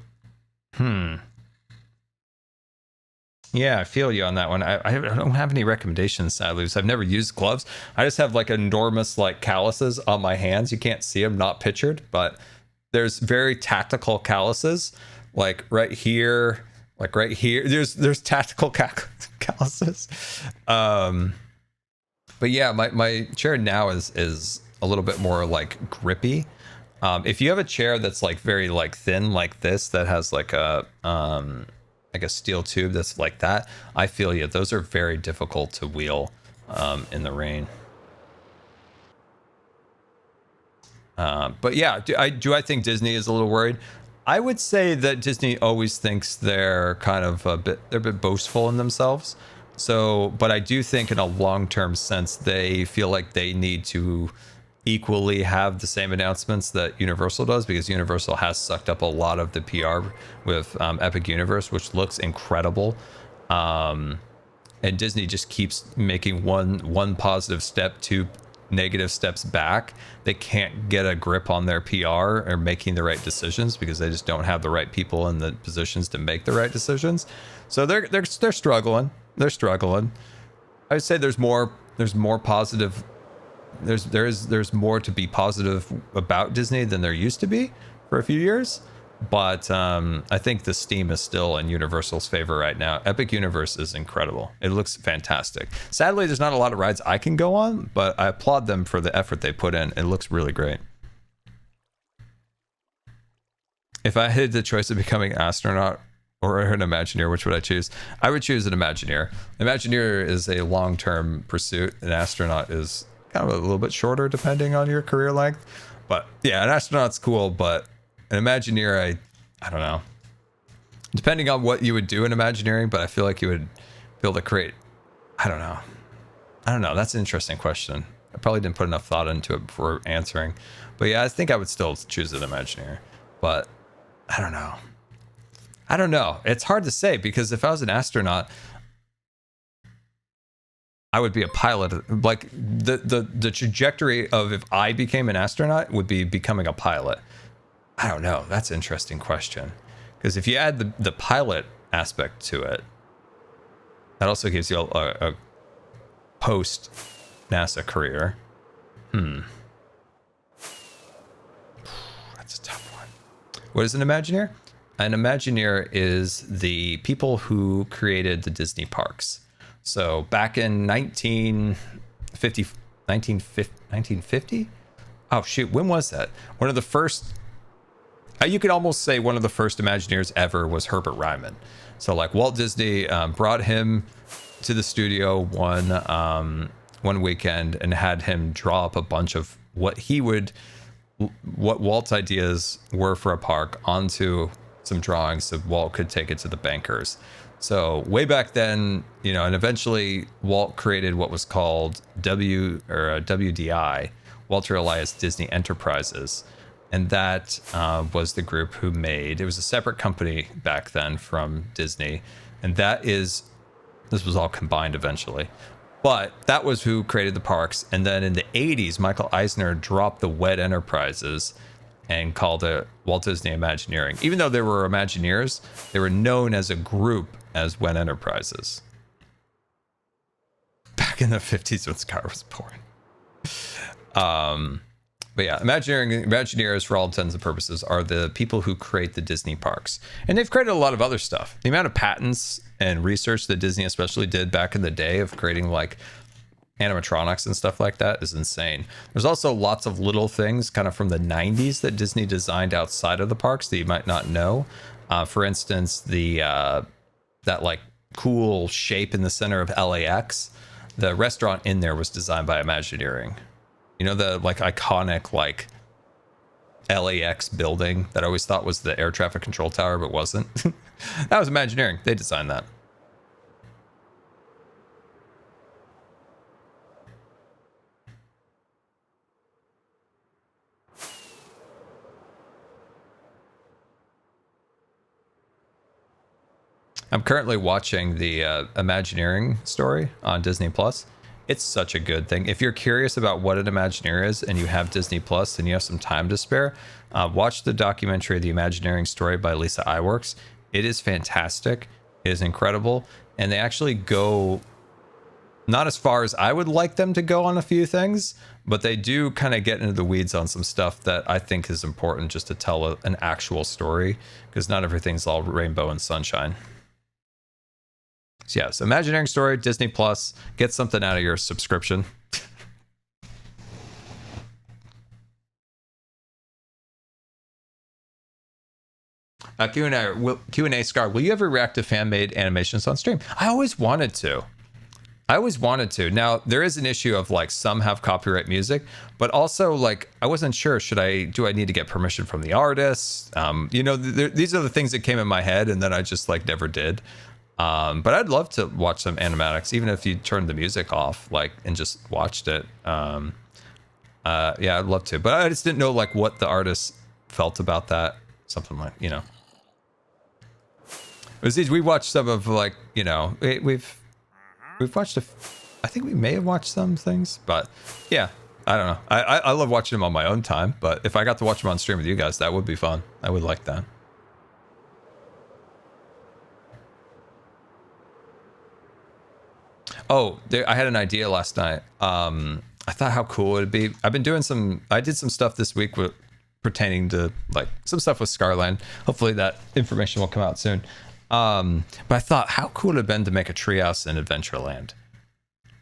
Yeah, I feel you on that one. I don't have any recommendations, sadly, because I've never used gloves. I just have like enormous like calluses on my hands. You can't see them, not pictured, but there's very tactical calluses, like right here, like right here. There's tactical calluses. But yeah, my chair now is a little bit more like grippy. If you have a chair that's like very like thin like this, that has like a steel tube that's like that, I feel you. Those are very difficult to wheel in the rain. But yeah, do I think Disney is a little worried? I would say that Disney always thinks they're kind of they're a bit boastful in themselves. So, but I do think in a long-term sense, they feel like they need to equally have the same announcements that Universal does, because Universal has sucked up a lot of the PR with Epic Universe, which looks incredible. And Disney just keeps making one positive step, 2 negative steps back. They can't get a grip on their PR or making the right decisions because they just don't have the right people in the positions to make the right decisions. So they're struggling. They're struggling. I would say there's more positive. There's more to be positive about Disney than there used to be for a few years. But I think the steam is still in Universal's favor right now. Epic Universe is incredible. It looks fantastic. Sadly, there's not a lot of rides I can go on, but I applaud them for the effort they put in. It looks really great. If I had the choice of becoming an astronaut or an Imagineer? Which would I choose? I would choose an Imagineer. Imagineer is a long-term pursuit. An astronaut is kind of a little bit shorter depending on your career length. But yeah, an astronaut's cool, but an Imagineer, I don't know. Depending on what you would do in Imagineering, but I feel like you would be able to create, I don't know. That's an interesting question. I probably didn't put enough thought into it before answering. But yeah, I think I would still choose an Imagineer. But I don't know. It's hard to say, because if I was an astronaut, I would be a pilot. Like the trajectory of if I became an astronaut would be becoming a pilot. I don't know. That's an interesting question. Because if you add the pilot aspect to it, that also gives you a post NASA career. That's a tough one. What is an Imagineer? An Imagineer is the people who created the Disney parks. So back in 1950? Oh shoot, when was that? One of the first, you could almost say one of the first Imagineers ever was Herbert Ryman. So like Walt Disney brought him to the studio one weekend and had him draw up a bunch of what Walt's ideas were for a park onto some drawings so Walt could take it to the bankers. So way back then, and eventually Walt created what was called WDI, Walter Elias Disney Enterprises. And that was the group who made, it was a separate company back then from Disney. And this was all combined eventually. But that was who created the parks. And then in the 80s, Michael Eisner dropped the WED Enterprises and called it Walt Disney Imagineering. Even though they were Imagineers, they were known as a group as WED Enterprises. Back in the 50s when Scar was born. But yeah, Imagineers, for all intents and purposes, are the people who create the Disney parks. And they've created a lot of other stuff. The amount of patents and research that Disney especially did back in the day of creating like animatronics and stuff like that is insane. There's also lots of little things kind of from the 90s that Disney designed outside of the parks that you might not know. For instance, that like cool shape in the center of LAX. The restaurant in there was designed by Imagineering. The like iconic like LAX building that I always thought was the air traffic control tower, but wasn't. That was Imagineering. They designed that. I'm currently watching the Imagineering story on Disney Plus. It's such a good thing. If you're curious about what an Imagineer is and you have Disney Plus and you have some time to spare, watch the documentary, The Imagineering Story by Lisa Iwerks. It is fantastic. It is incredible. And they actually go not as far as I would like them to go on a few things, but they do kind of get into the weeds on some stuff that I think is important just to tell an actual story, because not everything's all rainbow and sunshine. So yes, Imagineering Story, Disney Plus. Get something out of your subscription. Q&A Scar, will you ever react to fan-made animations on stream? I always wanted to. Now, there is an issue of like some have copyright music, but also like I wasn't sure, do I need to get permission from the artist? These are the things that came in my head and then I just like never did. But I'd love to watch some animatics, even if you turned the music off, like, and just watched it. Yeah, I'd love to, but I just didn't know like what the artist felt about that. Something like, we watched some of like, we've watched I think we may have watched some things, but yeah, I don't know. I love watching them on my own time, but if I got to watch them on stream with you guys, that would be fun. I would like that. Oh, I had an idea last night. I thought how cool it would be. I did some stuff this week pertaining to like some stuff with Scarland. Hopefully that information will come out soon. But I thought how cool it would have been to make a treehouse in Adventureland.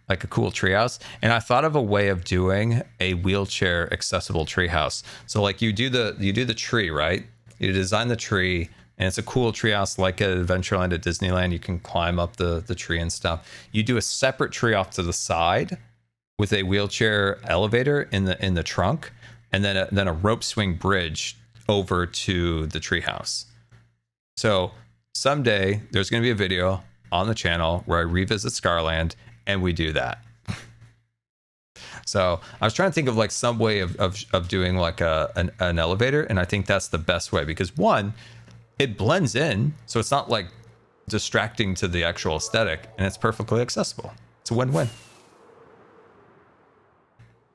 Like a cool treehouse. And I thought of a way of doing a wheelchair accessible treehouse. So like you do the tree, right? You design the tree, And it's a cool treehouse like at Adventureland at Disneyland. You can climb up the tree and stuff. You do a separate tree off to the side with a wheelchair elevator in the trunk, and then a rope swing bridge over to the treehouse. So someday there's going to be a video on the channel where I revisit Scarland and we do that. So I was trying to think of like some way of doing like an elevator, and I think that's the best way because one, it blends in, so it's not like distracting to the actual aesthetic, and it's perfectly accessible. It's a win-win.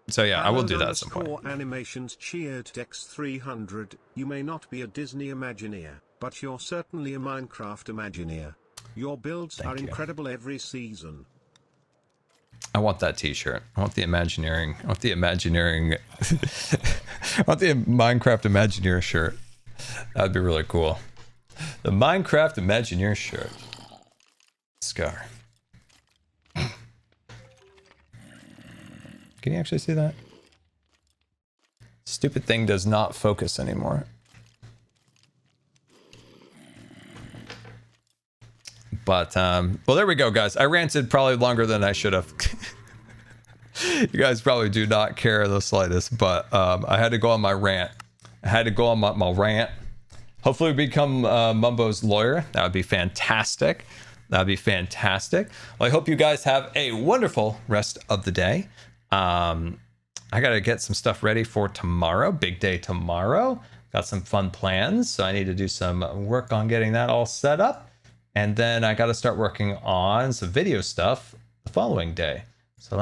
So yeah, I will do that at some point. Animations cheered Dex300. You may not be a Disney Imagineer, but you're certainly a Minecraft Imagineer. Your builds are incredible every season. I want that T-shirt. I want the Imagineering. I want the Imagineering. I want the Minecraft Imagineer shirt. That'd be really cool. The Minecraft Imagineer shirt. Scar. Can you actually see that? Stupid thing does not focus anymore. But, well, there we go, guys. I ranted probably longer than I should have. You guys probably do not care the slightest, but I had to go on my rant. I had to go on my rant. Hopefully we become Mumbo's lawyer. That would be fantastic. That would be fantastic. Well, I hope you guys have a wonderful rest of the day. I got to get some stuff ready for tomorrow. Big day tomorrow. Got some fun plans, so I need to do some work on getting that all set up. And then I got to start working on some video stuff the following day.